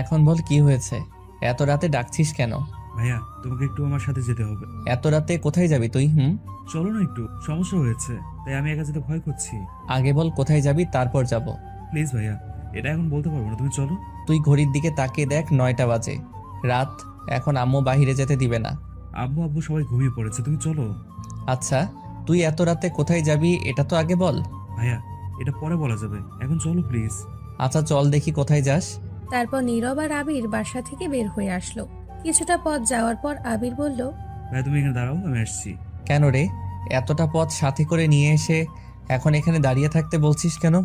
এখন বল কি হয়েছে? এত রাতে ডাকছিস কেন? ভাইয়া তোমাকে একটু আমার সাথে যেতে হবে। এত রাতে কোথায় যাবি তুই? চলো না, একটু সমস্যা হয়েছে তাই আমি একা যেতে ভয় করছি। আগে বল কোথায় যাবি, তারপর যাব। প্লিজ ভাইয়া, এটা এখন বলতে পারবো না, তুমি চলো। তুই ঘড়ির দিকে তাকিয়ে দেখ, 9টা বাজে, রাত। এখন আম্মু বাইরে যেতে দিবে না। আব্বু আব্বু সবাই ঘুমিয়ে পড়েছে, তুমি চলো। আচ্ছা, তুই এত রাতে কোথায় যাবি এটা তো আগে বল। ভাইয়া এটা পরে বলা যাবে, এখন চলো প্লিজ। আচ্ছা চল দেখি কোথায় যাস। তারপর নীরব আর আবির বাসা থেকে বের হয়ে আসলো। কিছুটা পথ যাওয়ার পর আবির বলল, ভাইয়া তুমি এখানে দাঁড়াও, আমি আসছি। কেন রে? এতটা পথ সাথে করে নিয়ে এসে এখন এখানে দাঁড়িয়ে থাকতে বলছিস কেন?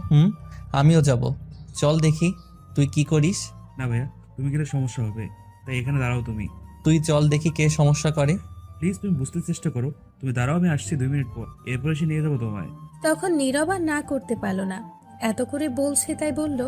আমিও যাব, চল দেখি তুই কি করিস। না ভাইয়া, তুমি গেলে সমস্যা হবে, তাই এখানে দাঁড়াও তুমি। তুই চল দেখি কে সমস্যা করে। প্লিজ তুমি বুঝতে চেষ্টা করো, তুমি দাঁড়াও, আমি আসছি 2 মিনিট পর, এরপর এসে নিয়ে যাবো তোমায়। তখন নীরব আর না করতে পারল না, এত করে বলছে তাই বলল।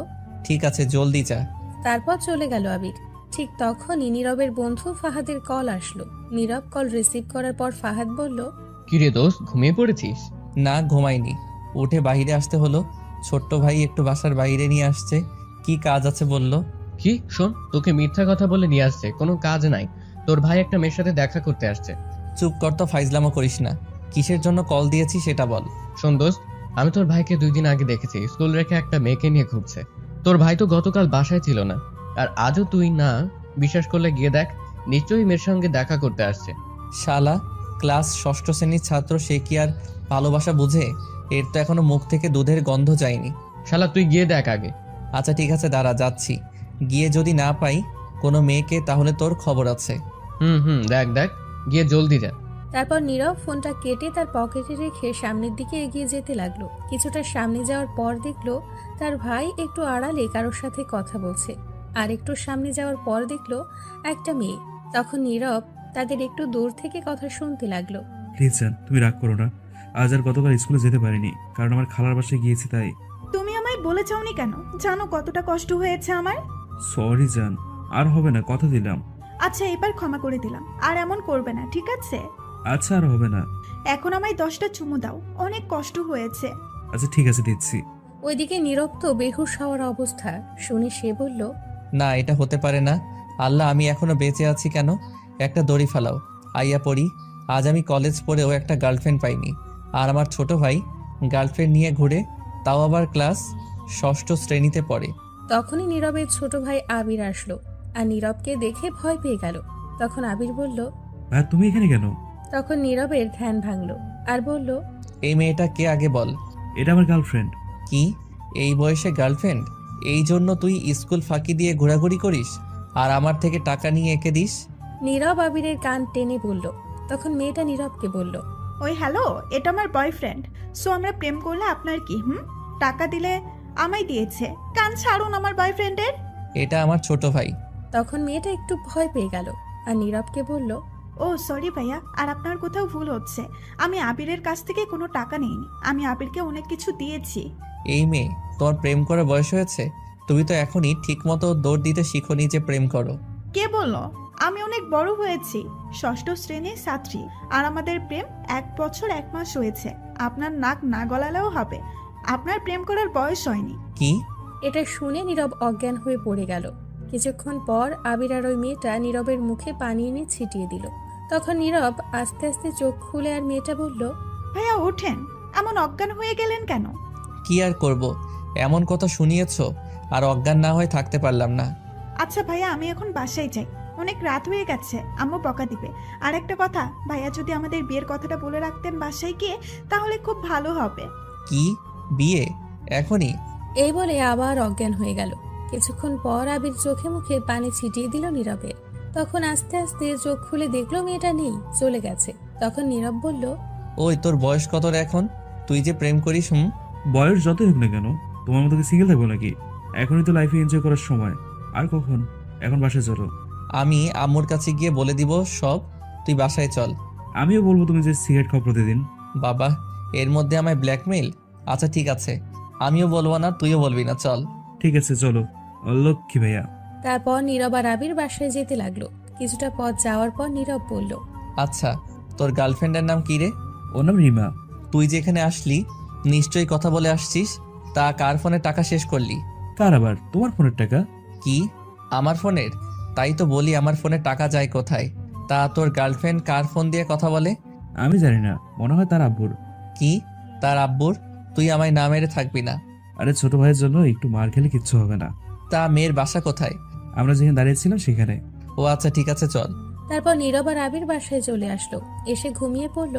ঠিক আছে জলদি যা। তারপর চলে গেল আবির। ঠিক তখনই নীরবের বন্ধু ফাহাদের কল আসলো। নীরব কল রিসিভ করার পর ফাহাদ বলল, কিরে দোস্ত, ঘুমিয়ে পড়েছিস? না ঘুমাইনি, উঠে বাইরে আসতে হলো। ছোট্ট ভাই একটু বাসার বাইরে নিয়ে আসছে, কি কাজ আছে বলল। কি শোন, তোকে মিথ্যা কথা বলে নিয়ে আসছে, কোনো কাজ নাই। তোর ভাই একটা মেয়ের সাথে দেখা করতে আসছে। চুপ কর তো, ফাইজলামো করিস না। কিসের জন্য কল দিয়েছি সেটা বল। শোন দোস্ত, আমি তোর ভাইকে 2 দিন আগে দেখেছি স্কুল রেখে একটা মেয়েকে নিয়ে ঘুরছে। তোর ভাই তো গতকাল বাসায় ছিল না, আর আজও তুই না বিশ্বাস করলে গিয়ে দেখ, নিশ্চয়ই মেয়ের সঙ্গে দেখা করতে আসছে। শালা, ক্লাস ষষ্ঠ শ্রেণীর ছাত্র, সে কি আর ভালোবাসা বুঝে? এর তো এখনো মুখ থেকে দুধের গন্ধ যায়নি। শালা তুই গিয়ে দেখ আগে। আচ্ছা ঠিক আছে দাঁড়া, যাচ্ছি। গিয়ে যদি না পাই কোনো মেয়েকে, তাহলে তোর খবর আছে। দেখ দেখ, গিয়ে জলদি যা। তারপর নীরব ফোনটা কেটে তার পকেটে রেখে সামনের দিকে এগিয়ে যেতে লাগলো। কিছুটা সামনে যাওয়ার পর দেখলো তার ভাই একটু আড়ালে কারোর সাথে কথা বলছে। আর একটু সামনে যাওয়ার পর দেখলো একটা মেয়ে। তখন নীরব তাদের একটু দূর থেকে কথা শুনতে লাগলো। প্লিজ জান, তুমি রাগ করো না, আজ আর গতকাল স্কুলে যেতে পারিনি, কারণ আমার খালার বাসায় গিয়েছি তাই। তুমি আমায় বলে যাওনি কেন? জানো কতটা কষ্ট হয়েছে আমার। সরি জান, আর হবে না, কথা দিলাম। আচ্ছা এবার ক্ষমা করে দিলাম, আর এমন করবে না, ঠিক আছে? আচ্ছা আর হবে না। এখন আমায় 10টা চুমু দাও, অনেক কষ্ট হয়েছে। আচ্ছা ঠিক আছে, দিচ্ছি। ওইদিকে নীরব তো বেহুশ হওয়ার অবস্থা। শুনে সে বলল, না এটা হতে পারে না। আল্লাহ, আমি এখনো বেঁচে আছি কেন? একটা দড়ি ফালাও, আইয়া পড়ি। আজ আমি কলেজ পড়েও একটা গার্লফ্রেন্ড পাইনি, আর আমার ছোট ভাই গার্লফ্রেন্ড নিয়ে ঘুরে, তাও আবার ক্লাস ষষ্ঠ শ্রেণীতে পড়ে। তখনই নীরবের ছোট ভাই আবির আসলো আর নীরবকে দেখে ভয় পেয়ে গেল। তখন আবির বলল। ভাই তুমি এখানে কেন? তখন নীরবের ধ্যান ভাঙলো আর বলল, এই মেয়েটা কে আগে বল। এটা আমার গার্লফ্রেন্ড। কি? এই বয়সে গার্লফ্রেন্ড? এই জন্য তুই স্কুল ফাঁকি দিয়ে ঘোরাঘুরি করিস আর আমার থেকে টাকা নিয়ে এঁকে দিস? নীরব আবিরের কান টেনে বলল। তখন মেয়েটা নীরবকে বলল, ওই হ্যালো, এটা আমার বয়ফ্রেন্ড। সো আমরা প্রেম করলে আপনার কি? টাকা দিলে আমায় দিয়েছে। কান ছাড়ুন আমার বয়ফ্রেন্ডের। এটা আমার ছোট ভাই। তখন মেয়েটা একটু ভয় পেয়ে গেল আর নীরবকে বলল, ও সরি ভাইয়া, আর আপনার কোথাও ভুল হচ্ছে। আমি আবিরের কাছ থেকে কোনো টাকা নিইনি, আমি আবিরকে অনেক কিছু দিয়েছি। এই মেয়ে, তোমার প্রেম করার বয়স হয়েছে? তুমি তো এখনই ঠিক মতো দৌড় দিতে শিখোনি যে প্রেম করো। কে বললো? আমি অনেক বড় হয়েছি, ষষ্ঠ শ্রেণীর ছাত্রী, আর আমাদের প্রেম 1 বছর 1 মাস হয়েছে। আপনার নাক না গলালেও হবে, আপনার প্রেম করার বয়স হয়নি। কি? এটা শুনে নীরব অজ্ঞান হয়ে পড়ে গেল। কিছুক্ষণ পর আবির আর ওই মেয়েটা নীরবের মুখে পানি এনে ছিটিয়ে দিল। তখন নীরব আস্তে আস্তে চোখ খুলে আর মেয়েটা বলল, ভাইয়া ওঠেন, এমন অজ্ঞান হয়ে গেলেন কেন? কি আর করব, এমন কথা শুনিয়েছো আর অজ্ঞান না হয়ে থাকতে পারলাম না। আচ্ছা ভাইয়া, আমি এখন বাসায় যাই, অনেক রাত হয়ে গেছে, আম্মু বকা দিবে। আর একটা কথা, ভাইয়া যদি আমাদের বিয়ের কথাটা বলে রাখতেন বাসায় গিয়ে, তাহলে খুব ভালো হবে। কি? বিয়ে এখনই? এই বলে আবার অজ্ঞান হয়ে গেল। কিছুক্ষণ পর আবির চোখে মুখে পানি ছিটিয়ে দিল নীরবের। তখন আস্তে আস্তে চোখ খুলে দেখলো মেয়েটা নেই, চলে গেছে। তখন নীরব বলল, ওই তোর বয়স কত রে এখন? তুই যে প্রেম করিস? বয়স যতই হোক না কেন, তোমার মতো কি সিঙ্গেল থাকবো নাকি? এখনই তো লাইফে এনজয় করার সময়, আর কখন? এখন বাসায় চলো। আমি আম্মুর কাছে গিয়ে বলে দিব সব, তুই বাসায় চল। আমিও বলবো তুমি যে সিগারেট খাও প্রতিদিন। বাবা, এর মধ্যে আমায় ব্ল্যাকমেইল? আচ্ছা ঠিক আছে, আমিও বলবো না, তুইও বলবি না, চল। ঠিক আছে চলো। লক্ষ্মী ভাইয়া। তারপর নীরব আর আবির বাসায় যেতে লাগলো। কিছুটা পথ যাওয়ার পর নীরব বলল, আচ্ছা, তোর গার্লফ্রেন্ডের নাম কি রে? ওর নাম রিমা। তুই যেখানে আসলি নিশ্চয়ই কথা বলে আসছিস, তা কার ফোনে টাকা শেষ করলি? কার আবার? তোমার ফোনের টাকা। কি? আমার ফোনের? তাই তো বলি আমার ফোনে টাকা যায় কোথায়। তা তোর গার্লফ্রেন্ড কার ফোন দিয়ে কথা বলে? আমি জানি না, মনে হয় তার আব্বুর। কি? তার আব্বুর? তুই আমায় না মেরে থাকবি না। আরে ছোট ভাইয়ের জন্য একটু মার খেলে কিচ্ছু হবে না। তা মেয়ের বাসা কোথায়? আমরা যেখানে দাঁড়িয়েছিলাম সেখানে। ও আচ্ছা, ঠিক আছে, চল। তারপর নীরব আর আবির বাসায় চলে আসলো। এসে ঘুমিয়ে পড়ল।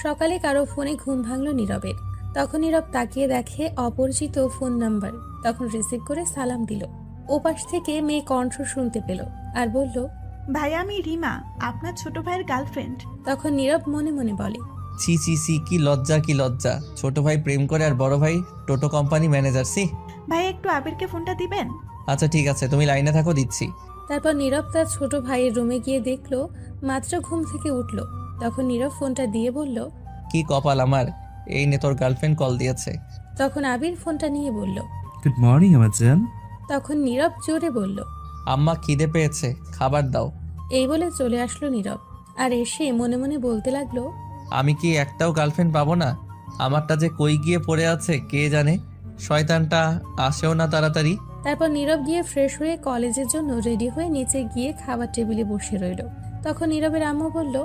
সকালে কারো ফোনে ঘুম ভাঙল নীরবের। তখন নীরব তাকিয়ে দেখে অপরিচিত ফোন নাম্বার। তখন রিসিভ করে সালাম দিল। ওপাশ থেকে মেয়ে কণ্ঠ শুনতে পেল আর বলল, ভাইয়া আমি রিমা, আপনার ছোট ভাইয়ের গার্লফ্রেন্ড। তখন নীরব মনে মনে বলে, ছি ছি ছি, কি লজ্জা কি লজ্জা। ছোট ভাই প্রেম করে আর বড় ভাই টোটো কোম্পানি ম্যানেজার। সি। ভাই একটু আবিরকে ফোনটা দিবেন? আচ্ছা ঠিক আছে, তুমি লাইনে থাকো, দিচ্ছি। তারপর নীরব তার ছোট ভাইয়ের রুমে গিয়ে দেখলো মাত্র ঘুম থেকে উঠল। তখন নীরব ফোনটা দিয়ে বলল, কি কপাল আমার, এই নে তোর গার্লফ্রেন্ড কল দিয়েছে। তখন আবির ফোনটা নিয়ে বলল। গুড মর্নিং আমার জান। তখন নীরব জোরে বলল, আম্মা খিদে পেয়েছে, খাবার দাও। এই বলে চলে আসলো নীরব। আর এসে মনে মনে বলতে লাগলো, আমি কি একটাও গার্লফ্রেন্ড পাবো না? আমারটা যে কই গিয়ে পড়ে আছে কে জানে। শয়তানটা আসেও না তাড়াতাড়ি। তারপর নীরব গিয়ে ফ্রেশ হয়ে কলেজের জন্য রেডি হয়ে নিচে গিয়ে খাবার টেবিলে বসে রইল। তখন নীরবের আম্মু বলল,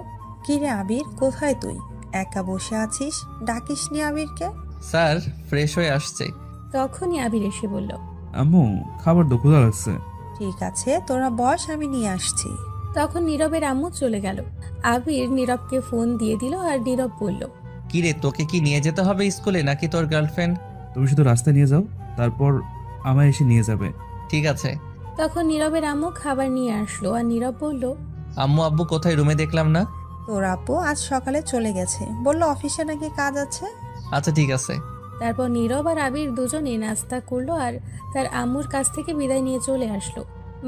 কি রে আবির, কোথায় তুই? একা বসে আছিস, ডাকিসনি আবিরকে? স্যার ফ্রেশ হয়ে আসছে। তখনই আবির এসে বলল। আম্মু খাবার তো ক্ষুধা লাগছে। ঠিক আছে, তোরা বস, আমি নিয়ে আসছি। তখন নীরবের আম্মু চলে গেল। আবির নীরবকে ফোন দিয়ে দিল আর নীরব বলল, কি রে, তোকে কি নিয়ে যেতে হবে স্কুলে নাকি তোর গার্লফ্রেন্ড? তুমি শুধু রাস্তায় নিয়ে যাও, তারপর আমায় এসে নিয়ে যাবে। ঠিক আছে। তখন নীরবের আম্মু খাবার নিয়ে আসলো আর নীরব বলল, আম্মু আব্বু কোথায়, রুমে দেখলাম না। তোর আপু আজ সকালে চলে গেছে, বললো অফিসে নাকি কাজ আছে। আচ্ছা ঠিক আছে। তারপর নীরব আর আবির দুজনে নাস্তা করলো আর তার আম্মুর কাছ থেকে বিদায় নিয়ে চলে আসলো।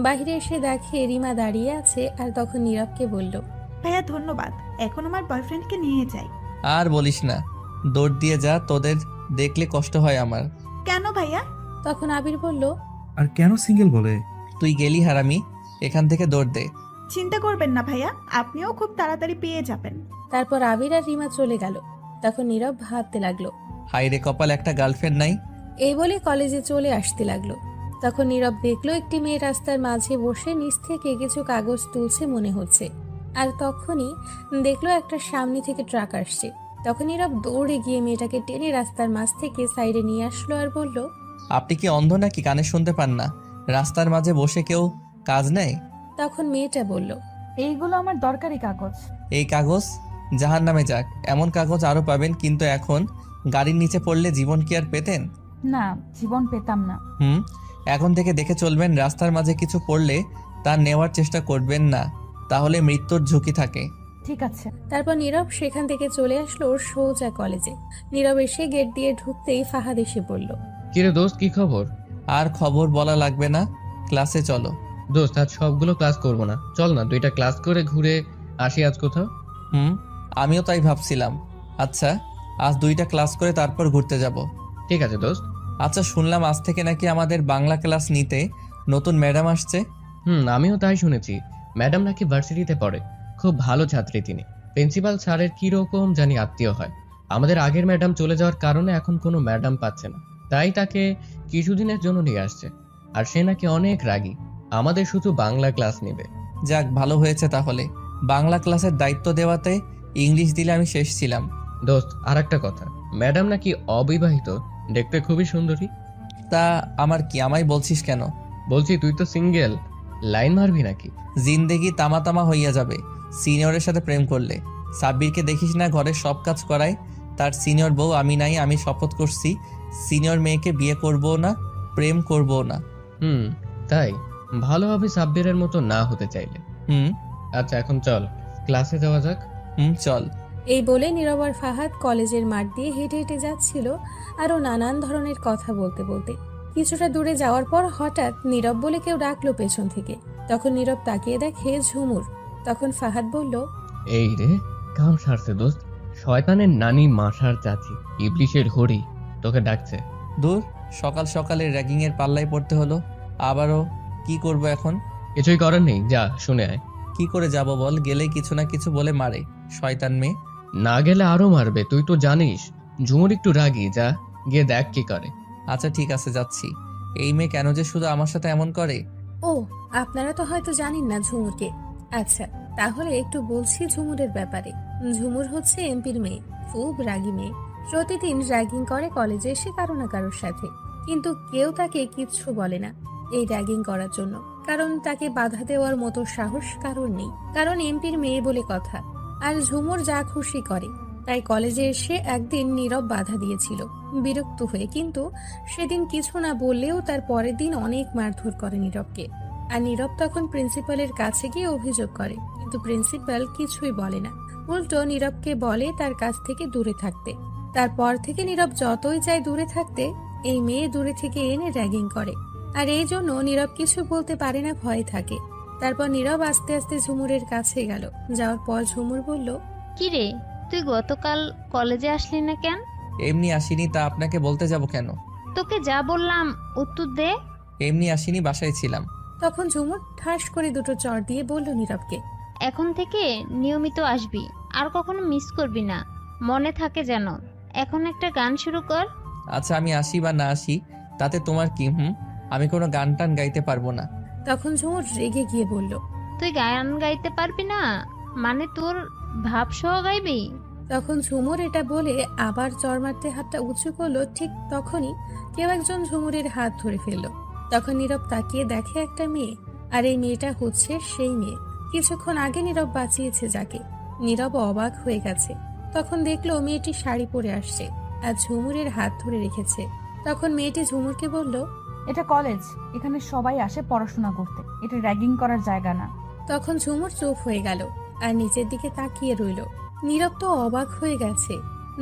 বাইরে এসে দেখে রিমা দাঁড়িয়ে আছে আর তখন নীরবকে বলল, ভাইয়া ধন্যবাদ, এখন আমার বয়ফ্রেন্ডকে নিয়ে যাই। আর বলিস না, দৌড় দিয়ে যা, তোদের দেখলে কষ্ট হয় আমার। কেন ভাইয়া? তখন আবির বলল, আর কেন সিঙ্গেল বলে? তুই গেলি হারামি, এখান থেকে দৌড় দে। চিন্তা করবেন না ভাইয়া, আপনিও খুব তাড়াতাড়ি পেয়ে যাবেন। তারপর আবির আর রিমা চলে গেল। তখন নীরব ভাবতে লাগলো, হাই রে কপাল, একটা গার্লফ্রেন্ড নাই। এই বলে কলেজে চলে আসতে লাগলো। তখন নীরব দেখলো একটি মেয়ে রাস্তার মাঝে বসে নিচ থেকে কিছু কাগজ তুলছে মনে হচ্ছে। আর তখনই দেখলো একটা সামনে থেকে ট্রাক আসছে। তখন নীরব দৌড়ে গিয়ে মেয়েটাকে টেনে রাস্তার মাঝ থেকে সাইডে নিয়ে আসলো আর বলল, আপনি কি অন্ধ নাকি, কানে শুনতে পান না? রাস্তার মাঝে বসে কেউ কাজ নেয়? তখন মেয়েটা বলল, এইগুলো আমার দরকারি কাগজ। এই কাগজ জাহান নামে যাক, এমন কাগজ আরো পাবেন, কিন্তু এখন গাড়ির নিচে পড়লে জীবন কি আর পেতেন? না, জীবন পেতাম না। এখন থেকে দেখে চলবেন, রাস্তার মাঝে কিছু পড়লে তা নেওয়ার চেষ্টা করবেন না, তাহলে মৃত্যুর ঝুঁকি থাকে। ঠিক আছে। তারপর নীরব সেখান থেকে চলে আসলো সোজা কলেজে। নীরব এসে গেট দিয়ে ঢুকতেই ফাহাদ এসে বলল, কিরে দোস্ত, কি খবর? আর খবর বলা লাগবে না, ক্লাসে চলো। দোস্ত আজ সবগুলো ক্লাস করবো না, চল না 2টা ক্লাস করে ঘুরে আসি আজ কোথাও। আমিও তাই ভাবছিলাম। আচ্ছা, আজ 2টা ক্লাস করে তারপর ঘুরতে যাব। ঠিক আছে দোস্ত। আচ্ছা, শুনলাম আজ থেকে নাকি আমাদের বাংলা ক্লাস নিতে নতুন ম্যাডাম আসছে। আমিও তাই শুনেছি। ম্যাডাম নাকি ভার্সিটিতে পড়ে, খুব ভালো ছাত্রী তিনি। প্রিন্সিপাল স্যারের কিরকম জানি আত্মীয় হয়। আমাদের আগের ম্যাডাম চলে যাওয়ার কারণে এখন কোনো ম্যাডাম পাচ্ছে না, তাই তাকে কিছুদিনের জন্য নিয়ে আসছে। আর সে নাকি অনেক রাগী, আমাদের শুধু বাংলা ক্লাস নেবে। যাক, ভালো হয়েছে তাহলে। বাংলা ক্লাসের দায়িত্ব দেওয়াতে ইংলিশ দিলে আমি শেষ ছিলাম। দোস্ত আর একটা কথা, ম্যাডাম নাকি অবিবাহিত, দেখতে খুবই সুন্দরী। তা আমার কি, আমায় বলছিস কেন? বলছি তুই তো সিঙ্গেল, লাইন মারবি নাকি? জিন্দেগি তামা তামা হইয়া যাবে সিনিয়রের সাথে প্রেম করলে। সাব্বিরকে দেখিস না, ঘরের সব কাজ করায়। তার সিনিয়র বউ আমি নাই। আমি শপথ করছি সিনিয়র মেয়েকে বিয়ে করবো না, প্রেম করবো না। তাই ভালো হবে সাব্বিরের মতো না হতে চাইলে। আচ্ছা এখন চল ক্লাসে যাওয়া যাক। চল। এই বলে নীরব আর ফাহাদ কলেজের মাঠ দিয়ে হেঁটে হেঁটে যাচ্ছিল আরো নানান ধরনের কথা বলতে বলতে। কিছুটা দূরে যাওয়ার পর হঠাৎ নীরব বলে কেউ ডাকলো পেছন থেকে। তখন নীরব তাকিয়ে দেখে ঝুমুর। তখন ফাহাদ বলল, এই রে, কাম সারছে দোস্ত, শয়তানের নানি মাসার চাচি ইবলিশের হরি তোকে ডাকছে। দূর, সকাল সকালে র্যাগিং এর পাল্লায় পড়তে হলো। আবারও কি করব এখন? কিছুই করার নেই, যা শুনে আয়। কি করে যাব বল? গেলেই কিছু না কিছু বলে মারে, শয়তান মেয়ে। না গেলে আরো মারবে, তুই তো জানিস ঝুমুর একটু রাগী, যা গিয়ে দেখ কি করে। আচ্ছা ঠিক আছে, যাচ্ছি। এই মেয়ে কেন যে শুধু আমার সাথে এমন করে, ও, আপনারা তো হয়তো জানেন না ঝুমুরকে। আচ্ছা, তাহলে একটু বলছি ঝুমুরের ব্যাপারে। ঝুমুর হচ্ছে এমপির মেয়ে, খুব রাগী মেয়ে। প্রতিদিন র্যাগিং করে কলেজে এসে কারো না কারোর সাথে, কিন্তু কেউ তাকে কিচ্ছু বলে না এই র্যাগিং করার জন্য, কারণ তাকে বাধা দেওয়ার মতো সাহস কারোর নেই, কারণ এমপির মেয়ে বলে কথা। আর ঝুমুর যা খুশি করে। তাই কলেজে এসে একদিন নীরব বাধা দিয়েছিল বিরক্ত হয়ে, কিন্তু সেদিন কিছু না বললেও তার পরের দিন অনেক মারধর করে নীরবকে। আর নীরব তখন প্রিন্সিপালের কাছে গিয়ে অভিযোগ করে, কিন্তু প্রিন্সিপাল কিছুই বলে না, উল্টো নীরবকে বলে তার কাছ থেকে দূরে থাকতে। তারপর থেকে নীরব যতই চায় দূরে থাকতে, এই মেয়ে দূরে থেকে এনে র্যাগিং করে। আর এই জন্য নীরব কিছু বলতে পারে না, ভয় থাকে। তারপর নীরব আস্তে আস্তে ঝুমুরের কাছে গেল। যাওয়ার পর ঝুমুর বলল, কি রে, তুই গতকাল কলেজে আসলি না কেন? এমনি আসিনি, তা আপনাকে বলতে যাব কেন? তোকে যা বললাম উত্তর দে। এমনি আসিনি, বাসায় ছিলাম। তখন ঝুমুর ঠাস করে দুটো চড় দিয়ে বলল নীরবকে, এখন থেকে নিয়মিত আসবি, আর কখনো মিস করবি না, মনে থাকে যেন। এখন একটা গান শুরু কর। আচ্ছা, আমি আসি বা না আসি তাতে তোমার কি? আমি কোনো গান টান গাইতে পারবো না। তখন ঝুমুর রেগে গিয়ে বলল, তুই গান গাইতে পারবি না মানে তোর ভাব সহ গাইবি? তখন ঝুমুর এটা বলে আবার চড় মারতে হাতটা উঁচু করলো। ঠিক তখনই কেউ একজন ঝুমুরের হাত ধরে ফেললো। তখন নীরব তাকিয়ে দেখে একটা মেয়ে, আর এই মেয়েটা হচ্ছে সেই মেয়ে কিছুক্ষণ আগে নীরব বাঁচিয়েছে যাকে। নীরব অবাক হয়ে গেছে। তখন দেখলো মেয়েটি শাড়ি পরে আসছে আর ঝুমুরের হাত ধরে রেখেছে। তখন মেয়েটি ঝুমুরকে বলল, এটা কলেজ, এখানে সবাই আসে পড়াশোনা করতে, এটা র্যাগিং করার জায়গা না। তখন ঝুমুর চুপ হয়ে গেল আর নিচের দিকে তাকিয়ে রইল। নীরব তো অবাক হয়ে গেছে,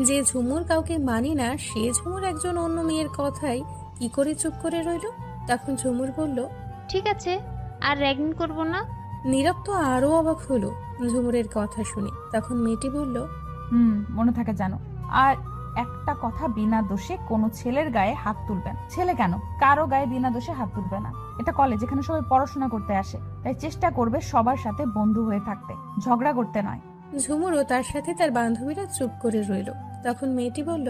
যে ঝুমুর কাউকে মানে না, সে ঝুমুর একজন অন্য মেয়ের কথাই কি করে চুপ করে রইল। তখন ঝুমুর বলল, ঠিক আছে, আর র্যাগিং করব না। নীরব তো আরো অবাক হলো ঝুমুরের কথা শুনে। তখন মেয়েটি বলল, মনে থাকে জানো। আর একটা কথা, বিনা দোষে কোনো ছেলের গায়ে হাত তুলবেন। ছেলে কেন, কারো গায়ে বিনা দোষে হাত তুলবে না। এটা কলেজ, এখানে সবাই পড়াশোনা করতে আসে, তাই চেষ্টা করবে সবার সাথে বন্ধু হয়ে থাকতে, ঝগড়া করতে নয়। ঝুমুরও তার সাথে তার বান্ধবীরা চুপ করে রইল। তখন মেয়েটি বলল,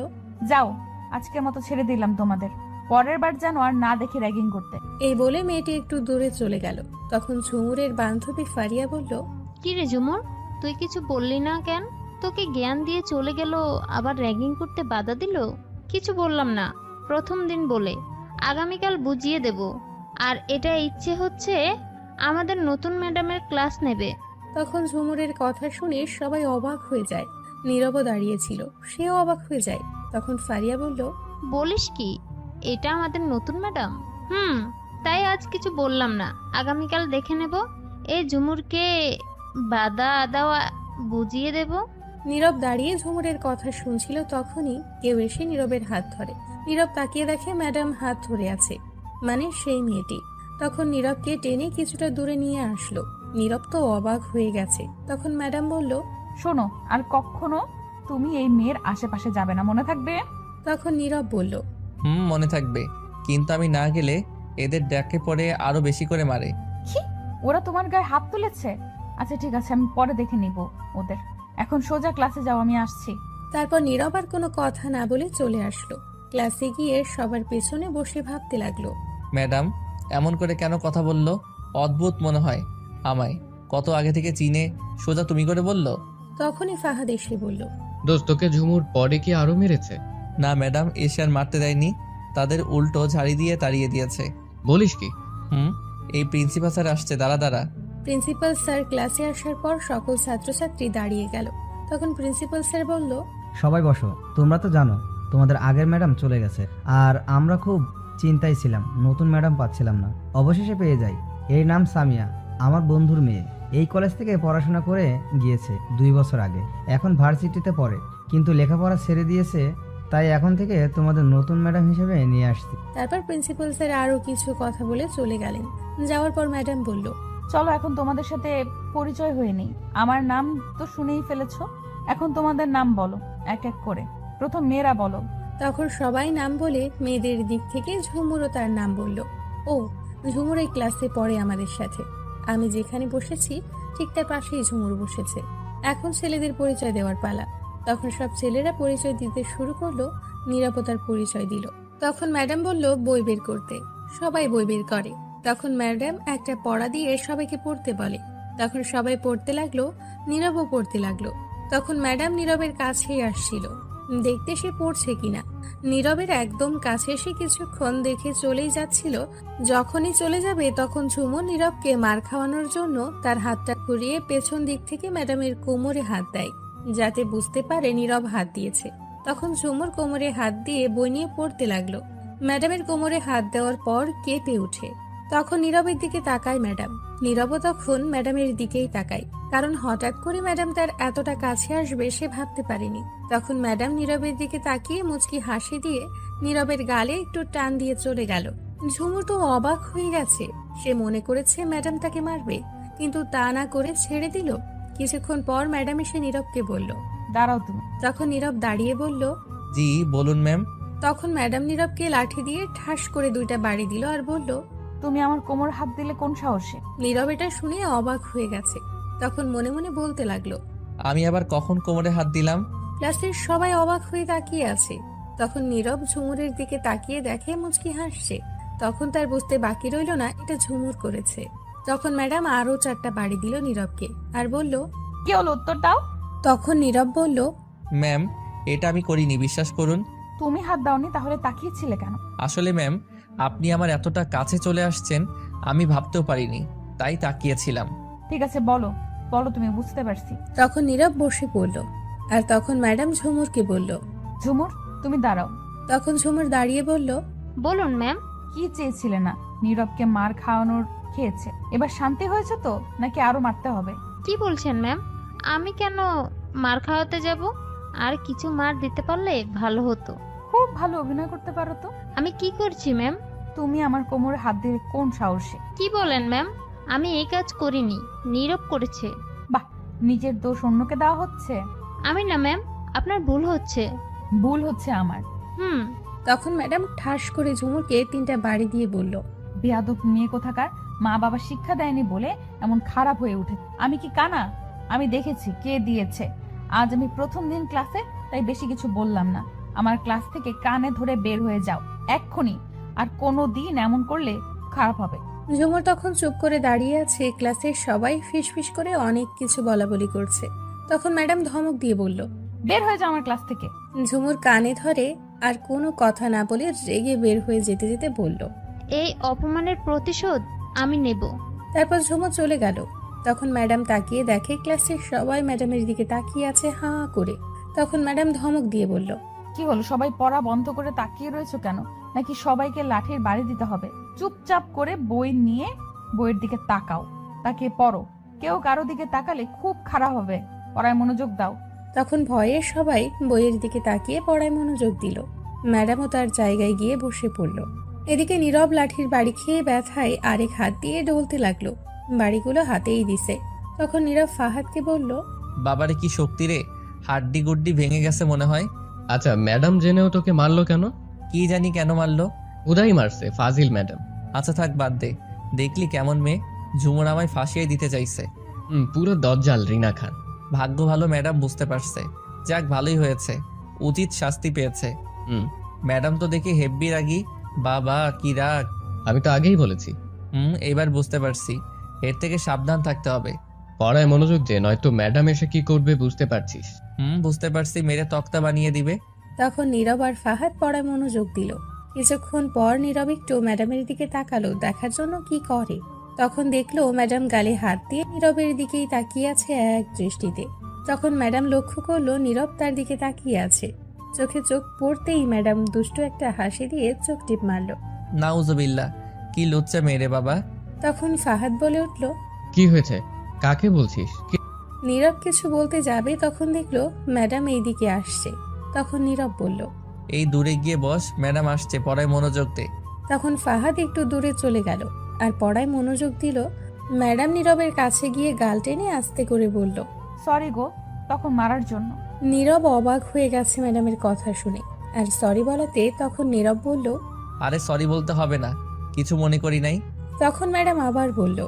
যাও, আজকের মতো ছেড়ে দিলাম তোমাদের, পরের বার যেন আর না দেখে র্যাগিং করতে। এই বলে মেয়েটি একটু দূরে চলে গেল। তখন ঝুমুরের বান্ধবী ফারিয়া বলল, কি রে ঝুমুর, তুই কিছু বললি না কেন? তোকে জ্ঞান দিয়ে চলে গেল, আবার র্যাগিং করতে বাধা দিল? কিছু বললাম না, প্রথম দিন বলে। আগামীকাল বুঝিয়ে দেব। আর এটা ইচ্ছে হচ্ছে আমাদের নতুন ম্যাডামের ক্লাস নেবে। তখন ঝুমুরের কথা শুনে সবাই অবাক হয়ে যায়। নীরবও দাঁড়িয়েছিল, সেও অবাক হয়ে যায়। তখন ফারিয়া বলল, বলিস কি, এটা আমাদের নতুন ম্যাডাম? তাই আজ কিছু বললাম না, আগামীকাল দেখে নেব। এই ঝুমুরকে বাধা দেওয়া বুঝিয়ে দেব। নীরব দাঁড়িয়ে ঝুমুরের কথা শুনছিল। তখনই কেউ এসে নীরবের হাত ধরে। নীরব তাকিয়ে দেখে ম্যাডাম হাত ধরে আছে, মানে সেই মেয়েটি। তখন নীরবকে টেনে কিছুটা দূরে নিয়ে আসলো। নীরব তো অবাক হয়ে গেছে। তখন ম্যাডাম বলল, শোনো, আর কখনো তুমি এই মেয়ের আশেপাশে যাবে না, মনে থাকবে। তখন নীরব বলল, মনে থাকবে, কিন্তু আমি না গেলে এদের ডাকে পড়ে আরো বেশি করে মারে। কি, ওরা তোমার গায়ে হাত তুলেছে? আচ্ছা ঠিক আছে, আমি পরে দেখে নিব ওদের। এখন সোজা ক্লাসে যাও, আমি আসছি। তারপর নীরব আর কোনো কথা না বলে চলে আসলো। ক্লাসে গিয়ে সবার পেছনে বসে ভাবতে লাগলো। ম্যাডাম এমন করে কেন কথা বললো? অদ্ভুত মনে হয় আমায়। কত আগে থেকে চিনে সোজা তুমি করে বললো। তখনই ফাহাদ এসে বলল, দোস্ত, তোকে ঝুমুর পরে কি আরো মেরেছে? না ম্যাডাম, এসে আর মারতে দেয়নি, তাদের উল্টো ঝাড়ি দিয়ে তাড়িয়ে দিয়েছে। বলিস কি? এই প্রিন্সিপাল স্যার আসছে, দাঁড়া। প্রিন্সিপাল স্যার ক্লাসে আসার পর সকল ছাত্রছাত্রী দাঁড়িয়ে গেল। তখন প্রিন্সিপাল স্যার বলল, সবাই বসো। তোমরা তো জানো তোমাদের আগের ম্যাডাম চলে গেছে, আর আমরা খুব চিন্তায় ছিলাম, নতুন ম্যাডাম পাচ্ছিলাম না। অবশেষে পেয়ে যাই। এর নাম সামিয়া, আমার বন্ধুর মেয়ে। এই কলেজ থেকে পড়াশোনা করে গিয়েছে 2 বছর আগে। এখন ভার্সিটিতে পড়ে, কিন্তু লেখাপড়া ছেড়ে দিয়েছে। তাই এখন থেকে তোমাদের নতুন ম্যাডাম হিসেবে নিয়ে আসছি। তারপর প্রিন্সিপাল স্যার আরো কিছু কথা বলে চলে গেলেন। যাওয়ার পর ম্যাডাম বলল, চলো এখন তোমাদের সাথে পরিচয় হয়ে নেই। আমার নাম তো শুনেই ফেলেছো, এখন তোমাদের নাম বলো এক এক করে। প্রথম মেয়েরা বলো। তখন সবাই নাম বলে মেয়েদের দিক থেকে ঝুমুরও তার নাম বলল। ও, ঝুমুর এই ক্লাসে পড়ে আমাদের সাথে। আমি যেখানে বসেছি ঠিক তার পাশেই ঝুমুর বসেছে। এখন ছেলেদের পরিচয় দেওয়ার পালা। তখন সব ছেলেরা পরিচয় দিতে শুরু করলো। নিরাপত্তার পরিচয় দিল। তখন ম্যাডাম বলল বই বের করতে। সবাই বই বের করে। তখন ম্যাডাম একটা পড়া দিয়ে সবাইকে পড়তে বলে। তখন সবাই পড়তে লাগলো, নীরবও পড়তে লাগলো। তখন ম্যাডাম নীরবের কাছেই আসছিল, দেখতে সে পড়ছে কিনা। নীরবের একদম কাছে এসে কিছুক্ষণ দেখে চলেই যাচ্ছিল। যখনই চলে যাবে তখন ঝুমুর নীরবকে মার খাওয়ানোর জন্য তার হাতটা ঘুরিয়ে পেছন দিক থেকে ম্যাডামের কোমরে হাত দেয়, যাতে বুঝতে পারে নীরব হাত দিয়েছে। তখন ঝুমুর কোমরে হাত দিয়ে বই নিয়ে পড়তে লাগলো। ম্যাডামের কোমরে হাত দেওয়ার পর কেঁপে ওঠে। তখন নীরবের দিকে তাকায় ম্যাডাম। নীরবও তখন ম্যাডামের দিকেই তাকায়, কারণ হঠাৎ করে ম্যাডাম তার এতটা কাছে আসবে সে ভাবতে পারেনি। তখন ম্যাডাম নীরবের দিকে তাকিয়ে মুচকি হাসি দিয়ে নীরবের গালে একটু টান দিয়ে চলে গেল। ঝুমুর তো অবাক হয়ে গেছে। সে মনে করেছে ম্যাডাম তাকে মারবে, কিন্তু তা না করে ছেড়ে দিল। কিছুক্ষণ পর ম্যাডাম এসে নীরবকে বলল, দাঁড়াও তুমি। তখন নীরব দাঁড়িয়ে বলল, জি বলুন ম্যাম। তখন ম্যাডাম নীরবকে লাঠি দিয়ে ঠাস করে 2টা বাড়ি দিল আর বলল, তুমি আমার কোমর হাত দিলে কোন সাহসে? নীরব এটা শুনে অবাক হয়ে গেছে। তখন মনে মনে বলতে লাগলো, আমি আবার কখন কোমরে হাত দিলাম? ক্লাসের সবাই অবাক হয়ে তাকিয়ে আছে। তখন নীরব ঝুমুরের দিকে তাকিয়ে দেখে মুচকি হাসছে। তখন তার বুঝতে বাকি রইল না এটা ঝুমুর করেছে। তখন ম্যাডাম আরো 4টা বাড়ি দিল নীরবকে আর বলল, কি হলো, উত্তর দাও। তখন নীরব বলল, ম্যাম এটা আমি করিনি, বিশ্বাস করুন। তুমি হাত দাওনি, তাহলে তাকিয়েছিলে কেন? আসলে ম্যাম আপনি আমার এতটা কাছে চলে আসছেন আমি ভাবতেও পারিনি, তাই তাকিয়েছিলাম। ঠিক আছে, বলো বলো, তুমি বুঝতে পারছি। তখন নীরব বসে পড়ল। আর তখন ম্যাডাম ঝুমুরকে বলল, ঝুমুর তুমি দাঁড়াও। তখন ঝুমুর দাঁড়িয়ে বলল, বলুন ম্যাম। কি চেয়েছিলে না? নীরবকে মার খাওয়ানোর খেয়েছে, এবার শান্তি হয়েছে তো, নাকি আরো মারতে হবে? কি বলছেন ম্যাম? আমি কেন মার খাওয়াতে যাব? আর কিছু মার দিতে পারলে ভালো হতো। খুব ভালো অভিনয় করতে পারো তো। আমি কি করছি ম্যাম? তুমি আমার কোমরে হাত দিলে কোন সাহসে? কি বলেন ম্যাম? আমি এই কাজ করিনি, নীরব করেছে। বাহ, নিজের দোষ অন্যকে দেওয়া হচ্ছে। আমি না ম্যাম, আপনার ভুল হচ্ছে। ভুল হচ্ছে আমার। হুম। তখন ম্যাডাম ঠাস করে ঝুমুরকে 3টা বাড়ি দিয়ে বলল, বেয়াদব মেয়ে কোথাকার, মা বাবা শিক্ষা দেয়নি বলে এমন খারাপ হয়ে উঠে। আমি কি কানা? আমি দেখেছি কে দিয়েছে। আজ আমি প্রথম দিন ক্লাসে, তাই বেশি কিছু বললাম না। আমার ক্লাস থেকে কানে ধরে বের হয়ে যাও এক্ষুনি, আর কোনো দিন এমন করলে খারাপ হবে। ঝুমুর তখন চুপ করে দাঁড়িয়ে আছে। ক্লাসের সবাই ফিসফিস করে অনেক কিছু বলাবলি করছে। তখন ম্যাডাম ধমক দিয়ে বলল, বের হয়ে যাও আমার ক্লাস থেকে। ঝুমুর কানে ধরে আর কোনো কথা না বলে রেগে বের হয়ে যেতে যেতে বলল, এই অপমানের প্রতিশোধ আমি নেব। তারপর ঝুমুর চলে গেল। তখন ম্যাডাম তাকিয়ে দেখে ক্লাসের সবাই ম্যাডামের দিকে তাকিয়ে আছে হাঁ করে। তখন ম্যাডাম ধমক দিয়ে বলল, কি হলো, সবাই পড়া বন্ধ করে তাকিয়ে রয়েছো কেন? নাকি সবাইকে লাঠির বাড়ি দিতে হবে? চুপচাপ করে বই নিয়ে বইয়ের দিকে তাকাও, তাকিয়ে পড়ো। কেউ কারো দিকে তাকালে খুব খারাপ হবে। পড়ায় মনোযোগ দাও। তখন ভয়ে সবাই বইয়ের দিকে তাকিয়ে পড়ায় মনোযোগ দিল। ম্যাডামও তার জায়গায় গিয়ে বসে পড়ল। এদিকে নীরব লাঠির বাড়ি খেয়ে ব্যথায় আরেক হাত দিয়ে ডলতে লাগলো। বাড়িগুলো হাতেই দিছে। তখন নীরব ফাহাদকে বলল, বাবারে কি শক্তি রে, হাড্ডি গুড্ডি ভেঙে গেছে মনে হয়। আচ্ছা, ম্যাডাম জেনেও তোকে মারলো কেন? কি জানি কেন মারলো। উদাই মারছে, ফাজিল ম্যাডাম। আচ্ছা থাক, বাদ দে। দেখলি কেমন মেয়ে, ঝুমুর আমায় ফাঁসিয়ে দিতে চাইছে। পুরো দজ্জাল রিনা খান। ভাগ্য ভালো ম্যাডাম বুঝতে পারছে। যাক ভালোই হয়েছে, উচিত শাস্তি পেয়েছে। ম্যাডাম তো দেখি হেব্বি রাগী। বাবা কি রাগ। আমি তো আগেই বলেছি। এবার বুঝতে পারছি, এর থেকে সাবধান থাকতে হবে। পড়ায় মনোযোগ দে, নয়তো ম্যাডাম এসে কি করবে বুঝতে পারছিস। বুঝতে পারছি, মেরে তক্তা বানিয়ে দিবে। তখন নীরব আর ফাহাদ পড়ায় মনোযোগ দিল। কিছুক্ষণ পর নীরব একটু ম্যাডামের দিকে তাকালো দেখার জন্য কি করে। তখন দেখলো ম্যাডাম গালে হাত দিয়ে নীরবের দিকেই তাকিয়ে আছে এক দৃষ্টিতে। তখন ম্যাডাম লক্ষ্য করলো নীরব তার দিকে তাকিয়ে আছে। চোখে চোখ পড়তেই ম্যাডাম দুষ্টু একটা হাসি দিয়ে চোখ টিপ মারল। নাউজুবিল্লাহ, কি লুচ্চা মেরে বাবা। তখন ফাহাদ বলে উঠল, কি হয়েছে, কাকে বলছিস? নীরব কিছু বলতে যাবে তখন দেখলো ম্যাডাম এইদিকে আসছে। তখন নীরব বলল, এই দূরে গিয়ে বস, ম্যাডাম আসছে, পড়ায় মনোযোগ দে। তখন ফাহাদ একটু দূরে চলে গেল আর পড়ায় মনোযোগ দিল। ম্যাডাম নীরবের কাছে গিয়ে গাল টেনে আস্তে করে বলল, সরি গো, তখন মারার জন্য। নীরব অবাক হয়ে গেছে ম্যাডামের কথা শুনে। আর সরি বলাতে তখন নীরব বলল, আরে সরি বলতে হবে না, কিছু মনে করি নাই। তখন ম্যাডাম আবার বলল,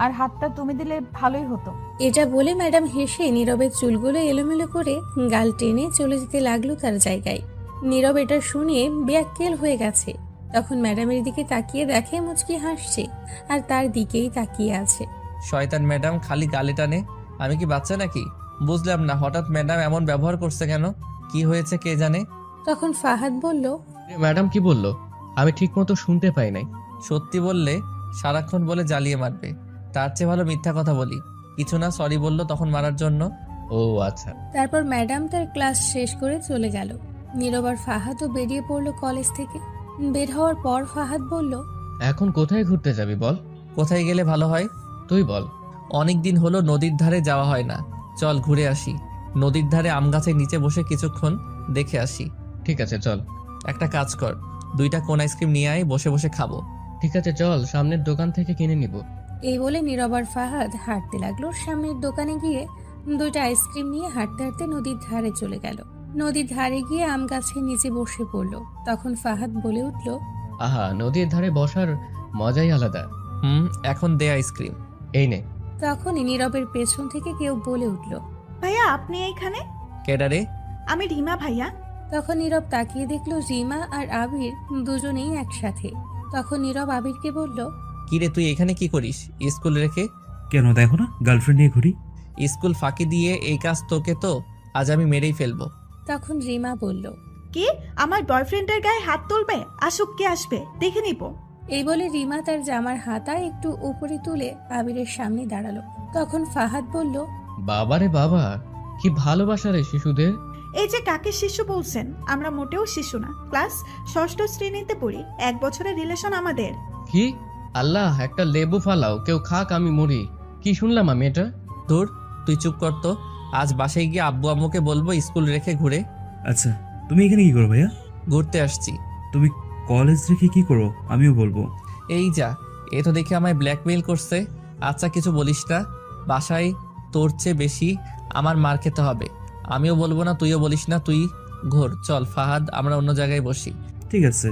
আর হাতটা তুমি দিলে ভালোই হতো। এটা বলে ম্যাডাম হেসে নীরবের চুলগুলো এলোমেলো করে গাল টেনে চলে যেতে লাগলো তার জায়গায়। নীরব এটা শুনে বেয়াক্কেল হয়ে গেছে। তখন ম্যাডামের দিকে তাকিয়ে দেখে মুচকি হাসছে আর তার দিকেই তাকিয়ে আছে। শয়তান ম্যাডাম খালি গালে টানে। আমি কি বাচ্চা নাকি? বুঝলাম না হঠাৎ ম্যাডাম এমন ব্যবহার করছে কেন? কি হয়েছে কে জানে? তখন ফাহাদ বলল, ম্যাডাম কি বললো? আমি ঠিক মতো শুনতে পাই নাই। সত্যি বললে সারাক্ষণ বলে জ্বালিয়ে মারবে, তার চেয়ে ভালো মিথ্যা কথা বলি। কিছু না, সরি বললো তখন মারার জন্য। ও আচ্ছা। তারপর ম্যাডাম তার ক্লাস শেষ করে চলে গেল। নীরব আর ফাহাদও বেরিয়ে পড়লো কলেজ থেকে। বের হওয়ার পর ফাহাদ বলল, এখন কোথায় ঘুরতে যাবি বল? কোথায় গেলে ভালো হয়? তুই বল। অনেক দিন হলো নদীর ধারে যাওয়া হয় না, চল ঘুরে আসি। নদীর ধারে আম গাছের নিচে বসে কিছুক্ষণ দেখে আসি। ঠিক আছে চল। একটা কাজ কর, 2টা কোন আইসক্রিম নিয়ে আয়, বসে বসে খাবো। ঠিক আছে চল, সামনের দোকান থেকে কিনে নিব। এই বলে নীরব আর ফাহাদ হাঁটতে লাগলো। সামনের দোকানে গিয়ে 2টা আইসক্রিম নিয়ে হাঁটতে হাঁটতে নদীর ধারে চলে গেল। নদীর ধারে গিয়ে আম গাছের নিচে বসে পড়লো। তখন ফাহাদ বলে উঠল, আহা, নদীর ধারে বসার মজাই আলাদা। এখন দে আইসক্রিম। এই নে। তখনই নীরবের পেছন থেকে কেউ বলে উঠল, ভাইয়া আপনি এইখানে? কেডারে? আমি রিমা ভাইয়া। তখন নীরব তাকিয়ে দেখলো রিমা আর আবির দুজনেই একসাথে। তখন নীরব আবিরকে বলল, কিরে তুই এখানে কি করিস স্কুল রেখে? কেন দেখো না গার্লফ্রেন্ড নিয়ে ঘুরি। স্কুল ফাঁকি দিয়ে এই কাজ তোকে তো আজ আমি মেরেই ফেলবো। তখন রিমা বলল, কি আমার বয়ফ্রেন্ডের গায়ে হাত তুলবে? আসুক, কে আসবে দেখে নিব। এই বলে রিমা তার জামার হাতা একটু উপরে তুলে আবিরের সামনে দাঁড়ালো। তখন ফাহাদ বলল, বাবারে বাবা, কি ভালোবাসা রে শিশুদের। এই যে কাকে শিশু বলছেন? আমরা মোটেও শিশু না, ক্লাস 6ষ্ঠ শ্রেণীতে পড়ি। 1 বছরের রিলেশন আমাদের। কি? আল্লাহ, একটা লেবু ফালাও, কেউ খাক আমি মরি। কি শুনলাম আমি এটা? ধুর, তুই চুপ কর তো। আজ বাসায় গিয়ে আব্বু আম্মুকে বলবো স্কুল রেখে ঘুরে। আচ্ছা তুমি এখানে কি করো ভাইয়া? ঘুরতে আসছি। তুমি কলেজ রেখে কি করো আমিও বলবো। এই যা, এ তো দেখে আমায় ব্ল্যাকমেইল করছে। আচ্ছা কিছু বলিস না, বাসায় তোর চেয়ে বেশি আমার মার খেতে হবে। আমিও বলবো না, তুইও বলিস না, তুই ঘোর। চল ফাহাদ, আমরা অন্য জায়গায় বসি। ঠিক আছে।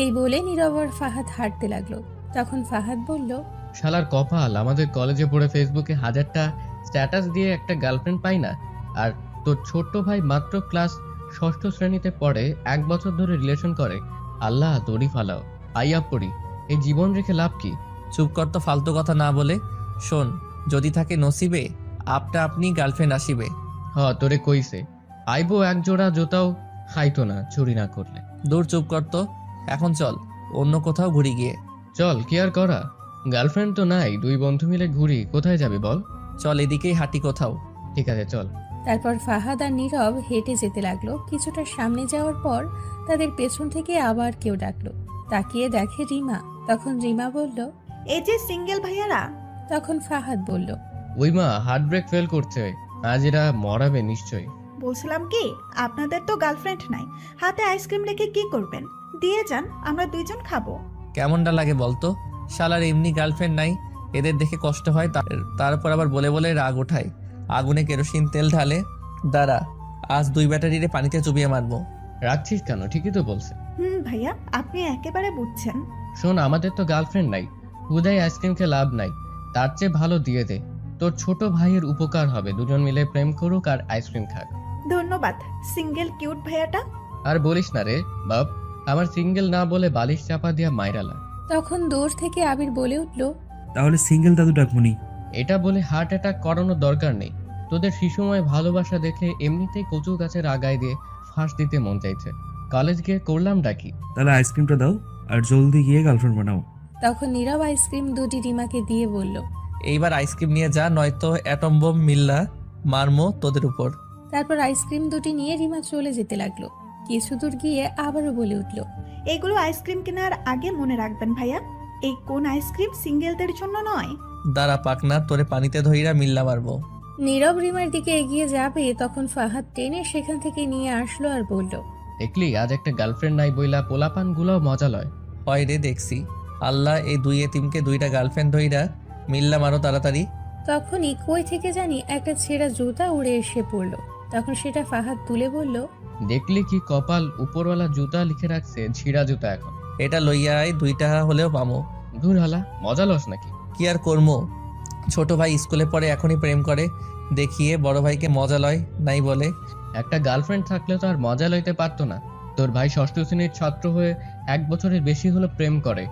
এই বলে নীরব আর ফাহাদ হাঁটতে লাগলো। তখন ফাহাদ বলল, শালার কপাল, আমাদের কলেজে পড়ে ফেসবুকে 1000টা স্ট্যাটাস দিয়ে একটা গার্লফ্রেন্ড পাই না, আর তোর ছোট্ট ভাই মাত্র ক্লাস 6ষ্ঠ শ্রেণীতে পড়ে 1 বছর ধরে রিলেশন করে। আল্লাহ দড়ি ফালাও, আইয়া পড়ি। এই জীবন রেখে লাভ কি? চুপ কর তো, ফালতু কথা না বলে। শোন, যদি থাকে নসিবে আপনা আপনি গার্লফ্রেন্ড আসিবে। তোরে কইছে আইবো, এক জোড়া জুতাও খাইতো না চুরি না করলে। দূর, চুপ কর তো। এখন চল অন্য কোথাও ঘুরি গিয়ে। চল, কি আর করা, গার্লফ্রেন্ড তো নাই, 2 বন্ধু মিলে ঘুরি। কোথায় যাবে বল? চল এদিকেই হাঁটি কোথাও। ঠিক আছে চল। তারপর ফাহাদ আর নীরব হেঁটে যেতে লাগলো। কিছুটা সামনে যাওয়ার পর তাদের পেছন থেকে আবার কেউ ডাকলো। তাকিয়ে দেখে রিমা। তখন রিমা বলল, এই যে সিঙ্গেল ভাইয়ারা। তখন ফাহাদ বলল, ওই মা, হার্ট ব্রেক ফেল করছে, আজ এরা মরাবে নিশ্চয়ই। বলছিলাম কি, আপনাদের তো গার্লফ্রেন্ড নাই, হাতে আইসক্রিম রেখে কি করবেন? দিয়ে যান, আমরা 2 জন খাবো। কেমনটা লাগে বলতো? শালার এমনি গার্লফ্রেন্ড নাই, এদের দেখে কষ্ট হয়, তারপর আবার বলে বলে রাগ ওঠায়। আগুনে কেরোসিন তেল ঢালে। দাঁড়া, আজ 2 ব্যাটারিরে পানিতে চুবিয়ে মারবো। রাখছিস কেন? ঠিকই তো বলছে। ভাইয়া আপনি একেবারে বুঝছেন। শোন, আমাদের তো গার্লফ্রেন্ড নাই, হুদাই আইসক্রিম খেয়ে লাভ নাই, তার চেয়ে ভালো দিয়ে দে। তোর ছোট ভাইয়ের উপকার হবে, 2 জন মিলে প্রেম করুক আর আইসক্রিম খাক। ধন্যবাদ সিঙ্গেল কিউট ভাইয়াটা। আর বলিস না রে বাপ, আমার সিঙ্গেল না বলে বালিশ চাপা দিয়া মাইরালা। তখন দূর থেকে আবির বলে উঠল, তাহলে সিঙ্গেল দাদু ডাকমনি। এটা বলে হার্ট অ্যাটাক করানোর দরকার নেই। তোদের শিশুময় ভালোবাসা দেখে এমনিতেই কচু গাছের আগায় দিয়ে ফাঁস দিতে মন চাইছে। কলেজ গিয়ে করলাম ডাকি। তাহলে আইসক্রিমটা দাও আর জলদি গিয়ে গার্লফ্রেন্ড বানাও। তখন নীরব আইসক্রিম 2টি রিমাকে দিয়ে বলল, এইবার আইসক্রিম নিয়ে যা, নয়তো অ্যাটম বোম মিল্লা মারমো তোদের উপর। তারপর আইসক্রিম 2টি নিয়ে রিমা চলে যেতে লাগলো। কিছু দূর গিয়ে আবারও বলে উঠল, এগুলো আইসক্রিম কেনার আগে মনে রাখবেন ভাইয়া, এই কোন আইসক্রিম সিঙ্গেলদের জন্য নয়। দাঁড়া পাকনা, তোরে পানিতে ধইরা মিল্লা মারবো। নীরব রিমার দিকে এগিয়ে যাবে, তখন ফাহাদ টেনে সেখান থেকে নিয়ে আসলো আর বলল, দেখলি, আজ একটা গার্লফ্রেন্ড নাই বইলা পোলাপান গুলাও মজা লয়। হয় রে, দেখছি। আল্লাহ, এই 2 এতিমকে 2টা গার্লফ্রেন্ড ধইরা মিল্লা মারো তাড়াতাড়ি। তখনই কই থেকে জানি একটা ছেঁড়া জুতা উড়ে এসে পড়লো। তখন সেটা ফাহাদ তুলে বলল, দেখলি কি কপাল, উপরওয়ালা জুতা লিখে রাখছে ছিঁড়া জুতা। এখন এটা লইয়া আয়, 2টা হলেও পামো। দূর হালা, মজা লস নাকি? কি আর করমো, ছোট ভাই স্কুলে পড়ে এখনই প্রেম করে দেখিয়ে বড় ভাইকে মজা লয় নাই বলে। একটা গার্লফ্রেন্ড থাকলে তো আর মজা লইতে পারতো না। তোর ভাই 6ষ্ঠ শ্রেণীর ছাত্র হয়ে 1 বছরের বেশি হলো প্রেম করে,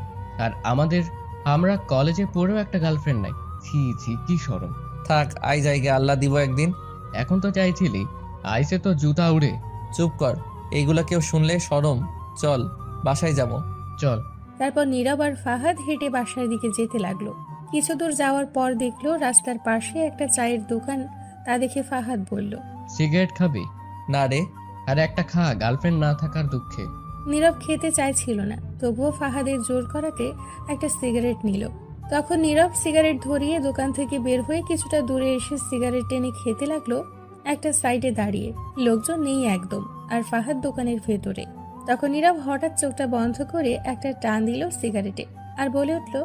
আর আমরা কলেজে পড়েও একটা গার্লফ্রেন্ড নাই। ছি ছি, কি শরম। থাক, আই জায়গা আল্লাহ দিব একদিন। এখন তো চাইছিলি, আইসে তো জুতা উড়ে। চুপ কর, এইগুলা কেউ শুনলে শরম। চল বাসায় যাব। চল। তারপর নীরব আর ফাহাদ হেঁটে বাসার দিকে যেতে লাগলো। কিছু দূর যাওয়ার পর দেখলো রাস্তার পাশে একটা চায়ের দোকান। তা দেখে ফাহাদ বলল, সিগারেট খাবি? না রে। আর একটা খা, গার্লফ্রেন্ড না থাকার দুঃখে। নীরব খেতে চাইছিল না, তবুও ফাহাদের জোর করাতে একটা সিগারেট নিল। তখন নীরব সিগারেট ধরিয়ে দোকান থেকে বের হয়ে কিছুটা দূরে এসে সিগারেট টেনে খেতে লাগলো। একটা সাইডে দাঁড়িয়ে, লোকজন নেই একদম, আর ফাহাদ দোকানের ভেতরে। তখন নীরব হঠাৎ চোখটা বন্ধ করে একটা টান দিল সিগারেটে, আর বলে উঠল,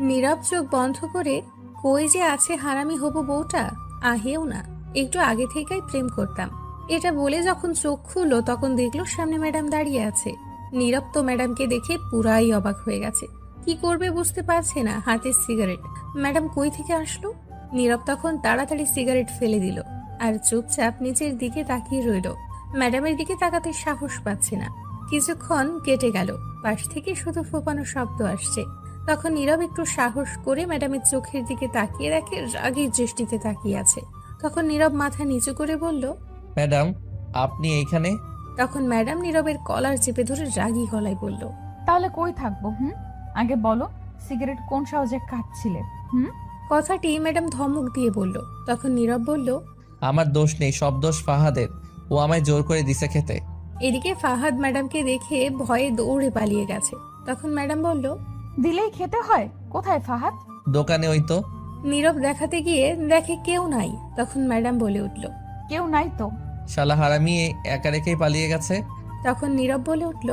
নীরব চোখ বন্ধ করে, কই যে আছে হারামি হবু বউটা, আহেও না, একটু আগে থেকেই প্রেম করতাম। এটা বলে যখন চোখ খুললো তখন দেখলো সামনে ম্যাডাম দাঁড়িয়ে আছে। নীরব তো ম্যাডামকে দেখে পুরাই অবাক হয়ে গেছে, কি করবে বুঝতে পারছে না, হাতে সিগারেট। ম্যাডাম কই থেকে আসলো? নীরব তখন তাড়াতাড়ি সিগারেট ফেলে দিল আর চুপচাপ নিচের দিকে তাকিয়ে রইল। ম্যাডামের দিকে তাকাতে সাহস পাচ্ছে না। কিছুক্ষণ কেটে গেল, পাশ থেকে শুধু ফোপানো শব্দ আসছে। তখন নীরব একটু সাহস করে ম্যাডামের চোখের দিকে তাকিয়ে দেখে রাগের দৃষ্টিতে তাকিয়ে আছে। তখন নীরব মাথা নিচু করে বলল, ম্যাডাম আপনি এইখানে? তখন ম্যাডাম নীরবের কলার চেপে ধরে রাগী গলায় বলল, তাহলে কই থাকবো? আগে বলো, সিগারেট কোন সাহসে খাচ্ছিলে? কথাটি ম্যাডাম ধমক দিয়ে বলল। তখন নীরব বলল, আমার দোষ নেই, সব দোষ ফাহাদের, ও আমায় জোর করে দিছে খেতে। এদিকে ফাহাদ ম্যাডামকে দেখে ভয়ে দৌড়ে পালিয়ে গেছে। তখন ম্যাডাম বলল, দিলেই খেতে হয়? কোথায় ফাহাদ? দোকানে ওই তো। নীরব দেখাতে গিয়ে দেখে কেউ নাই। তখন ম্যাডাম বলে উঠল, কেউ নাই তো? শালা হারামি একা রেখেই পালিয়ে গেছে। তখন নীরব বলে উঠল,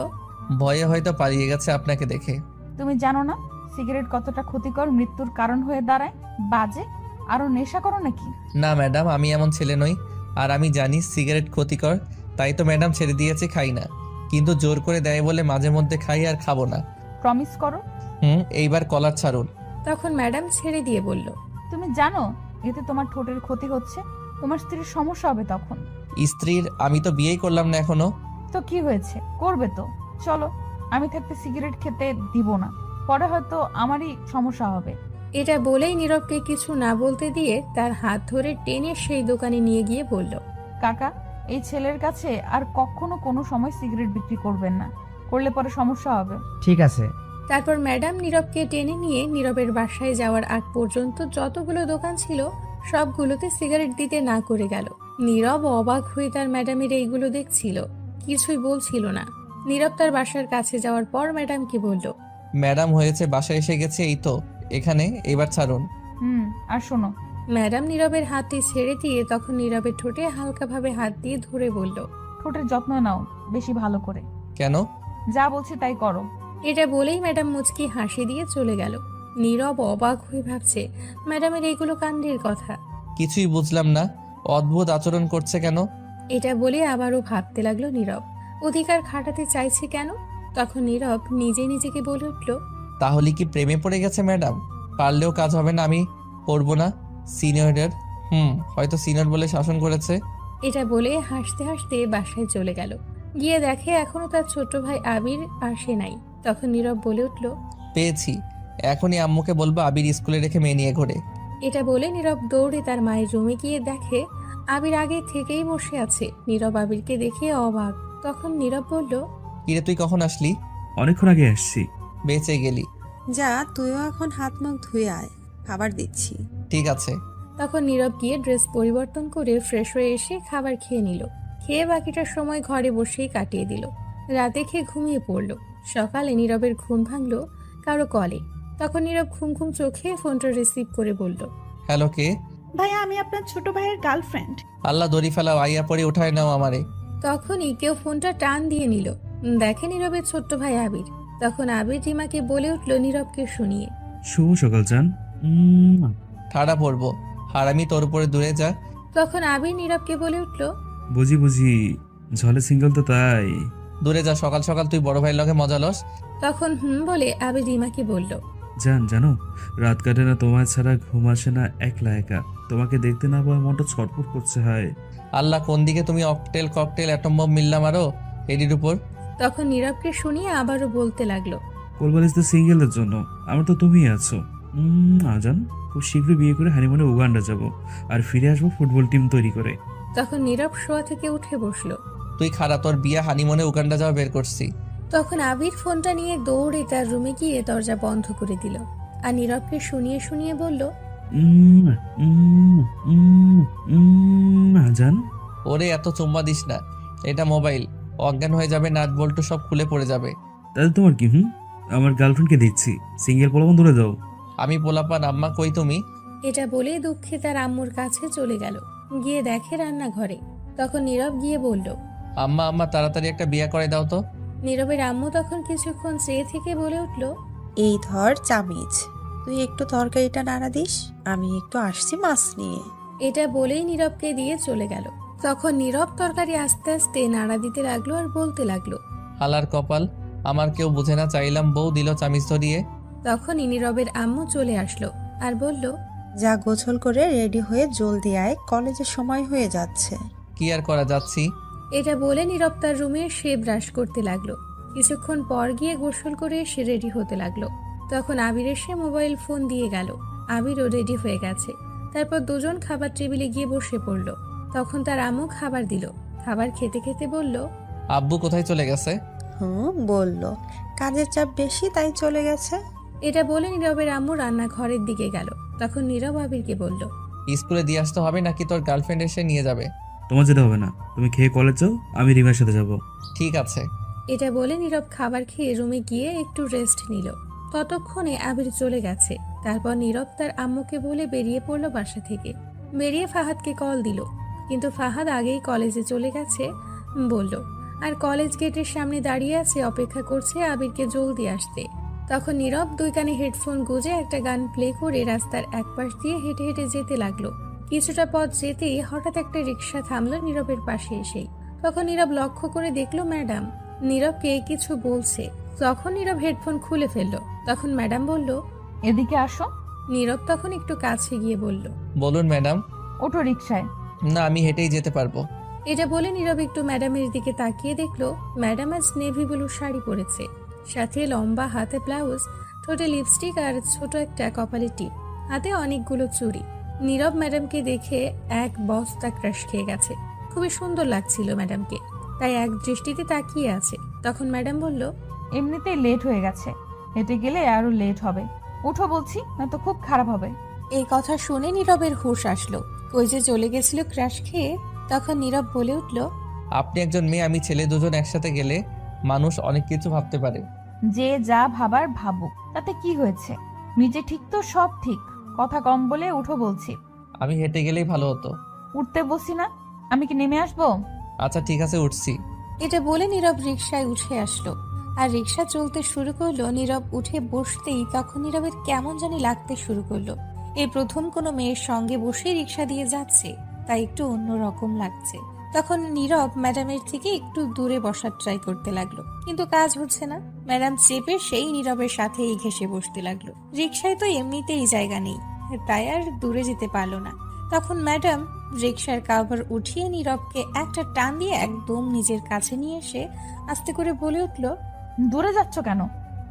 ভয়ে হয়তো পালিয়ে গেছে আপনাকে দেখে। তুমি জানো না সিগারেট কতটা ক্ষতিকর, মৃত্যুর কারণ হয়ে দাঁড়ায়? বাজে, আরো নেশা করো নাকি? না ম্যাডাম, আমি এমন ছেলে নই। আর আমি জানি সিগারেট ক্ষতিকর, তাই তো ম্যাডাম ছেড়ে দিয়েছি, খাই না। কিন্তু জোর করে দেয় বলে মাঝে মধ্যে খাই, আর খাবো না। প্রমিস করো। এইবার কলার ছাড়ুন। তখন ম্যাডাম ছেড়ে দিয়ে বলল, তুমি জানো এতে তোমার ঠোঁটের ক্ষতি হচ্ছে, তোমার স্ত্রীর সমস্যা হবে তখন। স্ত্রীর? আমি তো বিয়েই করলাম না এখনো। তো কি হয়েছে, করবে তো। চলো, আমি থাকতে সিগারেট খেতে দিব না, পরে হয়তো আমারই সমস্যা হবে। এটা বলেই নীরবকে কিছু না বলতে দিয়ে তার হাত ধরে টেনে সেই দোকানে নিয়ে গিয়ে বলল, কাকা, এই ছেলের কাছে আর কখনো কোনো সময় সিগারেট বিক্রি করবেন না, করলে পরে সমস্যা হবে। ঠিক আছে। তারপর ম্যাডাম নীরবকে টেনে নিয়ে নীরবের বাসায় যাওয়ার আগ পর্যন্ত যতগুলো দোকান ছিল সবগুলোতে সিগারেট দিতে না করে গেল। নীরব অবাক হয়ে তার ম্যাডামের এইগুলো দেখছিল, কিছুই বলছিল না। নীরব তার বাসার কাছে যাওয়ার পর ম্যাডামকে বলল, ম্যাডাম হয়েছে, বাসায় এসে গেছে, এই তো এখানে, এবার ছাড়ুন। আর শোনো। ম্যাডাম নীরবের হাতটি ছেড়ে দিয়ে তখন নীরবের ঠোঁটে হালকাভাবে হাত দিয়ে ধরে বলল, ঠোঁটের যত্ন নাও বেশি ভালো করে। কেন? যা বলছি তাই করো। এটা বলেই ম্যাডাম মুচকি হাসি দিয়ে চলে গেল। নীরব অবাক হয়ে ভাবছে ম্যাডামের এইগুলো কাণ্ডের কথা। কিছুই বুঝলাম না, অদ্ভুত আচরণ করছে কেন? এটা বলে আবারও ভাবতে লাগলো নীরব, অধিকার খাটাতে চাইছে কেন। তখন নীরব নিজে নিজেকে বলে উঠল, তাহলে কি প্রেমে পড়ে গেছে ম্যাডাম? পারলেও কাজ হবে না, আমি করবো না। সিনিয়রের হয়তো সিনিয়র বলে শাসন করেছে। এটা বলে হাসতে হাসতে বাসায় চলে গেল। গিয়ে দেখে এখনো তার ছোট ভাই আবির আসে নাই। তখন নীরব বলে উঠল, পেয়েছি, এখনই আম্মুকে বলবো আবির স্কুলে রেখে মেয়ে নিয়ে ঘোরে। এটা বলে নীরব দৌড়ে তার মায়ের রুমে গিয়ে দেখে আবির আগে থেকেই বসে আছে। নীরব আবিরকে দেখে অবাক। তখন নীরব বলল, কিরে তুই কখন আসলি? অনেকক্ষণ আগে আসছি। বেঁচে গেলি। যা, তুইও এখন হাত মুখ ধুয়ে আয়, খাবার দিচ্ছি। ঠিক আছে। তখন নীরব গিয়ে ড্রেস পরিবর্তন করে ফ্রেশ হয়ে এসে খাবার খেয়ে নিল। খেয়ে বাকিটা সময় ঘরে বসেই কাটিয়ে দিল। রাতে খেয়ে ঘুমিয়ে পড়ল। সকালে নীরবের ঘুম ভাঙলো কারো কলে। তখন নীরব ঘুম ঘুম চোখে ফোনটা রিসিভ করে বলল, হ্যালো, কে? ভাইয়া, আমি আপনার ছোট ভাইয়ের গার্লফ্রেন্ড। আল্লাহ দড়ি ফেলাও, আইয়া পরে উঠায় নাও আমারে। তখনই কেউ ফোনটা টান দিয়ে নিল। দেখে নীরবের ছোট্ট ভাই আবির। তখন আবির রিমাকে বলে উঠল নীরবকে শুনিয়ে, শুভ সকাল জান। ঠাড়া পড়বো, হারামি তোর উপরে দূরে যা। তখন আবির নীরবকে বলে উঠল, বুঝি বুঝি, ঝলে সিঙ্গেল তো তাই। দূরে যা, সকাল সকাল তুই বড় ভাইয়ের লগে মজা লস। তখন বলে আবির রিমাকে বলল, জানো রাত কাটে না তোমার ছাড়া, ঘুম আসে না একলা একা, তোমাকে দেখতে না পাওয়ার মনটা ছটফট করছে। হায় আল্লাহ, কোন দিকে তুমি অকটেল ককটেল অ্যাটম বম মিললাম আরো এডির উপর। তখন নীরবকে শুনিয়ে আবারও বলতে লাগলো। কোলবালিশ তো সিঙ্গেলদের জন্য, আমার তো তুমিই আছো। আজান, খুব শীঘ্রই বিয়ে করে হানিমুনে উগান্ডা যাব, আর ফিরে আসবো ফুটবল টিম তৈরি করে। তখন নীরব শোয়া থেকে উঠে বসলো। তুই খারাপ, তোর বিয়া হানিমুনে উগান্ডা যাওয়া বের করছি। তখন আবির ফোনটা নিয়ে দৌড়ে তার রুমে গিয়ে দরজা বন্ধ করে দিল আর নীরবকে শুনিয়ে শুনিয়ে বলল, আজান, ওরে এত চুম্মা দিস না, এটা মোবাইল, অজ্ঞান হয়ে যাবে, নাট বল্টু সব খুলে পড়ে যাবে। তাহলে তোমার কি? আমার গার্লফ্রেন্ডকে দিচ্ছি, সিঙ্গেল পোলাপান দূরে যাও। আমি পোলাপান, আম্মা কই তুমি? এটা বলে দুঃখে তার আম্মুর কাছে চলে গেল, গিয়ে দেখে রান্নাঘরে। তখন নীরব গিয়ে বলল, আম্মা আম্মা তাড়াতাড়ি একটা বিয়া করে দাও তো। নীরবের আম্মু তখন কিছুক্ষণ চেয়ে থেকে বলে উঠল, এই ধর চামিচ, তুই একটু তরকারিটা নাড়া দিস, আমি একটু আসছি মাছ নিয়ে। এটা বলেই নীরবকে দিয়ে চলে গেল। তখন নীরব তরকারি আস্তে আস্তে নাড়া দিতে লাগলো আর বলতে লাগলো, হালার কপাল, আমার কেউ বুঝে না, চাইলাম বউ দিল চামিচ ধরিয়ে। তখনই নীরবের আম্মু চলে আসলো আর বলল, যা গোছল করে রেডি হয়ে জলদি আয়, কলেজের সময় হয়ে যাচ্ছে। কি আর করা, যাচ্ছি। এটা বলে নীরব তার রুমে সে ব্রাশ করতে লাগলো। কিছুক্ষণ পর গিয়ে গোসল করে সে রেডি হতে লাগলো। তখন আবির এসে মোবাইল ফোন দিয়ে গেল। আবিরও রেডি হয়ে গেছে। তারপর দুজন খাবার টেবিলে গিয়ে বসে পড়ল। তখন তার আম্মু খাবার দিল। খাবার খেতে খেতে বলল, আব্বু কোথায় চলে গেছে? বললো কাজের চাপ বেশি তাই চলে গেছে। এটা বলে নীরবের আম্মু রান্নাঘরের দিকে গেল। তখন নীরব আবিরকে বলল, স্কুলে দিয়ে আসতে হবে নাকি তোর গার্লফ্রেন্ড এসে নিয়ে যাবে? তোমার যেতে হবে না, তুমি খেয়ে কলেজ যাও, আমি রিমার সাথে যাব। ঠিক আছে। এটা বলে নীরব খাবার খেয়ে রুমে গিয়ে একটু রেস্ট নিল। ততক্ষণে আবির চলে গেছে। তারপর নীরব তার আম্মুকে বলে বেরিয়ে পড়লো বাসা থেকে। বেরিয়ে ফাহাদকে কল দিল, কিন্তু ফাহাদ আগেই কলেজে চলে গেছে বলল, আর কলেজ গেটের সামনে দাঁড়িয়ে আছে, অপেক্ষা করছে আবিরকে জলদি আসতে। তখন নীরব দুই কানে হেডফোন গুঁজে একটা গান প্লে করে রাস্তার একপাশ দিয়ে হেঁটে হেঁটে যেতে লাগলো। কিছুটা পথ যেতেই হঠাৎ একটা রিক্সা থামলো নীরবের পাশে এসেই। তখন নীরব লক্ষ্য করে দেখলো ম্যাডাম নীরবকে কিছু বলছে। তখন নীরব হেডফোন খুলে ফেললো। তখন ম্যাডাম বলল, এদিকে আসো। নীরব তখন একটু কাছে গিয়ে বলল, বলুন ম্যাডাম। ওঠো রিক্সায়। না, আমি হেঁটেই যেতে পারবো। এটা বলে নীরব একটু ম্যাডামের দিকে তাকিয়ে দেখলো ম্যাডাম আজ নেভি ব্লু শাড়ি পরেছে, সাথে লম্বা হাতে ব্লাউজ, ঠোঁটে লিপস্টিক আর ছোট একটা কপালে টিপ, হাতে অনেকগুলো চুড়ি। নীরব ম্যাডামকে দেখে এক বস্তা ক্রাশ খেয়ে গেছে। খুবই সুন্দর লাগছিল ম্যাডামকে, তাই এক দৃষ্টিতে তাকিয়ে আছে। তখন ম্যাডাম বলল, এমনিতেই লেট হয়ে গেছে, হেঁটে গেলে আরো লেট হবে। উঠো বলছি, না তো খুব খারাপ হবে। এই কথা শুনে নীরবের হুঁশ আসলো, কই যে চলে গেছিল ক্রাশ খেয়ে। তখন নীরব বলে উঠল, আপনি একজন মেয়ে, আমি ছেলে, দুজন একসাথে গেলে মানুষ অনেক কিছু ভাবতে পারে। যে যা ভাবার ভাবুক, তাতে কি হয়েছে? নিজে ঠিক তো সব ঠিক, কথা কম বলে উঠো বলছি। আমি হেঁটে গেলেই ভালো হতো। উঠতে বসি না, আমি কি নেমে আসবো? আচ্ছা ঠিক আছে, উঠছি। এটা বলে নীরব রিকশায় উঠে আসলো আর রিকশা চলতে শুরু করলো। নীরব উঠে বসতেই তখন নীরবের কেমন জানি লাগতে শুরু করলো। এই প্রথম কোনো মেয়ের সঙ্গে বসে রিকশা দিয়ে যাচ্ছে, তাই একটু অন্যরকম লাগছে। তখন নীরব ম্যাডামের থেকে একটু দূরে বসার ট্রাই করতে লাগলো, কিন্তু কাজ হচ্ছে না। ম্যাডাম চেপে সেই নীরবের সাথেই ঘেসে বসতে লাগলো। রিকশায় তো এমনিতেই জায়গা নেই, তাই আর দূরে যেতে পারলো না। তখন ম্যাডাম রিকশার কাভার উঠিয়ে নীরবকে একটা টান দিয়ে একদম নিজের কাছে নিয়ে এসে আস্তে করে বলে উঠল, দূরে যাচ্ছ কেন?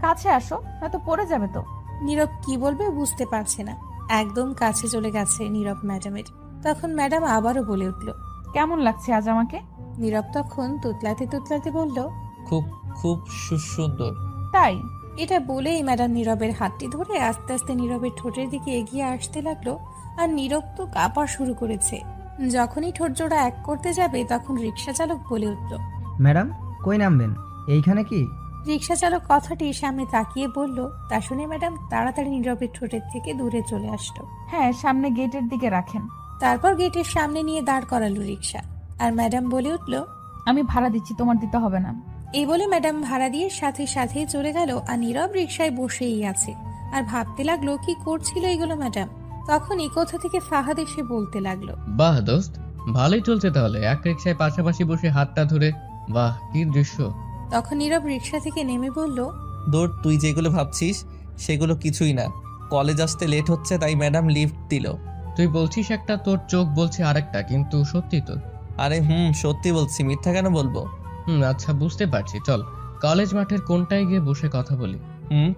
কাছে আসো, নয়তো পড়ে যাবে তো। নীরব কি বলবে বুঝতে পারছে না। একদম কাছে চলে গেছে নীরব ম্যাডামের। তখন ম্যাডাম আবারও বলে উঠল, কেমন লাগছে আজ আমাকে? নীরব তখন তুতলাতে তুতলাতে বলল, খুব খুব সুন্দর। তাই? এটা বলেই ম্যাডাম নীরবের হাতটি ধরে আস্তে আস্তে নীরবের ঠোঁটের দিকে এগিয়ে আসতে লাগলো। আর নীরব তো কাঁপা শুরু করেছে। যখনই ঠোঁট জোড়া এক করতে যাবে তখন রিক্সা চালক বলে উঠল, ম্যাডাম কই নামবেন? এইখানে কি? রিক্সা চালক কথাটি সামনে তাকিয়ে বলল। তা শুনে ম্যাডাম তাড়াতাড়ি নীরবের ঠোঁটের থেকে দূরে চলে আসলো। হ্যাঁ, সামনে গেটের দিকে রাখেন। তারপর গেটের সামনে নিয়ে দাঁড় করালো রিক্সা। আর ম্যাডাম বলে উঠল, আমি ভাড়া দিচ্ছি, তোমার দিতে হবে না। এই বলে ম্যাডাম ভাড়া দিয়ে সাথে সাথে চলে গেল। আর নীরব রিক্সায় বসেই আছে আর ভাবতে লাগলো কি করছিল এগুলো ম্যাডাম। তখন এই কথা থেকে ফাহাদ এসে বলতে লাগলো, বাহ দোস্ত, ভালোই চলছে তাহলে, এক রিক্সায় পাশাপাশি বসে হাতটা ধরে। বাহ, কি দৃশ্য। তখন নীরব রিক্সা থেকে নেমে বলল, দূর, তুই যেগুলো ভাবছিস সেগুলো কিছুই না। কলেজ আসতে লেট হচ্ছে তাই ম্যাডাম লিফট দিল। তুই বলছিস একটা, তোর চোখ বলছে আরেকটা, কিন্তু সত্যি তো। আরে সত্যি বলছি, মিথ্যা কেন বলবো? আচ্ছা বুঝতে পারছি, চল কলেজ মাঠের কোনটায় গিয়ে বসে কথা বলি?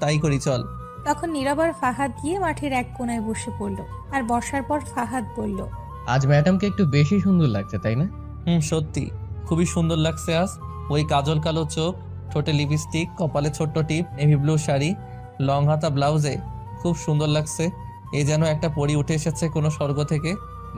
তাই করি, চল। তখন নীরব আর ফাহাদ গিয়ে মাঠের এক কোণায় বসে পড়ল। আর বসার পর ফাহাদ বলল, আজ ম্যাডামকে একটু বেশি সুন্দর লাগছে, তাই না? সত্যি খুবই সুন্দর লাগছে আজ। ওই কাজল কালো চোখ, ঠোঁটে লিপস্টিক, কপালে ছোট্ট টিপ, নেভি ব্লু শাড়ি, লং হাতা ব্লাউজে খুব সুন্দর লাগছে। এই যেন একটা পরি উঠে এসেছে কোনো স্বর্গ থেকে।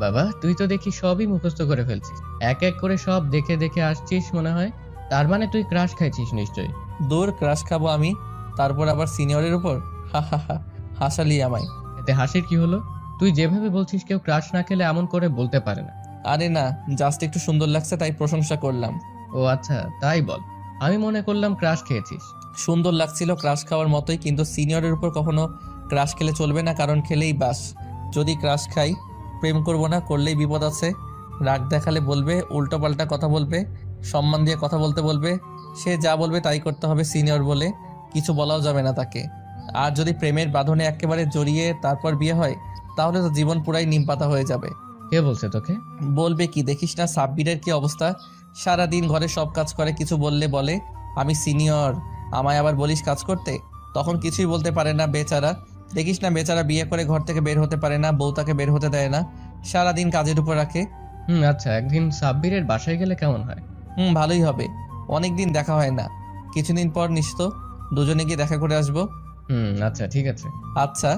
বাবা, তুই তো দেখি সবই মুখস্থ করে ফেলছিস। এক এক করে সব দেখে দেখে আসছিস মনে হয়। তার মানে তুই ক্রাশ খাইছিস নিশ্চয়ই। দূর, ক্রাশ খাবো আমি, তারপর আবার সিনিয়রের উপর? হা হা হা, হাসালি আমায়। এতে হাসির কি হলো? তুই যেভাবে বলছিস কেউ ক্রাশ না খেলে এমন করে বলতে পারে না। আরে না, জাস্ট একটু সুন্দর লাগছে তাই প্রশংসা করলাম। ও আচ্ছা, তাই বল। আমি মনে করলাম ক্রাশ খেয়েছিস। সুন্দর লাগছিল ক্রাশ খাওয়ার মতোই, কিন্তু সিনিয়রের উপর কখনো ক্রাশ খেলে চলবে না, কারণ খেলেই বাস। যদি ক্রাশ খাই, প্রেম করব না, করলেই বিপদ আছে। রাগ দেখালে বলবে, উল্টোপাল্টা কথা বলবে, সম্মান দিয়ে কথা বলতে বলবে। সে যা বলবে তাই করতে হবে, সিনিয়র বলে কিছু বলাও যাবে না তাকে। আর যদি প্রেমের বাঁধনে একেবারে জড়িয়ে তারপর বিয়ে হয়, তাহলে তো জীবন পুরাই নিমপাতা হয়ে যাবে। কে বলছে তোকে? বলবে কি, দেখিস না সাব্বিরের কি অবস্থা। সারাদিন ঘরে সব কাজ করে, কিছু বললে বলে আমি সিনিয়র, আমায় আবার বলিস কাজ করতে। তখন কিছুই বলতে পারে না বেচারা। দেখিস না বেচারা বিয়ে করে ঘর থেকে বের হতে পারে না, বউ তাকে বের হতে দেয় না, সারাদিন কাজের উপর রাখে। আচ্ছা, একদিন সাব্বিরের বাসায় গেলে কেমন হয়? ভালোই হবে। অনেকদিন দেখা হয় না, কিছুদিন পর নিশ্চয় দুজনে গিয়ে দেখা করে আসবো। আচ্ছা ঠিক আছে। আচ্ছা,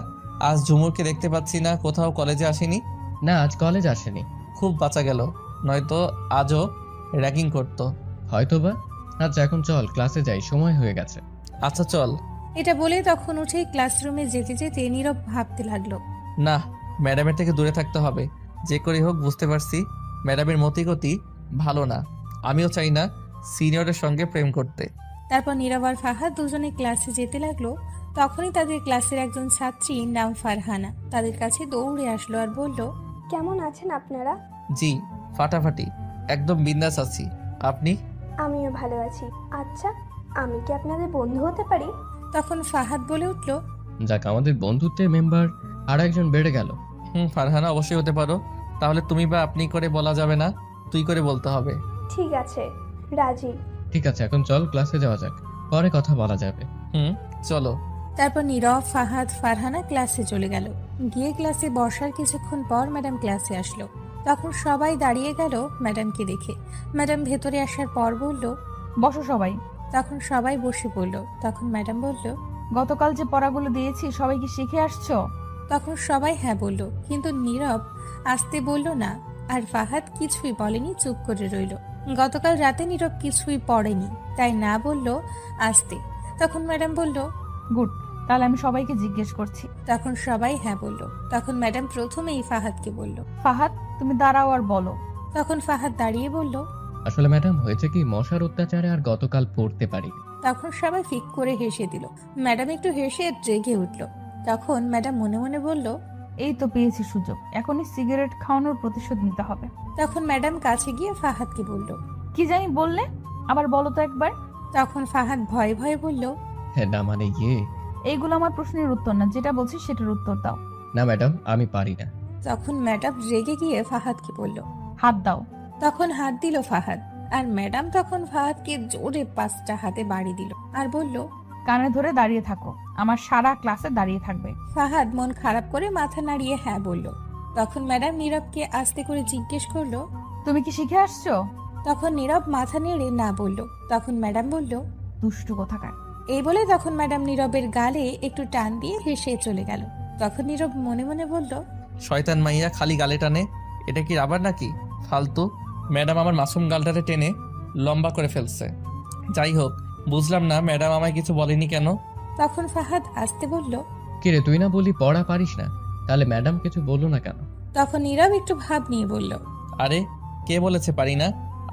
আজ ঝুমুরকে দেখতে পাচ্ছি না, কোথাও কলেজে আসেনি? না, আজ কলেজ আসেনি। খুব বাঁচা গেল, নয়তো আজও র্যাগিং করতো। হয়তোবা। আচ্ছা এখন চল, ক্লাসে যাই, সময় হয়ে গেছে। আচ্ছা চল। এটা বলে তখন উঠেই ক্লাসরুমে যেতে যেতে নীরব ভাবতে লাগলো। না, ম্যাডামের থেকে দূরে থাকতে হবে। যে করে হোক, বুঝতে পারছি ম্যাডামের মতিগতি ভালো না। আমিও চাই না সিনিয়রের সঙ্গে প্রেম করতে। তারপর নীরব আর ফাহাদ দুজনে ক্লাসে যেতে লাগলো। তখনই তাদের ক্লাসের একজন ছাত্রী নাম ফারহানা তাদের কাছে দৌড়ে আসলো আর বলল, কেমন আছেন আপনারা? জি, ফাটাফাটি, একদম বিন্দাস আছি। আপনি? আমিও ভালো আছি। আচ্ছা, আমি কি আপনাদের বন্ধু হতে পারি? তখন ফাহাদ বলে উঠল, যাক, আমাদের বন্ধুত্বের মেম্বার আর একজন বেড়ে গেল। ফারহানা, অবশ্যই হতে পারো। তাহলে তুমি বা আপনি করে বলা যাবে না, তুই করে বলতে হবে। ঠিক আছে, রাজি। ঠিক আছে, এখন চল ক্লাসে যাওয়া যাক, পরে কথা বলা যাবে। চলো। তারপর নীরব, ফাহাদ, ফারহানা ক্লাসে চলে গেল। গিয়ে ক্লাসে বসার কিছুক্ষণ পর ম্যাডাম ক্লাসে আসলো। তখন সবাই দাঁড়িয়ে গেল ম্যাডামকে দেখে। ম্যাডাম ভেতরে আসার পর বলল, বসো সবাই। তখন সবাই বসে পড়ল। তখন ম্যাডাম বলল, গতকাল যে পড়াগুলো দিয়েছি সবাই কি শিখে আসছো? তখন সবাই হ্যাঁ বলল, কিন্তু নীরব আসতে বলল না। আর ফাহাদ কিছুই বলেনি, চুপ করে রইল। গতকাল রাতে নীরব কিছুই পড়েনি, তাই না বলল আসতে। তখন ম্যাডাম বলল, গুড, তাহলে আমি সবাইকে জিজ্ঞেস করছি। তখন সবাই হ্যাঁ বলল। তখন ম্যাডাম প্রথমেই ফাহাদকে বলল, ফাহাদ, তুমি দাঁড়াও আর বলো। তখন ফাহাদ দাঁড়িয়ে বলল, আসলে ম্যাডাম, হয়েছে কি, মশার অত্যাচারে আর গতকাল পড়তে পারি। তখন সবাই ফিক করে হেসে দিল। ম্যাডাম একটু হেসে রেগে উঠল। তখন ম্যাডাম মনে মনে বলল, এই তো পেয়েছি সুযোগ, এখনই সিগারেট খাওয়ানোর প্রতিশোধ নিতে হবে। তখন ম্যাডাম কাছে গিয়ে ফাহাদকে বলল, কি জানি বললে, আবার বলো তো একবার। তখন ফাহাদ ভয়ে ভয়ে বলল, হ্যাঁ, না মানে এইগুলো আমার প্রশ্নের উত্তর না, যেটা বলছি সেটার উত্তর দাও। না ম্যাডাম, আমি পারি না। তখন ম্যাডাম রেগে গিয়ে ফাহাদকে বলল, হাত দাও। তখন হাত দিল ফাহাদ। আর ম্যাডাম তখন ফাহাদকে জোরে 5টা হাতে বাড়ি দিল আর বলল, কানে ধরে দাঁড়িয়ে থাকো, আমার সারা ক্লাসে দাঁড়িয়ে থাকবে। ফাহাদ মন খারাপ করে মাথা নাড়িয়ে হ্যাঁ বলল। তখন ম্যাডাম নীরবকে আস্তে করে জিজ্ঞেস করলো, তুমি কি শিখে আসছো? তখন নীরব মাথা নেড়ে না বলল। তখন ম্যাডাম বলল, দুষ্টু কোথাকার। এই বলে তখন ম্যাডাম নীরবের গালে একটু টান দিয়ে হেসে চলে গেল। তখন নীরব মনে মনে বলল, শয়তান মাইয়া, খালি গালে টানে, এটা কি রাবার নাকি? ফালতু। ম্যাডাম আমার মাসুম গালটারে টেনে লম্বা করে ফেলছে। যাই হোক, বুঝলাম না ম্যাডাম আমায় কিছু বলেনি কেন। তখন ফাহাদ আসতে বলল, কিরে, তুই না বলি পড়া পারিস না, তাহলে ম্যাডাম কিছু বললো না কেন? তখন নীরব একটু ভাব নিয়ে বলল, আরে কে বলেছে পারি না?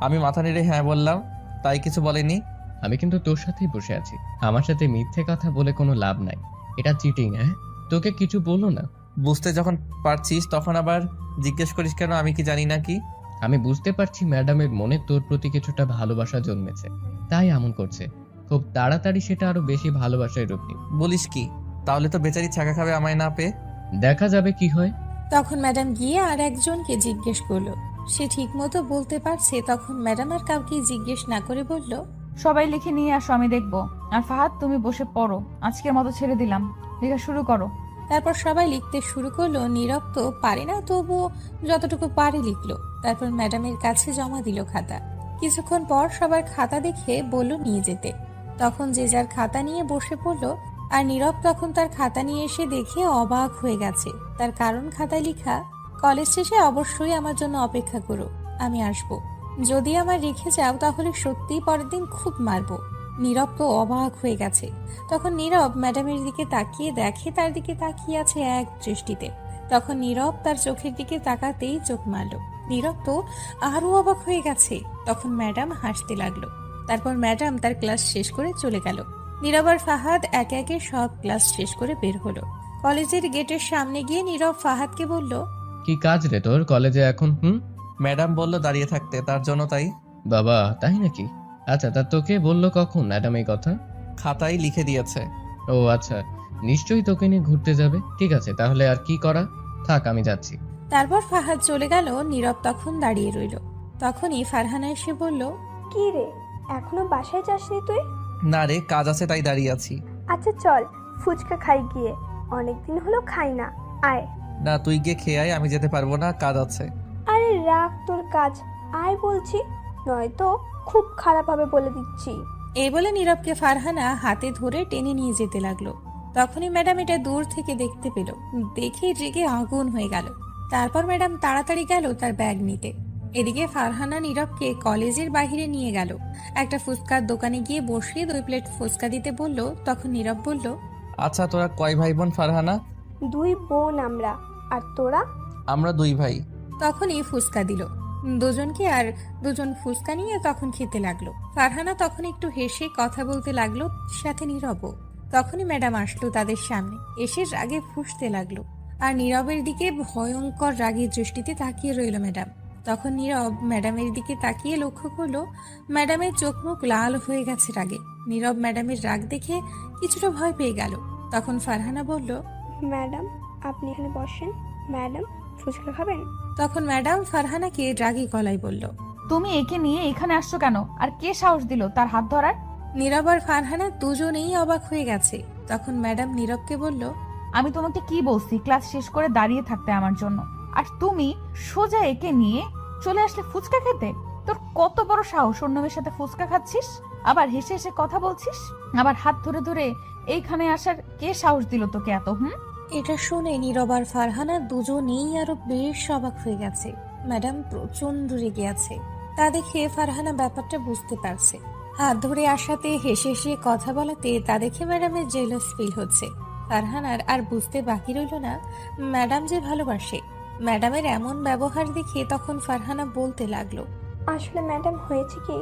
আমি মাথা নেড়ে হ্যাঁ বললাম, তাই কিছু বলেনি। আমি কিন্তু তোর সাথেই বসে আছি, আমার সাথে মিথ্যে কথা বলে কোনো লাভ নাই, এটা চিটিং। হ্যাঁ, তোকে কিছু বললো না? বুঝতে যখন পারছিস তখন আবার জিজ্ঞেস করিস কেন? আমি কি জানি না কি? আমি বুঝতে পারছি ম্যাডামের মনে তোর প্রতি কিছুটা ভালোবাসা জন্মেছে, তাই এমন করছে। খুব তাড়াতাড়ি সেটা আরো বেশি ভালোবাসায় রূপ নিবে। বলিস কি? তাহলে তো বেচারি ছাকা খাবে আমায় না পেয়ে। দেখা যাবে কি হয়। তখন ম্যাডাম গিয়ে আর একজনকে জিজ্ঞেস করলো। সে ঠিক মতো বলতে পারছে। তখন ম্যাডাম আর কাউকে জিজ্ঞেস না করে বলল, সবাই লিখে নিয়ে আসো, আমি দেখবো। আর ফাহাদ, তুমি বসে পড়ো, আজকের মতো ছেড়ে দিলাম, লেখা শুরু করো। তারপর সবাই লিখতে শুরু করলো। নীরব তো পারে না, তবুও যতটুকু পারে লিখলো। তারপর ম্যাডামের কাছে জমা দিল খাতা। কিছুক্ষণ পর সবার খাতা দেখে বলল নিয়ে যেতে। তখন যে যার খাতা নিয়ে বসে পড়লো। আর নীরব তখন তার খাতা নিয়ে এসে দেখে অবাক হয়ে গেছে। তার কারণ খাতায় লেখা, কলেজ শেষে অবশ্যই আমার জন্য অপেক্ষা করো, আমি আসবো। যদি আমার রেখে যাও তাহলে সত্যিই পরের দিন খুব মারবো। নীরব তো অবাক হয়ে গেছে। তখন নীরব ম্যাডামের দিকে তাকিয়ে দেখে তার দিকে তাকিয়ে আছে এক দৃষ্টিতে। তখন নীরব তার চোখের দিকে তাকাতেই চোখ মারল। নীরব তো আরো অবাক হয়ে গেছে। তখন ম্যাডাম হাসতে লাগলো। তারপর ম্যাডাম তার ক্লাস শেষ করে চলে গেল। নীরব আর ফাহাদ একে একে সব ক্লাস শেষ করে বের হলো। কলেজের গেটের সামনে গিয়ে নীরব ফাহাদকে বলল, কি কাজ রে তোর কলেজে এখন? ম্যাডাম বলল দাঁড়িয়ে থাকতে, তার জন্য তাই। বাবা, তাই নাকি? আচ্ছা, তা তোকে বললো কখন ম্যাডাম এই কথা? খাতায় লিখে দিয়েছে। ও আচ্ছা, নিশ্চয়ই তোকে নিয়ে ঘুরতে যাবে। ঠিক আছে, তাহলে আর কি করা, থাক আমি যাচ্ছি। তারপর ফাহাদ চলে গেল। নীরব তখন দাঁড়িয়ে রইল। তখনই ফারহানা এসে বলল, কি রে, এখনো বাসায় যাসনি তুই? না রে, কাজ আছে তাই দাঁড়িয়ে আছি। আচ্ছা চল, ফুচকা খাই গিয়ে, অনেকদিন হলো খাই না, আয়। না, তুই গিয়ে খেয়ে আয়, আমি যেতে পারবো না, কাজ আছে। আরে রাখ তোর কাজ, আয় বলছি, নয়তো খুব খারাপ হবে বলে দিচ্ছি। এই বলে নীরবকে ফারহানা হাতে ধরে টেনে নিয়ে যেতে লাগলো। তখনই ম্যাডাম এটা দূর থেকে দেখতে পেল। দেখে রেগে আগুন হয়ে গেল। তারপর ম্যাডাম তাড়াতাড়ি গেল তার ব্যাগ নিতে। এদিকে ফারহানা নীরবকে কলেজের বাইরে নিয়ে গেল। একটা ফুচকার দোকানে গিয়ে বসিয়ে 2 প্লেট ফুচকা দিতে বলল। তখন নীরব বলল, আচ্ছা, তোরা কয় ভাই বোন ফারহানা? 2 বোন আমরা, আর তোরা? আমরা 2 ভাই। তখনই ফুচকা দিল দুজনকে, আর দুজন ফুচকা নিয়ে তখন খেতে লাগলো। ফারহানা তখন একটু হেসে কথা বলতে লাগলো, সাথে নীরবও। তখনই ম্যাডাম আসলো তাদের সামনে, এসে রাগে ফুঁসতে লাগলো। আর নীরবের দিকে ভয়ঙ্কর রাগের দৃষ্টিতে তাকিয়ে রইল ম্যাডাম। তখন নীরব ম্যাডামের দিকে তাকিয়ে লক্ষ্য করলো ম্যাডামের চোখ মুখ লাল হয়ে গেছে রাগে। নীরব ম্যাডামের রাগ দেখে কিছুটা ভয় পেয়ে গেল। তখন ফারহানা বলল, ম্যাডাম আপনি এখানে বসেন, ম্যাডাম ফুচকা খাবেন? তখন ম্যাডাম ফারহানাকে রাগী গলায় বলল, তুমি একে নিয়ে এখানে আসছো কেন? আর কে সাহস দিল তার হাত ধরার? নীরব আর ফারহানা দুজনেই অবাক হয়ে গেছে। তখন ম্যাডাম নীরবকে বলল, আমি তোমাকে কি বলছি ক্লাস শেষ করে দাঁড়িয়ে থাকতে আমার জন্য, আর তুমি সোজা একে নিয়ে চলে আসলে ফুচকা খেতে? তোর কত বড় সাহস, অন্য মেয়ের সাথে ফুচকা খাচ্ছিস, আবার হেসে হেসে কথা বলছিস, আবার হাত ধরে ধরে এইখানে আসার কে সাহস দিল তোকে এত? এটা শুনে নীরব আর ফারহানা দুজনেই আরো বেশ অবাক হয়ে গেছে। ম্যাডাম প্রচন্ড রেগে আছে। তা দেখে ফারহানা ব্যাপারটা বুঝতে পারছে। হাত ধরে আসাতে হেসে হেসে কথা বলাতে তা দেখে ম্যাডামের জেলাস ফিল হচ্ছে। ফারহানার আর বুঝতে বাকি রইল না ম্যাডাম যে ভালোবাসে। ম্যাডামের এমন ব্যবহার দেখে তখন ফারহানা বলতে লাগলো, আসলে ম্যাডাম হয়েছে কি,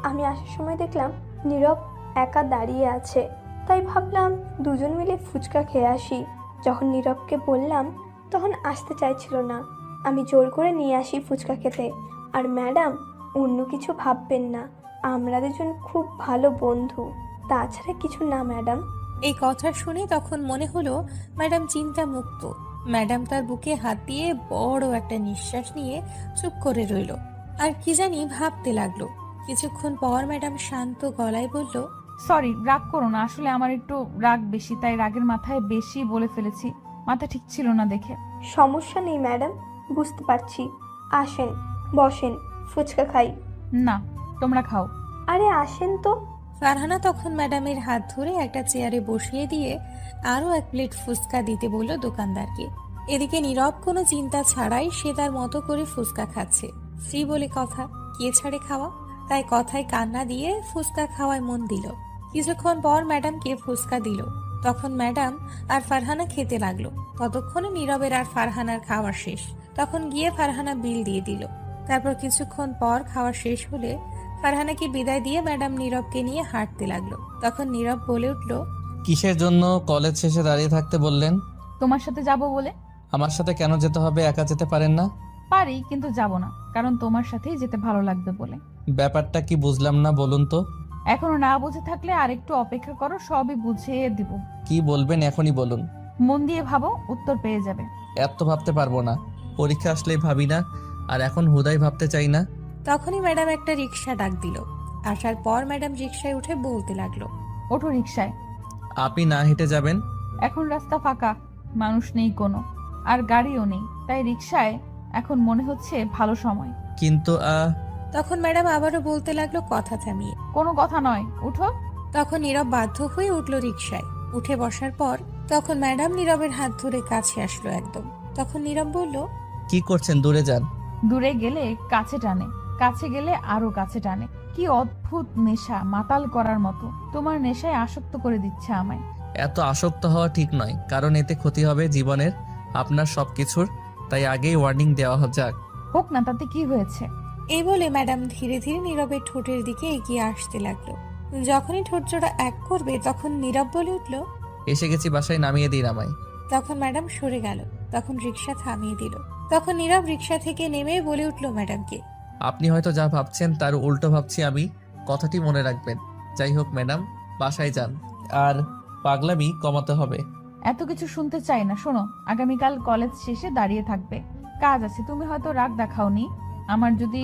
আমি আসার সময় দেখলাম নীরব একা দাঁড়িয়ে আছে, তাই ভাবলাম দুজন মিলে ফুচকা খেয়ে আসি। যখন নীরবকে বললাম তখন আসতে চাইছিল না, আমি জোর করে নিয়ে আসি ফুচকা খেতে। আর ম্যাডাম অন্য কিছু ভাববেন না, আমরা দুজন খুব ভালো বন্ধু, তাছাড়া কিছু না ম্যাডাম। এই কথা শুনে তখন মনে হলো ম্যাডাম চিন্তা মুক্ত। ম্যাডাম তার বুকে হাত দিয়ে বড় একটা নিঃশ্বাস নিয়ে চুপ করে রইল, আর কি জানি ভাবতে লাগলো। কিছুক্ষণ পর ম্যাডাম শান্ত গলায় বলল, সরি, রাগ করো না, আসলে আমার একটু রাগ বেশি, তাই রাগের মাথায় বেশি বলে ফেলেছি, মাথা ঠিক ছিল না দেখে। সমস্যা নেই ম্যাডাম, বুঝতে পারছি, আসেন বসেন, ফুচকা খাই। না, তোমরা খাও। আরে আসেন তো। ফারহানা তখন ম্যাডামের হাত ধরে একটা চেয়ারে বসিয়ে দিয়ে আরো 1 প্লেট ফুচকা দিতে বলল দোকানদারকে। এদিকে নীরব কোনো চিন্তা ছাড়াই সে তার মতো করে ফুচকা খাচ্ছে। ফ্রি বলে কথা, কে ছাড়ে খাওয়া, তাই কথায় কান্না দিয়ে ফুচকা খাওয়ায় মন দিল। কিছুক্ষণ পর ম্যাডামকে ফুচকা দিল। তখন ম্যাডাম আর ফারহানা খেতে লাগলো। ততক্ষণে নীরবের আর ফারহানার খাওয়া শেষ। তখন গিয়ে ফারহানা বিল দিয়ে দিল। তারপর কিছুক্ষণ পর খাওয়া শেষ হলে ফারহানাকে বিদায় দিয়ে ম্যাডাম নীরবকে নিয়ে হাঁটতে লাগলো। তখন নীরব বলে উঠল, কিসের জন্য কলেজ শেষে দাঁড়িয়ে থাকতে বললেন? তোমার সাথে যাব বলে। আমার সাথে কেন যেতে হবে? একা যেতে পারেন না? পারি, কিন্তু যাব না, কারণ তোমার সাথেই যেতে ভালো লাগবে বলে। ব্যাপারটা কি বুঝলাম না, বলুন তো। এখনো না বুঝে থাকলে আর একটু অপেক্ষা করো, সবই বুঝিয়ে দিব। কি বলবেন এখনই বলুন। মন দিয়ে ভাবো, উত্তর পেয়ে যাবে। এত ভাবতে পারবো না, পরীক্ষা আসলেই ভাবি না, আর এখন হুদাই ভাবতে চাই না। তখনই ম্যাডাম একটা রিক্সা ডাক দিল। আসার পর ম্যাডাম রিকশায় উঠে বলতে লাগলো, ওঠো রিকশায়। আপনি না হেঁটে যাবেন? এখন রাস্তা ফাঁকা, মানুষ নেই কোনো, আর গাড়িও নেই, তাই রিকশায় এখন মনে হচ্ছে ভালো সময়। কিন্তু তখন ম্যাডাম আবারও বলতে লাগলো কথা থামিয়ে। কোনো কথা নয়, উঠো। তখন নীরব বাধ্য হয়ে উঠলো রিকশায়। উঠে বসার পর তখন ম্যাডাম নীরবের হাত ধরে কাছে আসলো একদম। তখন নীরব বলল, কি করছেন? দূরে যান। দূরে গেলে কাছে টানে, কাছে গেলে আরো কাছে টানে। কি অদ্ভুত নেশা, মাতাল করার মতো। তোমার নেশায় আসক্ত করে দিচ্ছে আমায়। এত আসক্ত হওয়া ঠিক নয়, কারণ এতে ক্ষতি হবে জীবনের, আপনার সবকিছুর। তাই আগেই ওয়ার্নিং দেওয়া যাক। হোক না, তাতে কি হয়েছে? এই বলে ম্যাডাম ধীরে ধীরে নীরবের ঠোঁটের দিকে এগিয়ে আসতে লাগলো। যখনই ঠোঁট জোড়া এক করবে তখন নীরব বলে উঠলো, এসে গেছি, বাসায় নামিয়ে দিন আমায়। তখন ম্যাডাম সরে গেল। তখন রিকশা থামিয়ে দিল। তখন নীরব রিকশা থেকে নেমে বলে উঠলো ম্যাডামকে, আপনি হয়তো যা ভাবছেন তার উল্টো ভাবছি আমি, কথাটি মনে রাখবেন। যাই হোক ম্যাডাম, বাসায় যান, আর পাগলামি কমাতে হবে। এত কিছু শুনতে চাই না। শোনো, আগামীকাল কলেজ শেষে দাঁড়িয়ে থাকবে, কাজ আছে। তুমি হয়তো রাগ দেখাওনি, আমার যদি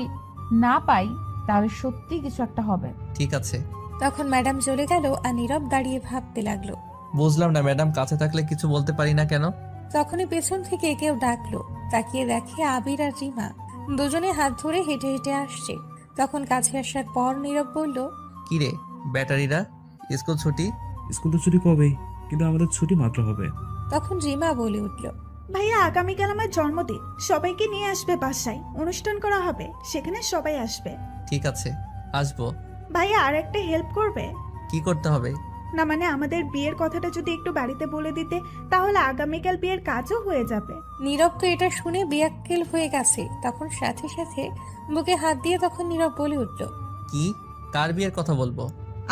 না পাই তাহলে সত্যি কিছু একটা হবে। ঠিক আছে। তখন ম্যাডাম চলে গেল আর নীরব দাঁড়িয়ে ভাবতে লাগলো। বুঝলাম না ম্যাডাম, কাছে থাকলে কিছু বলতে পারি না কেন? তখনই পেছন থেকে কেউ ডাকলো। তাকিয়ে দেখে আবির আর রিমা দুজনে হাত ধরে হেঁটে হেঁটে আসছে। তখন কাছে আসার পর নীরব বলল, কি রে ব্যাটারিরা, স্কুল ছুটি? স্কুল তো ছুটি কবেই, কিন্তু আমাদের ছুটি মাত্র হবে। তখন রিমা বলে উঠল, ভাইয়া আগামীকাল আমার জন্মদিন, সবাইকে নিয়ে আসবে বাসায়, অনুষ্ঠান করা হবে, সেখানে সবাই আসবে। ঠিক আছে, আসবো। ভাইয়া আর একটা হেল্প করবে? কি করতে হবে? না মানে আমাদের বিয়ের কথাটা যদি একটু বাড়িতে বলে দিতে, তাহলে আগামীকাল বিয়ের কাজও হয়ে যাবে। নীরব তো এটা শুনে বেয়াক্কেল হয়ে গেছে। তখন সাথে সাথে বুকে হাত দিয়ে তখন নীরব বলে উঠল, কি? কার বিয়ের কথা বলবো?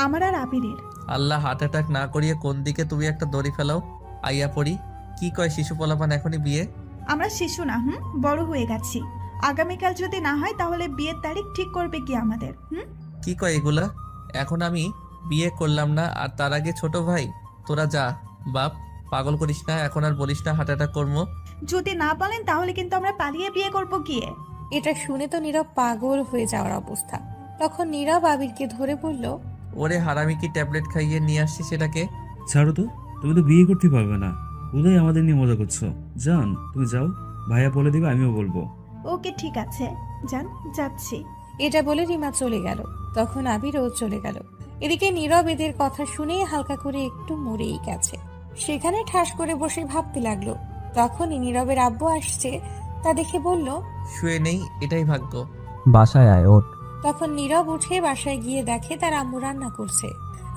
আমার আর আবিরের। আল্লাহ হার্ট অ্যাটাক না করিয়ে কোন দিকে তুমি একটা দড়ি ফেলাও। আইয়া পড়ি। কি কয় শিশু পোলাপান এখনই বিয়ে? আমরা শিশু না, বড় হয়ে গেছি। আগামীকাল যদি না হয় তাহলে বিয়ের তারিখ ঠিক করবে কি আমাদের? কি কয় এগুলা? এখন আমি বিয়ে করলাম না, আর তার আগে ছোট ভাই? তোরা যা বাপ, পাগল করিস না, এখন আর বলিস না হার্ট অ্যাটাক করবো। যদি না বলেন তাহলে কিন্তু আমরা পালিয়ে বিয়ে করব গিয়ে। এটা শুনে তো নীরব পাগল হয়ে যাওয়ার অবস্থা। তখন নীরব আবিরকে ধরে বলল, ওরে হারামি, কি ট্যাবলেট খাইয়ে নিয়ে আসছি সেটাকে? ছাড়ো তো, তুমি তো বিয়ে করতে পারবে না। উদয় আমাদের নিয়ে মজা করছো। যান, তুমি যাও, ভাইয়া বলে দিবে, আমিও বলবো। ওকে ঠিক আছে, যান, যাচ্ছি। এটা বলে রিমা চলে গেল। তখন আবিরও চলে গেল। এদিকে নীরব এদের কথা শুনে হালকা করে একটু মরেই গেছে। সেখানে ঠাস করে বসে ভাবতে লাগলো। তখনই নীরবের আব্বু আসছে, তা দেখে বলল, শুয়ে নেই, এটাই ভাগ্য। বাসায় আয়, ওঠ। তখন নীরব উঠে বাসায় গিয়ে দেখে তার আম্মু রান্না করছে,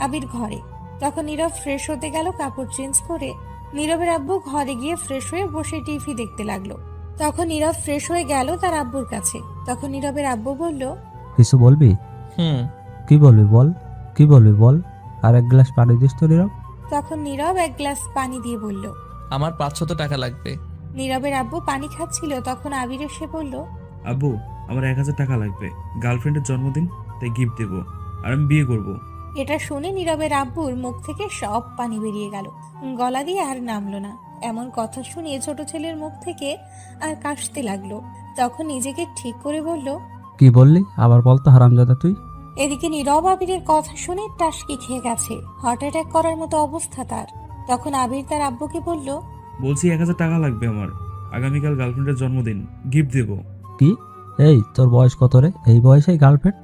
আবির ঘরে। তখন নীরব ফ্রেশ হতে গেল কাপড় চেঞ্জ করে। নীরবের আব্বু ঘরে গিয়ে ফ্রেশ হয়ে বসে টিভি দেখতে লাগলো। তখন নীরব ফ্রেশ হয়ে গেল তার আব্বুর কাছে। তখন নীরবের আব্বু বলল, কিছু বলবি? কি বলবি বল, কি বলবি বল। আর এক গ্লাস পানি দিস তো নীরব। তখন নীরব এক গ্লাস পানি দিয়ে বলল, আমার 500 টাকা লাগবে। নীরবের আব্বু পানি খাচ্ছিল। তখন আবির এসে বলল, আব্বু, আমার 1000 টাকা লাগবে, গার্লফ্রেন্ডের জন্মদিন, তাই গিফট দেবো, আর আমি বিয়ে করব। এটা শুনে নীরবের আব্বুর মুখ থেকে সব পানি বেরিয়ে গেল, গলা দিয়ে আর নামলো না। এমন কথা শুনে ছোট ছেলের মুখ থেকে আর কাশতে লাগলো। তখন নিজেকে ঠিক করে বলল, কি বললি আবার বলতো হারামজাদা তুই। এদিকে নীরব আবিরের কথা শুনে টাসকি খেয়ে গেছে, হার্ট অ্যাটাক করার মতো অবস্থা তার। তখন আবির তার আব্বুকে বলল, বলছি 1000 টাকা লাগবে আমার, আগামীকাল গার্লফ্রেন্ডের জন্মদিন, গিফট দেবো। কি? এই তোর বয়স কত রে? এই বয়সে গার্লফ্রেন্ড?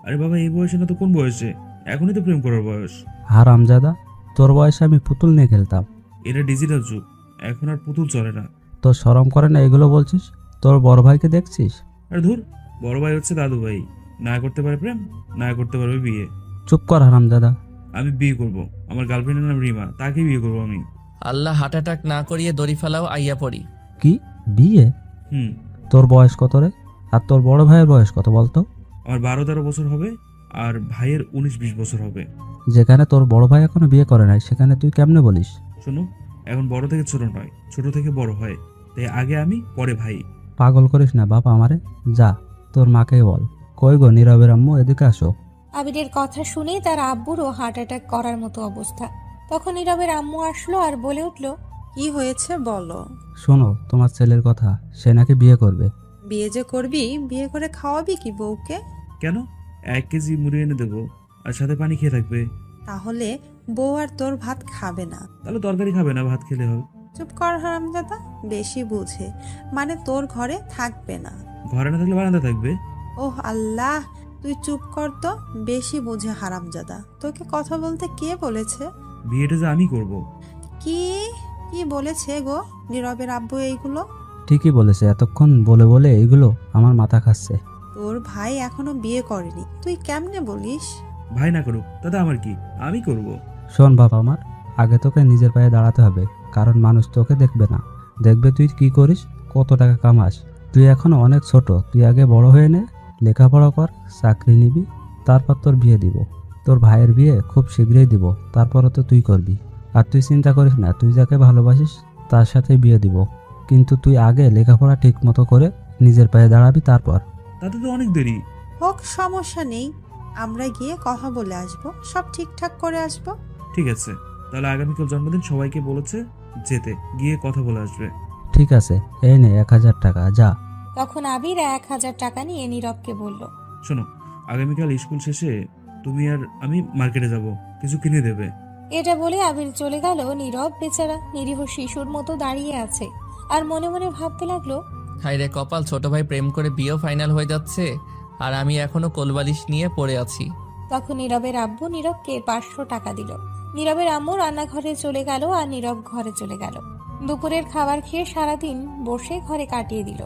আরে বাবা, এই বয়সে না তো কোন বয়সে? এখনই তো প্রেম করার বয়স। হারামজাদা, তোর বয়সে আমি পুতুল নিয়ে খেলতাম। এটা ডিজিটাল যুগ, এখন আর পুতুল চলে না। তোর শরম করে না এগুলো বলছিস? তোর বড় ভাইকে দেখছিস? আরে ধুর, বড় ভাই হচ্ছে দাদু ভাই, না করতে পারে প্রেম, না করতে পারবে বিয়ে। চুপ কর হারামজাদা। আমি বিয়ে করব, আমার গার্লফ্রেন্ডের নাম রিমা, তাকে বিয়ে করব আমি। আল্লাহ হার্ট অ্যাটাক না করিয়ে দড়ি ফেলাও, আইয়া পড়ি। কি বিয়ে? তোর বয়স কত রে? আর তোর বড় ভাইয়ের বয়স কত বলতো? আমার 12-13 বছর হবে, আর ভাইয়ের 19-20 বছর হবে। যেখানে তোর বড় ভাই এখনো বিয়ে করে নাই, সেখানে তুই কেমনে বলিস? শোনো, এখন বড় থেকে ছোট নয়, ছোট থেকে বড় হয়, তাই আগে আমি, পরে ভাই। পাগল করিস না বাপ আমারে। যা তোর মাকে বল। কই গো নীরবের আম্মু, এদিকে আসো। আবিরের কথা শুনে তার আব্বুরও হার্ট অ্যাটাক করার মতো অবস্থা। তখন নীরবের আম্মু আসলো আর বলে উঠল, কি হয়েছে বলো। শোনো তোমার ছেলের কথা, সে নাকি বিয়ে করবে। বিয়ে যে করবি, বিয়ে করে খাওয়াবি কি বউকে? কেন? 1 কেজি মুড়ি এনে দেবো, আর সাথে পানি খেয়ে থাকবে। তাহলে বউ আর তোর ভাত খাবে না। তাহলে তরকারি খাবে না, ভাত খেলে হবে। চুপ কর হারামজাদা, বেশি বুঝে। মানে তোর ঘরে থাকবে না। ঘরে না থাকলে বারান্দা থাকবে। ওহ আল্লাহ, তুই চুপ কর তো, বেশি বুঝে হারামজাদা। তোকে কথা বলতে কে বলেছে? বিয়েটা যে আমি করব। কি কি বলেছে গো নীরবের আব্বু এইগুলো? ঠিকই বলেছে, এতক্ষণ বলে বলে এগুলো আমার মাথা খাচ্ছে। তোর ভাই এখনো বিয়ে করেনি, তুই কেমনে বলিস? ভাই না করুক তাতে আমার কি, আমি করব। শোন বাবা আমার, আগে তোকে নিজের পায়ে দাঁড়াতে হবে, কারণ মানুষ তোকে দেখবে না, দেখবে তুই কি করিস, কত টাকা কামাস। তুই এখনো অনেক ছোট, তুই আগে বড় হয়ে নে, লেখাপড়া কর, চাকরি নিবি, তারপর তোর বিয়ে দিব। তোর ভাইয়ের বিয়ে খুব শীঘ্রই দিব, তারপরে তো তুই করবি। আর তুই চিন্তা করিস না, তুই যাকে ভালোবাসিস তার সাথে বিয়ে দিব, কিন্তু তুই আগে লেখাপড়া ঠিক মতো করে নিজের পায়ে দাঁড়াবি, তারপর। তাতে তো অনেক দেরি। হোক, সমস্যা নেই, আমরা গিয়ে কথা বলে আসবো, সব ঠিকঠাক করে আসবো। ঠিক আছে, তাহলে আগামীকাল জন্মদিন, সবাইকে বলেছে যেতে, গিয়ে কথা বলে আসবে। ঠিক আছে, এই নে 1000 টাকা, যা। তখন আবির 1000 টাকা নিয়ে নীরবকে বলল, শোনো, আগামীকাল স্কুল শেষে তুমি আর আমি মার্কেটে যাব, কিছু কিনে দেবে। এটা বলে আবির চলে গেল। নীরব বেচারা নিরীহ শিশুর মতো দাঁড়িয়ে আছে আর মনে মনে ভাবতে লাগলো, হায় রে কপাল, ছোট ভাই প্রেম করে বিয়েও ফাইনাল হয়ে যাচ্ছে আর আমি এখনো কোলবালিশ নিয়ে পড়ে আছি। তখন নীরবের আব্বু নীরবকে 500 টাকা দিল। নীরবের আম্মু রান্নাঘরে চলে গেল আর নীরব ঘরে চলে গেল। দুপুরের খাবার খেয়ে সারাদিন বসে ঘরে কাটিয়ে দিল।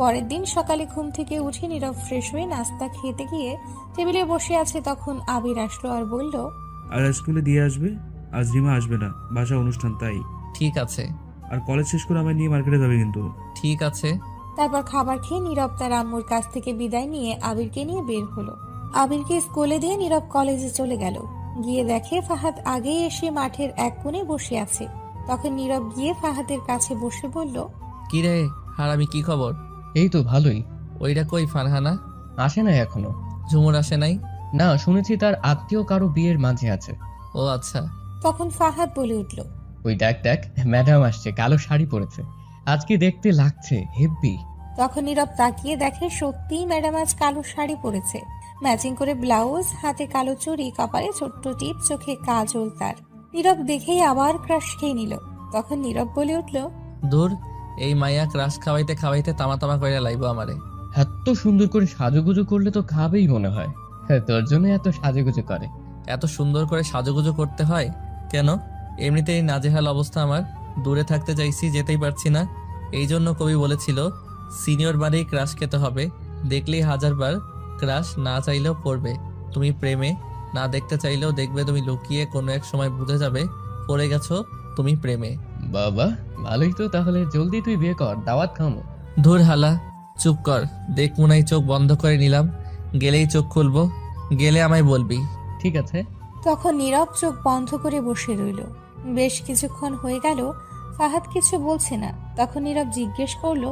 পরের দিন সকালে ঘুম থেকে উঠে নীরব ফ্রেশ হয়ে নাস্তা খেতে গিয়ে টেবিলে বসে আছে। তখন আবির আসলো আর বলল, আর স্কুলে দিয়ে আসবে, আজ রিমা আসবে না, বাসা অনুষ্ঠান তাই। ঠিক আছে। আর কলেজ শেষ করে আমায় নিয়ে মার্কেটে যাবে কিন্তু। ঠিক আছে। তারপর খাবার খেয়ে নীরব তার আম্মুর কাছ থেকে বিদায় নিয়ে আবিরকে নিয়ে বের হলো। আবিরকে স্কুলে দিয়ে নীরব কলেজে চলে গেল। গিয়ে দেখে ফাহাদ আগেই এসে মাঠের এক কোণে বসে আছে। তখন নীরব গিয়ে ফাহাদের কাছে বসে বলল, কি রে হারামি, কি খবর? এই তো ভালোই। ওইটা কই ফারহানা? আসে নাই এখনো। ঝুমুর আসে নাই? না, শুনেছি তার আত্মীয় কারো বিয়ের মাঝে আছে। ও আচ্ছা। তখন ফাহাদ বলে উঠল, ওই দেখ দেখ, ম্যাডাম আসছে, কালো শাড়ি পরেছে, আজকে দেখতে লাগছে হেব্বি। তখন নীরব তাকিয়ে দেখে সত্যিই ম্যাডাম আজ কালো শাড়ি পরেছে, ম্যাচিং করে ব্লাউজ, হাতে কালো চুড়ি, কপালে ছোট্ট টিপ, চোখে কাজল তার। নীরব দেখেই আবার ক্রাশ খেয়ে নিল। তখন নীরব বলে উঠল, দূর, এই মাইয়া ক্রাশ খাওয়াইতে খাওয়াইতে তামা তামা কইরা লাইবো আমারে। এত সুন্দর করে সাজুগুজু করলে তো খাবেই মনে হয়। হ্যাঁ, তোর জন্য এত সাজুগুজু করে। এত সুন্দর করে সাজুগুজু করতে হয় কেন? এমনিতেই নাজেহাল অবস্থা আমার, দূরে থাকতে চাইছি, যেতেই পারছি না। এই জন্য কবি বলেছিল সিনিয়র বারেই ক্রাশ খেতে হবে, দেখলেই 1000বার ক্রাশ না চাইলেও পড়বে। তুমি প্রেমে, না দেখতে চাইলেও দেখবে, তুমি লুকিয়ে কোনো এক সময় বুঝে যাবে পড়ে গেছো তুমি প্রেমে। বাবা ভালোই তো, তাহলে জলদি তুই বিয়ে কর, দাওয়াত খামো। ধুর হালা, চুপ কর। দেখ মুনাই, চোখ বন্ধ করে নিলাম, গেলেই চোখ খুলবো, গেলে আমায় বলবি। ঠিক আছে। তখন নীরব চোখ বন্ধ করে বসে রইল। বেশ কিছুক্ষণ হয়ে গেল, ফাহাদ কিছু বলছে না। তখন নীরব জিজ্ঞেস করলো,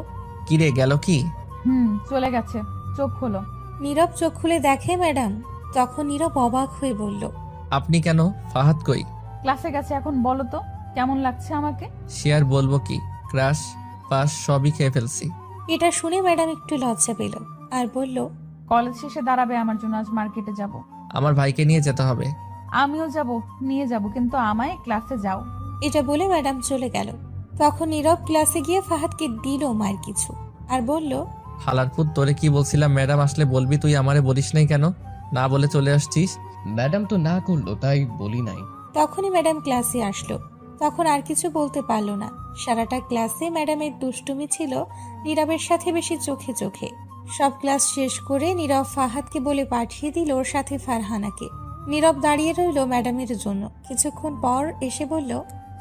কিরে গেল কি? চলে গেছে, চোখ খোলো। নীরব চোখ খুলে দেখে ম্যাডাম। তখন নীরব অবাক হয়ে বলল, আপনি কেন? ফাহাদ কই? ক্লাসে গেছে। এখন বলো তো কেমন লাগছে আমাকে? সে আর বলবো কি, ক্রাশ পাস সবই খেয়ে ফেলছি। এটা শুনে ম্যাডাম একটু লজ্জা পেল আর বলল, কলেজ শেষে দাঁড়াবে আমার জন্য, আজ মার্কেটে যাব। আমার ভাইকে নিয়ে যেতে হবে। আমিও যাব, নিয়ে যাব, কিন্তু আমায় ক্লাসে যাও। এটা বলে ম্যাডাম চলে গেল। তখন নীরব ক্লাসে গিয়ে ফাহাদকে দিল মার কিছু আর বলল, হালারপুর, তোরে কি বলছিলাম ম্যাডাম আসলে বলবি, তুই আমারে বলিস নাই কেন? না বলে চলে আসছিস। ম্যাডাম তো না করলো, তাই বলি নাই। তখনই ম্যাডাম ক্লাসে আসলো। তখন আর কিছু বলতে পারলো না। সারাটা ক্লাসে ম্যাডামের দুষ্টুমি ছিল নীরবের সাথে বেশি চোখে চোখে। সব ক্লাস শেষ করে নীরব ফাহাদকে বলে পাঠিয়ে দিল ওর সাথে ফারহানাকে। নীরব দাঁড়িয়ে রইল ম্যাডামের জন্য। কিছুক্ষণ পর এসে বলল,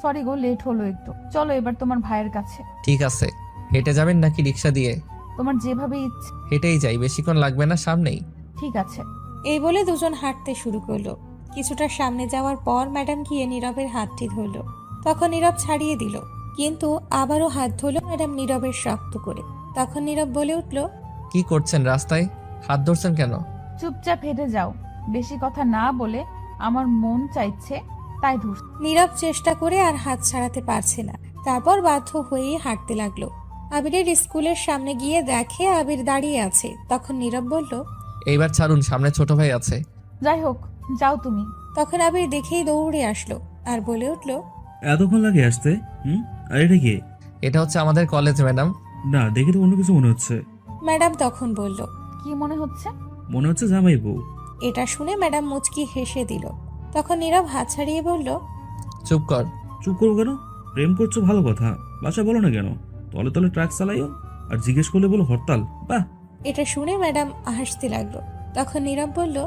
সরি গো, লেট হলো একটু। চলো এবার তোমার ভাইয়ের কাছে। ঠিক আছে। হেঁটে যাবেন নাকি রিক্সা দিয়ে? তোমার যেভাবে ইচ্ছে। হেঁটেই যাই, বেশিক্ষণ লাগবে না, সামনেই। ঠিক আছে। এই বলে দুজন হাঁটতে শুরু করলো। কিছুটা সামনে যাওয়ার পর ম্যাডাম গিয়ে নীরবের হাতটি ধরল। তখন নীরব ছাড়িয়ে দিল, কিন্তু আবারও হাত ধরল ম্যাডাম নীরবের শক্ত করে। তখন নীরব বলে উঠল, কি করছেন রাস্তায়? হাত ধরছেন কেন? চুপচাপ হেঁটে যাও, বেশি কথা না বলে। আমার মন চাইছে তাই ধরছি। নীরব চেষ্টা করে আর হাত ছাড়াতে পারছে না। তারপর বাধ্য হয়েই হাঁটতে লাগলো। আবিরের স্কুলের সামনে গিয়ে দেখে আবির দাঁড়িয়ে আছে। তখন নীরব বলল, এইবার ছাড়ুন, সামনে ছোট ভাই আছে। যাই হোক, যাও তুমি। তখন আবির দেখেই দৌড়ে আসলো আর বলে উঠল, এতক্ষণ লাগে আসতে? আর এটা কি? এটা হচ্ছে আমাদের কলেজ ম্যাডাম। না, দেখে তো অন্য কিছু মনে হচ্ছে। ম্যাডাম তখন বলল। কি মনে হচ্ছে? মনে হচ্ছে জামাই বউ। এটা শুনে ম্যাডাম মুচকি হেসে দিল। তখন নীরব হাত ছাড়িয়ে বলল, চুপ কর। চুপ করবো কেন? প্রেম করছো ভালো কথা, বাসা বলো না কেন? তলে তলে ট্রাক চালাইও আর জিজ্ঞেস করলে বলো হরতাল। বাহ! এটা শুনে ম্যাডাম হাসতে লাগলো। তখন নীরব বলল,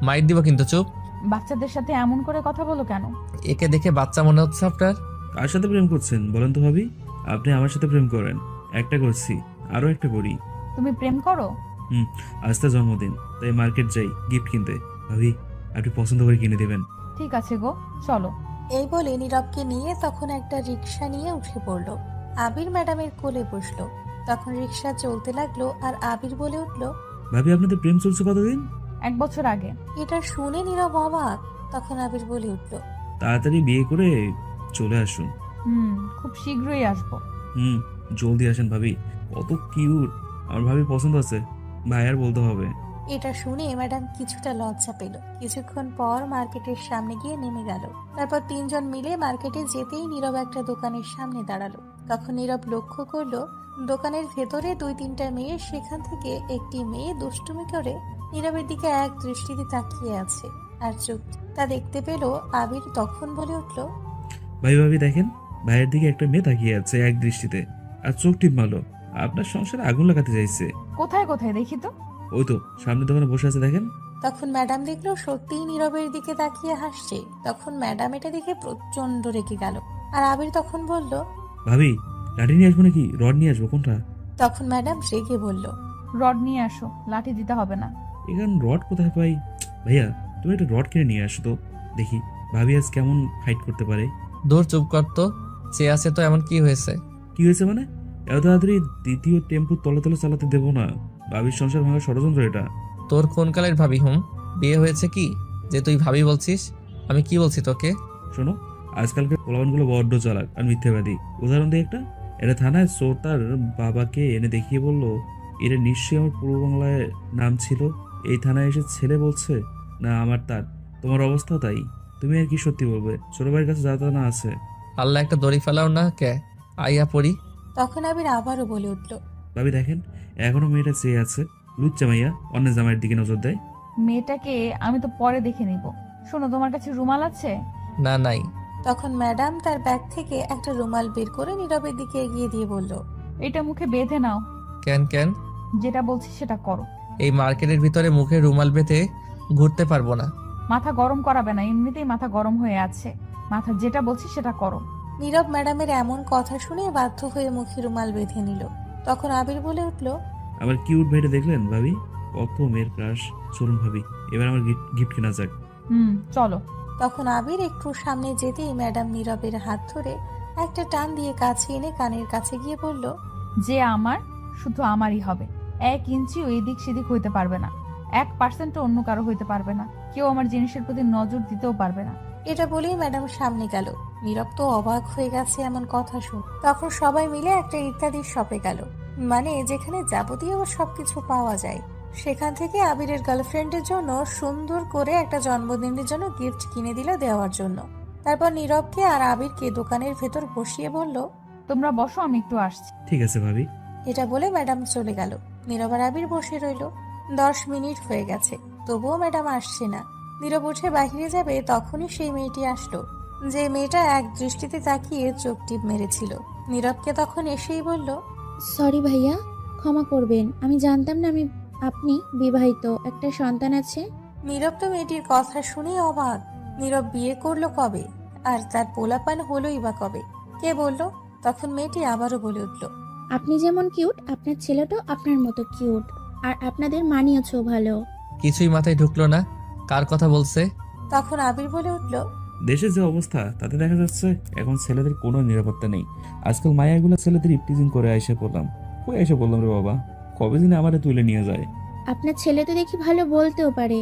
মাইর দিব কিন্তু, চুপ। বাচ্চাদের সাথে এমন করে কথা বলো কেন? একে দেখে বাচ্চা মনে হচ্ছে আপনার? কার সাথে প্রেম করছেন বলেন তো ভাবি? আপনি আমার সাথে প্রেম করেন। একটা করছি, আরো একটা করি। তুমি প্রেম করো? আজ তার জন্মদিন, তাই মার্কেট যাই গিফট কিনতে। ভাবি, আপনি পছন্দ করে কিনে দেবেন। ঠিক আছে গো, চলো। এই বলে নীরবকে নিয়ে তখন একটা রিক্সা নিয়ে উঠে পড়ল। আবির ম্যাডামের কোলে বসলো। তখন রিক্সা চলতে লাগলো আর আবির বলে উঠল, ভাবি, আপনাদের প্রেম চলছে কতদিন? 1 বছর আগে। এটা শুনে নীরব অবাক। তখন আবির বলে উঠল, তাড়াতাড়ি বিয়ে করে চলে আসুন। খুব শীঘ্রই আসবো। জলদি আসেন ভাবি, কত কিউট। আমার ভাবি পছন্দ আছে, ভাই আর বলতে হবে। এটা শুনে ম্যাডাম কিছুটা লজ্জা পেল। কিছুক্ষণ পর মার্কেটের সামনে গিয়ে নেমে গেল। তারপর 3 জন মিলে মার্কেটে যেতেই নীরব একটা দোকানের সামনে দাঁড়ালো। তখন নীরব লক্ষ্য করলো দোকানের ভেতরে 2-3টা মেয়ে, সেখান থেকে একটি মেয়ে দুষ্টুমি করে নীরবের দিকে এক দৃষ্টিতে তাকিয়ে আছে আর চুপ। তা দেখতে পেল আবির। তখন বলে উঠল, ভাবি দেখেন, ভাইয়ের দিকে একটা মেয়ে তাকিয়ে আছে এক দৃষ্টিতে আর চোখ টিপ মারলো। আপনার সংসারে আগুন লাগাতে চাইছে। কোথায় কোথায় দেখি তো? ওই তো সামনে দোকানে বসে আছে, দেখেন। তখন ম্যাডাম দেখলো সত্যিই নীরবের দিকে তাকিয়ে হাসছে। তখন ম্যাডাম এটা দেখে প্রচন্ড রেগে গেল। আর আবির তখন বলল, ভাবি, লাঠি নিয়ে আসবো নাকি রড নিয়ে আসবো, কোনটা? তখন ম্যাডাম রেগে বলল, রড নিয়ে আসো, লাঠি দিতে হবে না। এখানে রড কোথায় পাই? ভাইয়া, তুমি একটা রড কিনে নিয়ে আসো তো, দেখি ভাবি আজ কেমন ফাইট করতে পারে। দূর, চুপ কর তো। চেয়ে আছে তো, এমন কি হয়েছে? কি হয়েছে মানে? এত তাড়াতাড়ি দ্বিতীয় টেম্পু তলে তলে চালাতে দেবো না। ভাবির সংসার ভাঙার ষড়যন্ত্র এটা। তোর কোন কালের ভাবি? বিয়ে হয়েছে কি যে তুই ভাবি বলছিস? আমি কি বলছি তোকে? শোনো, আজকালকার পোলাপানগুলো বড্ড চালাক আর মিথ্যাবাদী। উদাহরণ দিই একটা। এটা থানায় চোর তার বাবাকে এনে দেখিয়ে বলল, এরা নিশ্চয়ই আমার পূর্ব বাংলায় নাম ছিল। এই থানায় এসে ছেলে বলছে না আমার তার। তোমার অবস্থাও তাই। তুমি আর কি সত্যি বলবে? ছোট ভাইয়ের কাছে যা তা না আছে। আল্লাহ, একটা দড়ি ফেলাও না কে? আইয়া পড়ি। তখন আবির আবারও বলে উঠল, ভাবি দেখেন, এখনো মেয়েটা চেয়ে আছে। লুচ্চা মাইয়া অন্যের জামাইয়ের দিকে নজর দেয়। মেয়েটাকে আমি তো পরে দেখে নিব। শোনো, তোমার কাছে রুমাল আছে? না, নাই। তখন ম্যাডাম তার ব্যাগ থেকে একটা রুমাল বের করে নীরবের দিকে এগিয়ে দিয়ে বলল, এটা মুখে বেঁধে নাও। কেন? যেটা বলছি সেটা করো। এই মার্কেটের ভিতরে মুখে রুমাল বেঁধে ঘুরতে পারবো না। মাথা গরম করাবে না, এমনিতেই মাথা গরম হয়ে আছে। মাথা যেটা বলছি সেটা করো। নীরব ম্যাডামের এমন কথা শুনে বাধ্য হয়ে মুখে রুমাল বেঁধে নিল। তখন আবির বলে উঠল, আমার কিউট ভাইটা দেখলেন ভাবি? কত মেয়ের ক্রাশ। চলুন ভাবি, এবার আমার গিফট কেনা যাক। চলো। তখন আবির একটু সামনে যেতেই ম্যাডাম নীরবের হাত ধরে একটা টান দিয়ে কাছে এনে কানের কাছে গিয়ে বলল, যে আমার শুধু আমারই হবে। 1 ইঞ্চিও এদিক সেদিক হইতে পারবে না। 1% অন্য কারো হইতে পারবে না। কেউ আমার জিনিসের প্রতি নজর দিতেও পারবে না। এটা বলেই ম্যাডাম সামনে গেল। নীরব তো অবাক হয়ে গেছে এমন কথা শুন। তখন সবাই মিলে একটা ইত্যাদির শপে গেল, মানে যেখানে যাবতীয় সবকিছু পাওয়া যায়। সেখান থেকে আবিরের গার্লফ্রেন্ডের জন্য সুন্দর করে একটা জন্মদিনের জন্য গিফট কিনে দিল দেওয়ার জন্য। তারপর নীরবকে আর আবিরকে দোকানের ভেতর বসিয়ে বলল, তোমরা বসো, আমি একটু আসছি। ঠিক আছে ভাবি। এটা বলে ম্যাডাম চলে গেল। নীরব আর আবির বসে রইল। 10 মিনিট হয়ে গেছে, তবুও ম্যাডাম আসছে না। নীরব উঠে বাহিরে যাবে, তখনই সেই মেয়েটি আসলো, যে মেয়েটা এক দৃষ্টিতে তাকিয়ে চোখ টিপ মেরেছিল। নীরবকে তখন এসেই বলল, সরি ভাইয়া, ক্ষমা করবেন, আমি জানতাম না আপনি বিবাহিত, একটা সন্তান আছে। নীরব তো মেয়েটির কথা শুনে অবাক। নীরব বিয়ে করলো কবে? আর তার পোলাপান হলোই বা কবে? কে বললো? তখন মেয়েটি আবারও বলে উঠল, আপনি যেমন কিউট, আপনার ছেলেটাও আপনার মতো কিউট, আর আপনাদের মানিয়েছেও ভালো। কিছুই মাথায় ঢুকলো না, কার কথা বলছে? তখন আবির বলে উঠল, দেশের যে অবস্থা তাতে দেখা যাচ্ছে এখন ছেলেদের কোনো নিরাপত্তা নেই। আজকাল মায়াগুলো ছেলেদের ইপটিজিং করে এসে পড়লাম। কই এসে বললাম রে বাবা, কবে দিনে আমারে তুলে নিয়ে যায়। আপনার ছেলে তো দেখি ভালো বলতেও পারে।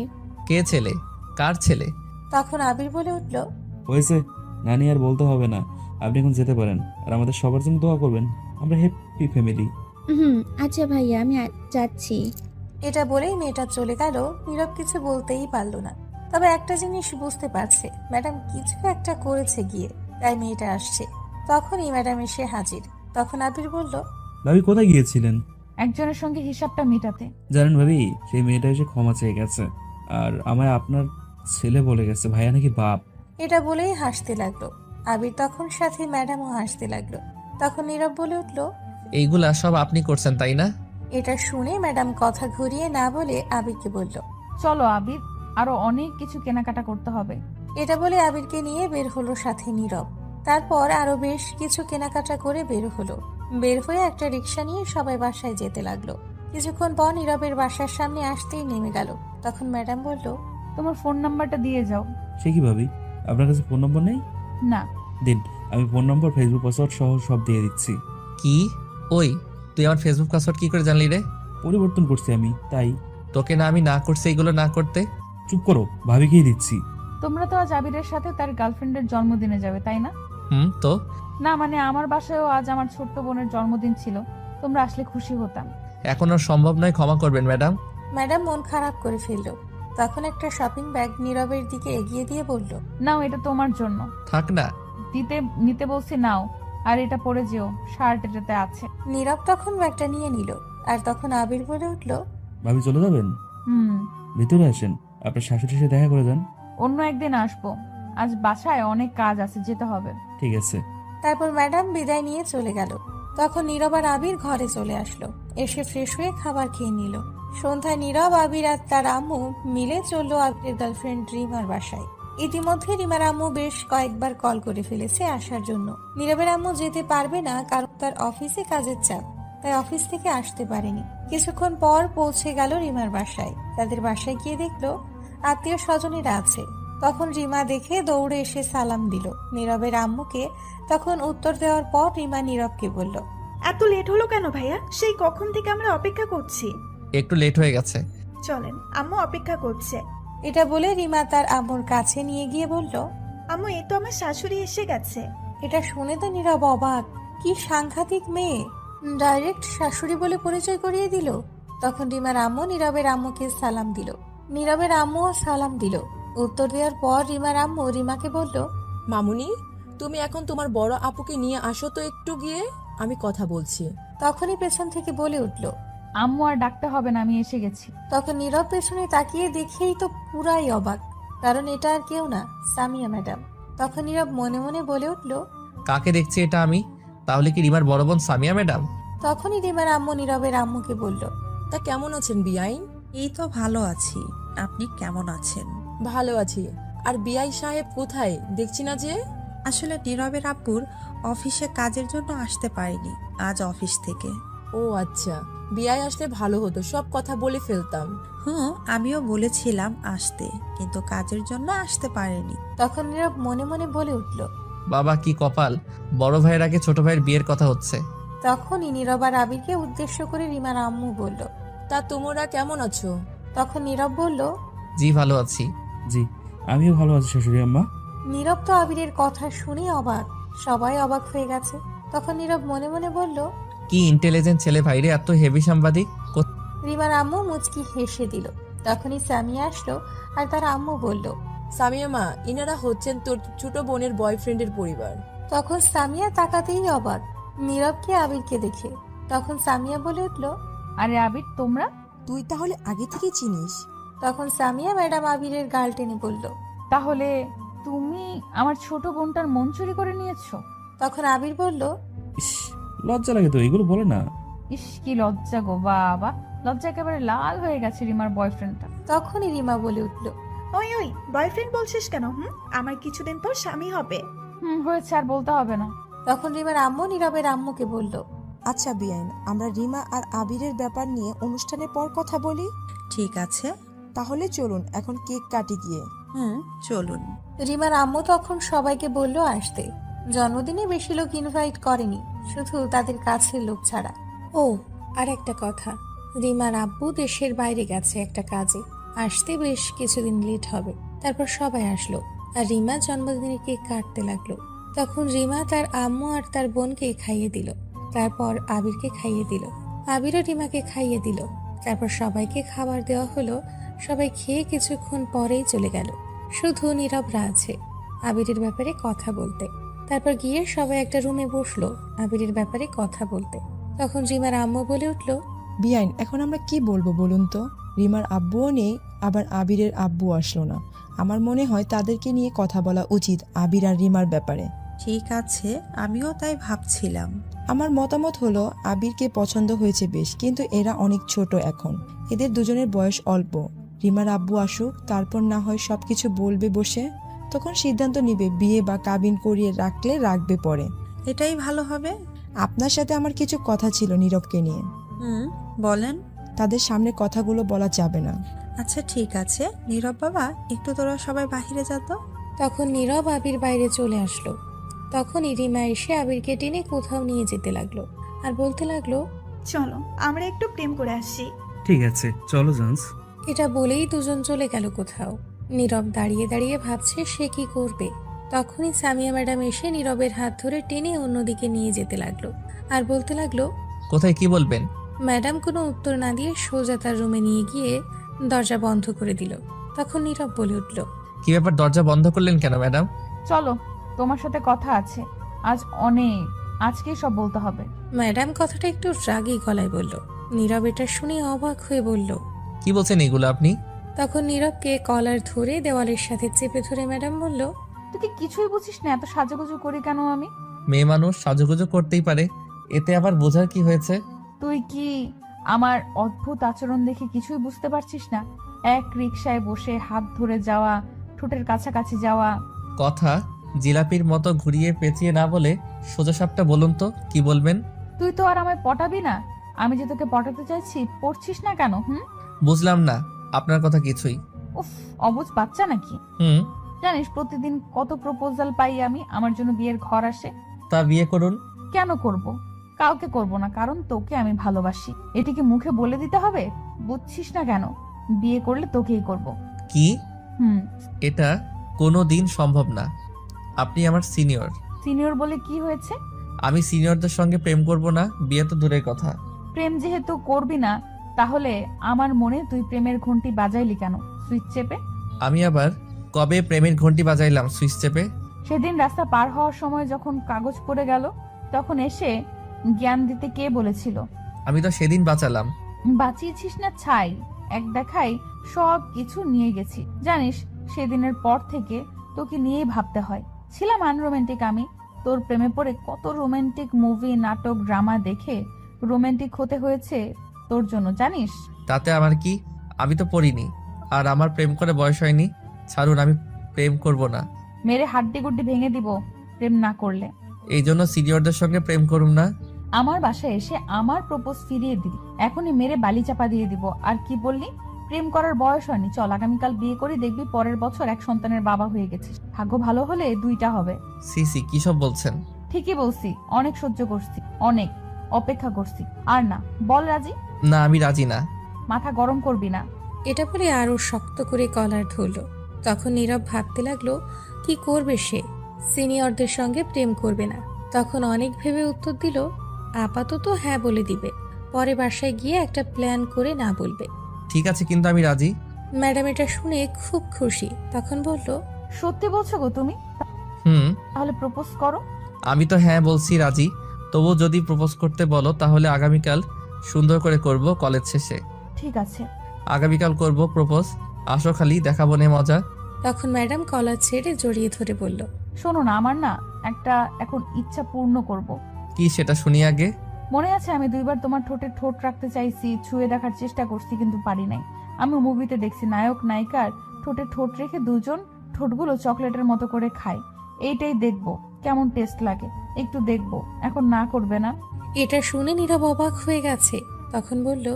কে ছেলে? কার ছেলে? তখন আবির বলে উঠল, হয়েছে নানি, আর বলতে হবে না। আপনি এখন যেতে পারেন, আর আমাদের সবার জন্য দোয়া করবেন। আমরা হ্যাপি ফ্যামিলি। আচ্ছা ভাইয়া, আমি যাচ্ছি। এটা বলেই মেয়েটা চলে গেল। নীরব কিছু বলতেই পারল না। তবে একটা জিনিস বুঝতে পারছে, ম্যাডাম কিছু একটা করেছে গিয়ে, তাই মেয়েটা আসছে। তখনই ম্যাডাম এসে হাজির। তখন আবির বলল, ভাবি কোথায় গিয়েছিলেন? একজনের সঙ্গে হিসাবটা মেটাতে। জানেন ভাবি, সেই মেয়েটা এসে ক্ষমা চেয়ে গেছে, আর আমায় আপনার ছেলে বলে গেছে। ভাইয়া নাকি বাপ। এটা বলেই হাসতে লাগলো। আবির তখন সাথে ম্যাডামও হাসতে লাগলো। তখন নীরব বলে উঠল, এইগুলা সব আপনি করছেন তাই না? এটা শুনে ম্যাডাম কথা ঘুরিয়ে না বলে আবিরকে বলল, চলো আবির, আরো অনেক কিছু কেনাকাটা করতে হবে। এটা বলে আবিরকে নিয়ে বের হলো সাথে নীরব। তারপর আরো বেশ কিছু কেনাকাটা করে বের হলো। বের হয়ে একটা রিক্সা নিয়ে সবাই বাসায় যেতে লাগলো। কিছুক্ষণ পর নীরবের বাসার সামনে আসতেই নেমে গেল। তখন ম্যাডাম বলল, তোমার ফোন নাম্বারটা দিয়ে যাও। সে কি ভাবি, আপনার কাছে ফোন নম্বর নেই? না। দিন, আমি ফোন নম্বর, ফেসবুক পাসওয়ার্ড সহ সব দিয়ে দিচ্ছি। কি? ওই, তুই আমার ফেসবুক পাসওয়ার্ড কি করে জানলি রে? পরিবর্তন করছি আমি, তাই। তোকে না আমি না করছি এগুলো না করতে? চুপ করো, ভাবিকেই দিচ্ছি। তোমরা তো আজ আবিরের সাথে তার গার্লফ্রেন্ডের জন্মদিনে যাবে, তাই না? তো না মানে আমার বাসায়ও আজ আমার ছোট্ট বোনের জন্মদিন ছিল, তোমরা আসলে খুশি হতাম। এখন আর সম্ভব নয়, ক্ষমা করবেন ম্যাডাম। ম্যাডাম মন খারাপ করে ফেলল। তখন একটা শপিং ব্যাগ নীরবের দিকে এগিয়ে দিয়ে বলল, নাও, এটা তোমার জন্য। থাক না। নিতে বলছি, নাও। আর এটা পরে যেও, শার্ট এটাতে আছে। নীরব তখন ব্যাগটা নিয়ে নিল। আর তখন আবির বলে উঠল, ভাবি চলে যাবেন? হুম, ভিতরে আসেন, আপনার শাশুড়ির সাথে দেখা করে যান। অন্য একদিন আসবো, আজ বাসায় অনেক কাজ আছে, যেতে হবে। ঠিক আছে। তারপর ম্যাডাম বিদায় নিয়ে চলে গেল। তখন নীরব আর আবির ঘরে চলে আসলো। এসে ফ্রেশ হয়ে খাবার খেয়ে নিল। সন্ধ্যায় নীরব, আবির আর তার আম্মু মিলে চললো আবিরের গার্লফ্রেন্ড রিমার বাসায়। ইতিমধ্যে রিমার আম্মু বেশ কয়েকবার কল করে ফেলেছে আসার জন্য। নীরবের আম্মু যেতে পারবে না, কারণ তার অফিসে কাজের চাপ, তাই অফিস থেকে আসতে পারেনি। কিছুক্ষণ পর পৌঁছে গেল রিমার বাসায়। তাদের বাসায় গিয়ে দেখলো আত্মীয় স্বজনেরা আছে। তখন রিমা দেখে দৌড়ে এসে সালাম দিল নীরবের আম্মুকে। তখন উত্তর দেওয়ার পর রিমা নীরবকে বলল, এত লেট হলো কেন ভাইয়া? সেই কখন থেকে আমরা অপেক্ষা করছি। একটু লেট হয়ে গেছে। চলেন, আম্মু অপেক্ষা করছে। এটা বলে রিমা তার আম্মুর কাছে নিয়ে গিয়ে বলল, আম্মু, এই তো আমার শাশুড়ি এসে গেছে। এটা শুনে তো নীরব অবাক। কি সাংঘাতিক মেয়ে, ডাইরেক্ট শাশুড়ি বলে পরিচয় করিয়ে দিল। তখন রিমার আম্মু নীরবের আম্মুকে সালাম দিল। নীরবের আম্মুও সালাম দিল। উত্তর দেওয়ার পর রিমার আম্মু রিমাকে বলল, মামুনি, তুমি এখন তোমার বড় আপুকে নিয়ে আসো তো একটু গিয়ে, আমি কথা বলছি। তখনই পেছন থেকে বলে উঠল, আম্মু আর ডাকতে হবে না, আমি এসে গেছি। তখন নীরব পেছনে তাকিয়ে দেখেই তো পুরাই অবাক, কারণ এটা আর কেউ না, সামিয়া ম্যাডাম। তখন নীরব মনে মনে বলে উঠল, কাকে দেখছি এটা আমি? তাহলে কি রিমার বড় বোন সামিয়া ম্যাডাম? তখনই রিমার আম্মু নীরবের আম্মুকে বলল, তা কেমন আছেন বিআইন? এই তো ভালো আছি, আপনি কেমন আছেন? ভালো আছি। আর বিআই সাহেব কোথায়, দেখছি না যে? আসলে নীরবের আব্বুর অফিসে কাজের জন্য আসতে পারিনি আজ অফিস থেকে। ও আচ্ছা, বিআই আসলে ভালো হতো, সব কথা বলে ফেলতাম। আমিও বলেছিলাম আসতে, কিন্তু কাজের জন্য আসতে পারেনি। তখন নীরব মনে মনে বলে উঠল, বাবা কি কপাল, বড় ভাইয়ের আগে ছোট ভাইয়ের বিয়ের কথা হচ্ছে। তখনই নীরব আর আবিরকে উদ্দেশ্য করে রিমার আম্মু বলল, তা তোমরা কেমন আছো? তখন নীরব বলল, জি ভালো আছি। জি, আমিও ভালো আছি শাশুড়ি আম্মা। নীরব তো আবিরের কথা শুনে অবাক। সবাই অবাক হয়ে গেছে। তখন নীরব মনে মনে বলল, কি ইন্টেলিজেন্ট ছেলে ভাইরে, এত হেভি সাংবাদিক। রিমার আম্মু মুচকি হেসে দিল। তখনই সামিয়া আসলো আর তার আম্মু বলল, সামিয়া মা, ইনারা হচ্ছেন তোর ছোট বোনের বয়ফ্রেন্ডের পরিবার। তখন সামিয়া তাকাতেই অবাক নীরবকে আবিরকে দেখে। তখন সামিয়া বলে উঠল, আরে আবির, তোমরা? তুই তাহলে আগে থেকে চিনিস? তখন সামিয়া ম্যাডাম আবিরের গাল টেনে বলল, তাহলে তুমি আমার ছোট বোনটার মন চুরি করে নিয়েছো? তখন আবির বলল, ইস, লজ্জা লাগে তো, এগুলো বলে না। ইস, কি লজ্জা গো বাবা, লজ্জা একেবারে লাল হয়ে গেছে রিমার বয়ফ্রেন্ডটা। তখনই রিমা বলে উঠল, ওই ওই, বয়ফ্রেন্ড বলছিস কেন? আমার কিছুদিন পর স্বামী হবে। হয়েছে, আর বলতে হবে না। তখন রিমার আম্মু নীরবের আম্মুকে বলল, আচ্ছা বিআইন, আমরা রিমা আর আবিরের ব্যাপার নিয়ে অনুষ্ঠানের পর কথা বলি। ঠিক আছে, তাহলে চলুন এখন কেক কাটি গিয়ে। চলুন। রিমার আম্মু তখন সবাইকে বলল আসতে। জন্মদিনে বেশি লোক ইনভাইট করেনি, শুধু তাদের কাছের লোক ছাড়া। ও আর একটা কথা, রিমার আব্বু দেশের বাইরে গেছে একটা কাজে, আসতে বেশ কিছুদিন লেট হবে। তারপর সবাই আসলো আর রিমা জন্মদিনে কেক কাটতে লাগলো। তখন রিমা তার আম্মু আর তার বোনকে খাইয়ে দিল। তারপর আবিরকে খাইয়ে দিল। আবিরও রিমাকে খাইয়ে দিল। তারপর সবাইকে খাবার দেওয়া হলো। সবাই খেয়ে কিছুক্ষণ পরেই চলে গেল। শুধু নীরবরা আছে আবিরের ব্যাপারে কথা বলতে। তারপর গিয়ে সবাই একটা রুমে বসলো আবিরের ব্যাপারে কথা বলতে। তখন রিমার আম্মু বলে উঠল, বিআইন, এখন আমরা কি বলবো বলুন তো? রিমার আব্বুও নেই, আবার আবিরের আব্বু আসলো না। আমার মনে হয় তাদেরকে নিয়ে কথা বলা উচিত আবির আর রিমার ব্যাপারে। ঠিক আছে, আমিও তাই ভাবছিলাম। আমার মতামত হলো আবিরকে পছন্দ হয়েছে বেশ, কিন্তু এরা অনেক ছোট এখন। এদের দুজনের বয়স অল্প। রিমার আব্বু আসুক, তারপর না হয় সবকিছু বলবে বসে, তখন সিদ্ধান্ত নিবে বিয়ে বা কাবিন করিয়ে রাখলে রাখবে পরে। এটাই ভালো হবে। আপনার সাথে আমার কিছু কথা ছিল নীরবকে নিয়ে। বলেন। তাদের সামনে কথাগুলো বলা যাবে না। আচ্ছা ঠিক আছে, নীরব বাবা, একটু তোরা সবাই বাহিরে যা তো। তখন নীরব আবির বাইরে চলে আসলো। তখনই রিমা এসে আবিরকে টেনে কোথাও নিয়ে যেতে লাগলো আর বলতে লাগলো, চলো আমরা একটু প্রেম করে আসছি। ঠিক আছে, চলো জান্স। এটা বলেই দুজন চলে গেল কোথাও। নীরব দাঁড়িয়ে দাঁড়িয়ে ভাবছে সে কি করবে। তখনই সামিয়া ম্যাডাম এসে নীরবের হাত ধরে টেনে অন্যদিকে নিয়ে যেতে লাগলো আর বলতে লাগলো, কোথায় কি বলবেন? ম্যাডাম কোনো উত্তর না দিয়ে সোজা তার রুমে নিয়ে গিয়ে দরজা বন্ধ করে দিল। তখন নীরব বলে উঠল, কি ব্যাপার, দরজা বন্ধ করলেন কেন ম্যাডাম? চলো, তোমার সাথে কথা আছে আজ অনেক, আজকেই সব বলতে হবে। ম্যাডাম কথাটা একটু রাগী গলায় বলল। নীরব এটা শুনে অবাক হয়ে বলল, কি বলছেন এগুলো আপনি? তখন নীরবকে কলার ধরে দেওয়ালের সাথে চেপে ধরে ম্যাডাম বলল, তুই কি কিছুই বুঝিস না এত সাজুগুজু করি কেন আমি? মেয়ে মানুষ সাজুগুজু করতেই পারে, এতে আবার বোঝার কি হয়েছে? তুই কি আমার অদ্ভুত আচরণ দেখে কিছুই বুঝতে পারছিস না? এক রিকশায় বসে হাত ধরে যাওয়া, ঠোঁটের কাছাকাছি যাওয়া। কথা জিলাপির মতো ঘুরিয়ে পেঁচিয়ে না বলে সোজা সাপটা বলুন তো, কি বলবেন? তুই তো আর আমায় পটাবি না। আমি যে তোকে পটাতে চাইছি, পড়ছিস না কেন? বুঝলাম না আপনার কথা কিছুই। উফ, অবুঝ বাচ্চা নাকি? জানিস প্রতিদিন কত প্রপোজাল পাই আমি, আমার জন্য বিয়ের ঘর আসে। তা বিয়ে করুন। কেন করব? কাউকে করব না, কারণ তোকে আমি ভালোবাসি। এটি কি মুখে বলে দিতে হবে? বুঝছিস না কেন? বিয়ে করলে তোকেই করব। কি? এটা কোনো দিন সম্ভব না। আপনি আমার সিনিয়র। সিনিয়র বলে কি হয়েছে? আমি সিনিয়রদের সঙ্গে প্রেম করব না, বিয়ে তো দূরের কথা। প্রেম যেহেতু করবি না, তাহলে আমার মনে তুই প্রেমের ঘন্টি বাজাইলি কেন সুইচ চেপে? আমি আবার কবে প্রেমের ঘন্টি বাজাইলাম সুইচ চেপে? সেদিন রাস্তা পার হওয়ার সময় যখন কাগজ পড়ে গেল, তখন এসে জ্ঞান দিতে কে বলেছিল? আমি তো সেদিন বাঁচালাম। বাঁচিয়েছিস না ছাই, এক দেখাই সব কিছু নিয়ে গেছি। জানিস সেদিনের পর থেকে তোকে নিয়েই ভাবতে হয়। ছিলাম আনরোমান্টিক আমি, তোর প্রেমে পড়ে কত রোমান্টিক মুভি, নাটক, ড্রামা দেখে রোমান্টিক হতে হয়েছে তোর জন্য, জানিস? তাতে আমার কি? আমি তো পড়িনি, আর আমার প্রেম করে বয়স হয়নি। ছাড়ুন, আমি প্রেম করব না। মেরে হাড্ডি গুড্ডি ভেঙে দিব প্রেম না করলে। এই জন্য সিনিয়রদের সঙ্গে প্রেম করুন না। আমার বাসায় এসে আমার প্রপোজ ফিরিয়ে দিবি, এখনই মেরে বালি চাপা দিয়ে দিব। আর কি বললি? প্রেম করার বয়স হয়নি। চল আগামীকাল বিয়ে করি, দেখবি পরের বছর এক সন্তানের বাবা হয়ে গেছিস। ভাগ্য ভালো হলে 2টা হবে। সিসি কি সব বলছেন? ঠিকই বলছি, অনেক সহ্য করছি, অনেক অপেক্ষা করছি। আর না, বল রাজি? না, আমি রাজি না। মাথা গরম করবি না। এটা বলে আরো শক্ত করে কলার ধরলো। তখন নীরব ভাবতে লাগলো কি করবে সে। সিনিয়রদের সঙ্গে প্রেম করবে না। তখন অনেক ভেবে উত্তর দিল, আপাতত হ্যাঁ বলে দিবে, পরে বাসায় গিয়ে একটা প্ল্যান করে না বলবে। ঠিক আছে, কিন্তু আমি রাজি। ম্যাডাম এটা শুনে খুব খুশি। তখন বলল, সত্যি বলছো গো তুমি? তাহলে প্রপোজ করো। আমি তো হ্যাঁ বলছি, রাজি। তবু যদি প্রপোজ করতে বলো তাহলে আগামীকাল সুন্দর করে করব কলেজ শেষে। ঠিক আছে, আগামীকাল করব প্রপোজ। আসো খালি, দেখাবো নে মজা। তখন ম্যাডাম কলার ছেড়ে জড়িয়ে ধরে বলল, শোনো না, আমার না একটা এখন ইচ্ছা পূর্ণ করব। কি সেটা শুনি আগে। মনে আছে আমি 2বার তোমার ঠোঁটে ঠোঁট রাখতে চাইছি, ছুঁয়ে দেখার চেষ্টা করছি, কিন্তু পারি নাই। আমি মুভিতে দেখছি নায়ক নায়িকার ঠোঁটে ঠোঁট রেখে দুজন ঠোঁটগুলো চকলেটের মতো করে খায়। এইটাই দেখবো কেমন টেস্ট লাগে, একটু দেখবো। এখন না করবে না? এটা শুনে নীরব অবাক হয়ে গেছে। তখন বলল,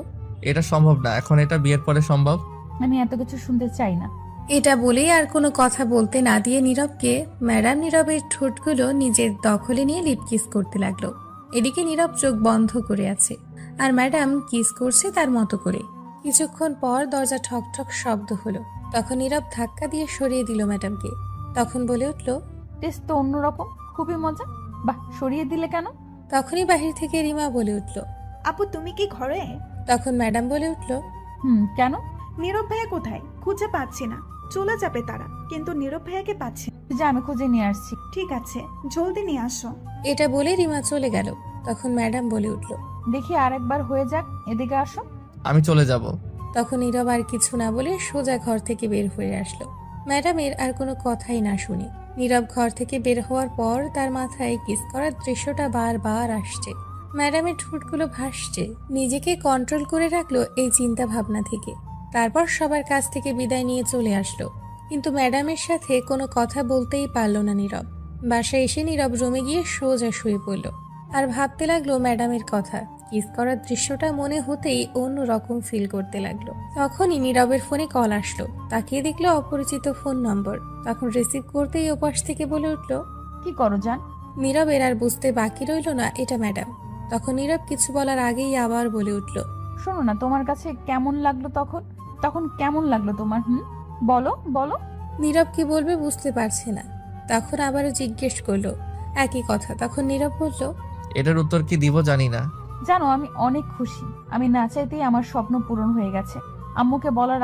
এটা সম্ভব না, এখন এটা বিয়ের পরে সম্ভব। আমি এত কিছু শুনতে চাই না। এটা বলেই আর কোনো কথা বলতে না দিয়ে নীরবকে ম্যাডাম নীরবের ঠোঁটগুলো নিজের দখলে নিয়ে লিপ কিস করতে লাগলো। এদিকে নীরব চোখ বন্ধ করে আছে আর ম্যাডাম কিস করছে তার মতো করে। কিছুক্ষণ পর দরজা ঠক ঠক শব্দ হলো। তখন নীরব ধাক্কা দিয়ে সরিয়ে দিল ম্যাডামকে। তখন বলে উঠল, টেস্ট তো অন্যরকম, খুবই মজা। বাহ, সরিয়ে দিলে কেন? তখনই বাহির থেকে রিমা বলে উঠল, আপু তুমি কি ঘরে? তখন ম্যাডাম বলে উঠল, কেন? নীরব ভাইয়া কোথায়? খুঁজে পাচ্ছি না। চলে যাবে তারা, কিন্তু নীরব ভাইয়াকে পাচ্ছি না। যা, আমি খুঁজে নিয়ে আসছি। ঠিক আছে, জলদি নিয়ে আসো। এটা বলে রিমা চলে গেল। তখন ম্যাডাম বলে উঠল, দেখি আরেকবার হয়ে যাক, এদিকে আসো। আমি চলে যাব। তখন নীরব আর কিছু না বলে সোজা ঘর থেকে বের হয়ে আসলো। ম্যাডামের আর কোনো কথাই না শুনে নীরব ঘর থেকে বের হওয়ার পর তার মাথায় কিস করার দৃশ্যটা বারবার আসছে। ম্যাডামের ঠোঁটগুলো ভাসছে। নিজেকে কন্ট্রোল করে রাখলো এই চিন্তা ভাবনা থেকে। তারপর সবার কাছ থেকে বিদায় নিয়ে চলে আসলো, কিন্তু ম্যাডামের সাথে কোনো কথা বলতেই পারলো না নীরব। বাসায় এসে নীরব রুমে গিয়ে সোজা শুয়ে পড়ল আর ভাবতে লাগলো ম্যাডামের কথা। কিস করার দৃশ্যটা মনে হতেই অন্য রকম ফিল করতে লাগলো। তখনই নীরবের ফোনে কল আসলো। তাকিয়ে দেখলো অপরিচিত ফোন নম্বর। তখন রিসিভ করতেই ওপাশ থেকে বলে উঠলো, কি করো জান? নীরবের আর বুঝতে বাকি রইল না এটা ম্যাডাম। তখন নীরব কিছু বলার আগেই আবার বলে উঠলো, শোনো না, তোমার কাছে কেমন লাগলো তখন কেমন লাগলো তোমার? বলো বলো। নীরব কি বলবে বুঝতে পারছে না। তখন আবারও জিজ্ঞেস করলো একই কথা। তখন নীরব বলল, এটার উত্তর কি দিব জানি না। জানো, আমি অনেক খুশি। আমি না চাইতেই আমার স্বপ্ন পূরণ হয়ে গেছে। আম্মুকে বলার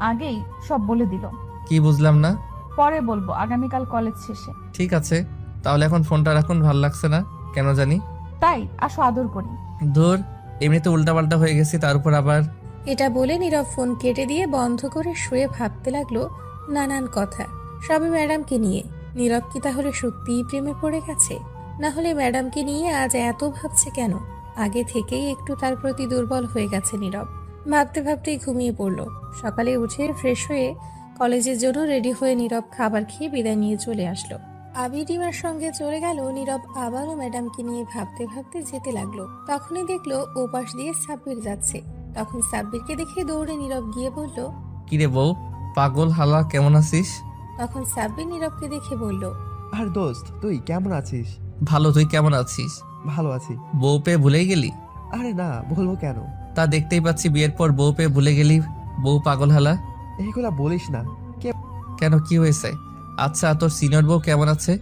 আগেই সব বলে দিল। কি বুঝলাম না? পরে বলবো, আগামীকাল কলেজ শেষে। ঠিক আছে, তাহলে এখন ফোনটা রাখুন, ভাল লাগছে না কেন জানি। তাই আসো, আদর করি। ধুর, এমনিতে উল্টাপাল্টা হয়ে গেছি, তার উপর আবার। এটা বলে নীরব ফোন কেটে দিয়ে বন্ধ করে শুয়ে ভাবতে লাগলো নানান কথা, সবে ম্যাডামকে নিয়ে। নীরব কি তাহলে সত্যিই প্রেমে পড়ে গেছে? না হলে ম্যাডামকে নিয়ে আজ এত ভাবছে কেন? আগে থেকেই একটু তার প্রতি দুর্বল হয়ে গেছে নীরব। ভাবতে ভাবতেই ঘুমিয়ে পড়লো। সকালে উঠে ফ্রেশ হয়ে কলেজের জন্য রেডি হয়ে নীরব খাবার খেয়ে বিদায় নিয়ে চলে আসলো। আবির রিমার সঙ্গে চলে গেল। নীরব আবারও ম্যাডামকে নিয়ে ভাবতে ভাবতে যেতে লাগলো। তখনই দেখলো ওপাশ দিয়ে সাব্বির যাচ্ছে। তখন সাব্বিরকে দেখে দৌড়ে নীরব গিয়ে বলল, কিরে বউ, পাগল হালা, কেমন আছিস? তখন সাব্বির নীরবকে দেখে বলল, আর দোস্ত তুই কেমন আছিস? ভালো, তুই কেমন আছিস? ভালো আছি। বউ পেয়ে ভুলেই গেলি? আরে না, বলবো কেন? তা দেখতেই পাচ্ছি বিয়ের পর বউ পেয়ে ভুলে গেলি। বউ পাগল হালা। এইগুলা বলিস না। কেন, কি হয়েছে? আচ্ছা, তোর সিনিয়র বউ কেমন আছে?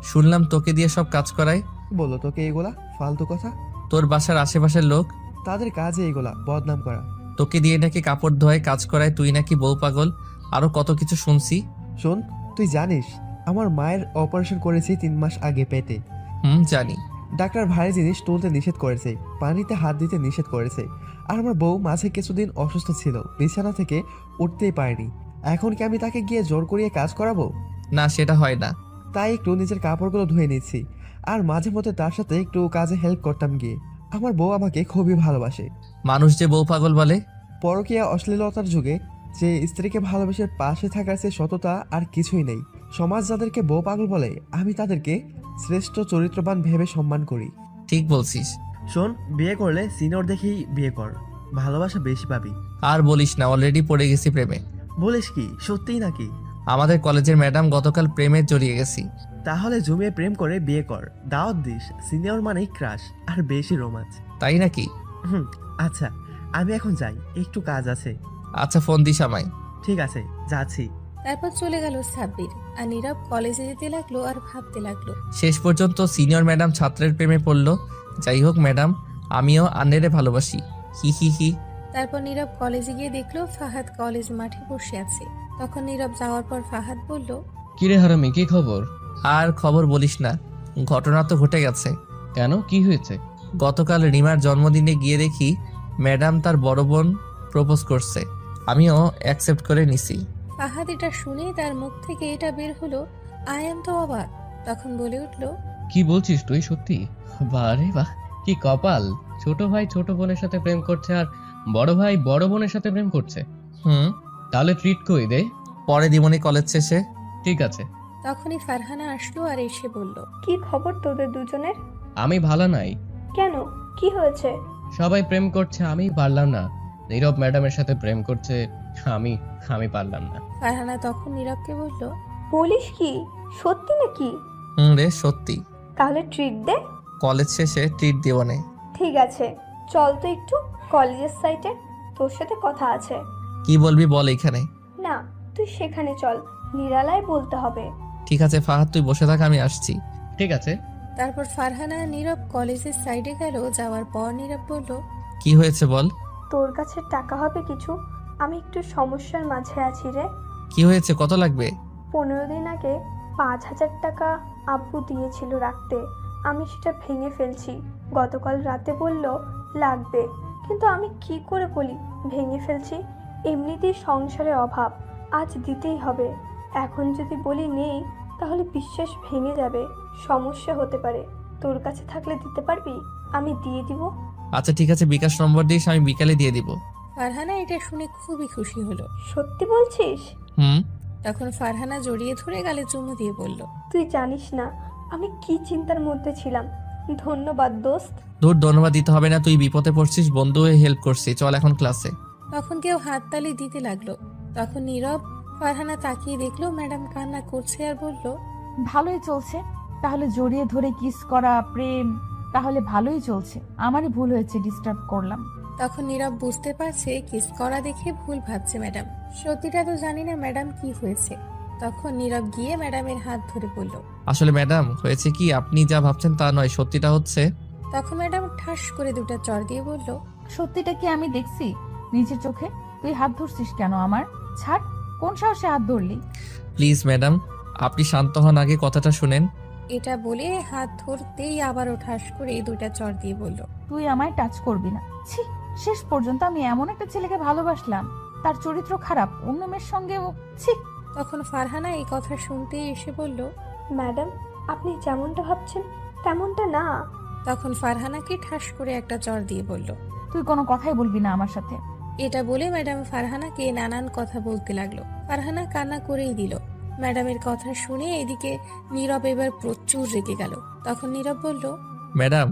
শুনলাম তোকে দিয়ে সব কাজ করায়। বললো তোকে এইগুলা ফালতু কথা? তোর বাসার আশেপাশের লোক, তাদের কাজে এইগুলা বদনাম করা। তোকে দিয়ে নাকি কাপড় ধোয়, কাজ করায়, তুই নাকি বউ পাগল, আরো কত কিছু শুনছি। শোন, তুই জানিস আমার মায়ের অপারেশন করেছি 3 মাস আগে পেটে। জানি। ডাক্তার ভারী জিনিস তুলতে নিষেধ করেছে, পানিতে হাত দিতে নিষেধ করেছে। আর আমার বউ মাঝে কিছুদিন অসুস্থ ছিল, বিছানা থেকে উঠতেই পারেনি। এখন কি আমি তাকে গিয়ে জোর করিয়ে কাজ করাবো? না, সেটা হয় না। তাই একটু নিজের কাপড়গুলো ধুয়ে নিচ্ছি, আর মাঝে মধ্যে তার সাথে একটু কাজে হেল্প করতাম গিয়ে। আমার বউ আমাকে খুবই ভালোবাসে। মানুষ যে বউ পাগল বলে। পরকীয়া অশ্লীলতার যুগে যে স্ত্রীকে ভালোবেসে পাশে থাকার চেয়ে সততা আর কিছুই নেই। সমাজ যাদেরকে বউ পাগল বলে, আমি তাদেরকে শ্রেষ্ঠ চরিত্রবান ভেবে সম্মান করি। ঠিক বলছিস। শোন, বিয়ে করলে সিনিয়র দেখেই বিয়ে কর, ভালোবাসা বেশি পাবি। আর বলিস না, অলরেডি পড়ে গেছি প্রেমে। বলিস কি, সত্যিই নাকি? আমাদের কলেজের ম্যাডাম গতকাল প্রেমে জড়িয়ে গেছি। তাহলে জমিয়ে প্রেম করে বিয়ে কর, দাওয়াত দিস। সিনিয়র মানেই ক্রাশ আর বেশি রোমাঞ্চ। তাই নাকি? আচ্ছা, আমি এখন যাই, একটু কাজ আছে। আচ্ছা, ফোন দিস আমায়। ঠিক আছে, যাচ্ছি। তারপর চলে গেল সাব্বির। আর নীরব কলেজে যেতে লাগলো আর ভাবতে লাগলো। শেষ পর্যন্ত সিনিয়র ম্যাডাম ছাত্রের প্রেমে পড়লো। যাই হোক ম্যাডাম, আমিও আন্নেরে ভালোবাসি। হি হি হি। তারপর নীরব কলেজে গিয়ে দেখলো ফাহাদ কলেজ মাঠে বসে আছে। তখন নীরব যাওয়ার পর ফাহাদ বলল, কিরে হারামি, কি খবর? আর খবর বলিস না, ঘটনা তো ঘটে গেছে। কেন, কি হয়েছে? গতকাল রিমার জন্মদিনে গিয়ে দেখি ম্যাডাম তার বড় বোন প্রপোজ করছে। আমিও অ্যাকসেপ্ট করে নিছি। ফাহাদ এটা শুনে তার মুখ থেকে এটা বের হলো, আয়ান তো অবাক। তখন বলে উঠলো, কি বলছিস তুই? সত্যি? বারে বাহ, কি কপাল! ছোট ভাই ছোট বোনের সাথে প্রেম করছে, আর বড় ভাই বড় বোনের সাথে প্রেম করছে। তাহলে ট্রিট কই দে। পরে দিমনি কলেজ শেষে। ঠিক আছে। তখনই ফারহানা আসলো আর এসে বলল, কি খবর তোদের দুজনের? আমি ভালো নাই। কেন, কি হয়েছে? সবাই প্রেম করছে, আমি পারলাম না। নীরব ম্যাডামের সাথে প্রেম করছে, আমি পারলাম না। ফারহানা তখন নীরবকে বলল, বলিস কি, সত্যি নাকি? রে সত্যি। তাহলে ট্রিট দে। কলেজ শেষে ট্রিট দেবনে। ঠিক আছে, চল তো একটু কলেজের সাইটে, তোর সাথে কথা আছে। কি বলবি বল এখানে। না, তুই সেখানে চল, নিরালায় বলতে হবে। ঠিক আছে ফাহাদ, তুই বসে থাক, আমি আসছি। ঠিক আছে। তারপর ফারহানা আর নীরব কলেজের সাইডে গেল। যাওয়ার পর নীরব বলল, কি হয়েছে বল। তোর কাছে টাকা হবে কিছু? আমি একটু সমস্যার মাঝে আছি রে। কি হয়েছে, কত লাগবে? 15 দিন আগে 5,000 টাকা আব্বু দিয়েছিল রাখতে, আমি সেটা ভেঙে ফেলছি। গতকাল রাতে বলল লাগবে, কিন্তু আমি কি করে বলি ভেঙে ফেলছি? এমনিতেই সংসারের অভাব, আজ দিতেই হবে। এখন যদি বলি নেই তাহলে বিশ্বাস ভেঙে যাবে, সমস্যা হতে পারে। তোর কাছে থাকলে দিতে পারবি? আমি দিয়ে দিব। আচ্ছা ঠিক আছে, বিকাশ নম্বর দিস, আমি বিকালে দিয়ে দিব। ফারহানা এটা শুনে খুবই খুশি হলো। সত্যি বলছিস? হুম। তখন ফারহানা জড়িয়ে ধরে গালে চুমু দিয়ে বলল, তুই জানিস না আমি কি চিন্তার মধ্যে ছিলাম। ধন্যবাদ দোস্ত। দূর ধন্যবাদ দিতে হবে না, তুই বিপদে পড়ছিস, বন্ধু হয়ে হেল্প করছিস, চল এখন ক্লাসে। তখন কেউ হাততালি দিতে লাগলো। তখন নীরব ফারহানা তাকিয়ে দেখলো ম্যাডাম কান্না করছে আর বলল, ভালোই চলছে, তাহলে জড়িয়ে ধরে কিস করা প্রেম, তাহলে ভালোই চলছে। আমারই ভুল হয়েছে, ডিস্টার্ব করলাম। তখন নীরব বুঝতে পারছে কিস করা দেখে ভুল ভাবছে ম্যাডাম, সত্যিটা তো জানি না ম্যাডাম কি হয়েছে। তখন নীরব গিয়ে ম্যাডামের হাত ধরে বলল, আসলে ম্যাডাম হয়েছে কি, আপনি যা ভাবছেন তা নয়, সত্যিটা হচ্ছে। তখন ম্যাডাম ঠাস করে দুটো চড় দিয়ে বলল, সত্যিটা কি আমি দেখছি নিজের চোখে। তুই হাত ধরছিস কেন আমার? ছাড়, কোন সাহসে হাত ধরলি? প্লিজ ম্যাডাম, আপনি শান্ত হন, আগে কথাটা শুনেন। এটা বলে হাত ধরতেই আবারও ঠাস করে দুটা চড় দিয়ে বলল, তুই আমায় টাচ করবি না। ছি, শেষ পর্যন্ত আমি এমন একটা ছেলেকে ভালোবাসলাম, তার চরিত্র খারাপ, অন্য মেয়ের সঙ্গেও। ছি। তখন ফারহানা এই কথা শুনতেই এসে বলল, ম্যাডাম আপনি যেমনটা ভাবছেন তেমনটা না। তখন ফারহানাকে ঠাস করে একটা চড় দিয়ে বলল, তুই কোনো কথাই বলবি না আমার সাথে। এটা বলে ম্যাডাম ফারহানাকে নানান কথা বলতে লাগলো। ফারহানা কান্না করেই দিল। ম্যাডামের কথা শুনে এদিকে নীরব এবার প্রচুর রেগে গেল। তখন নীরব বলল, ম্যাডাম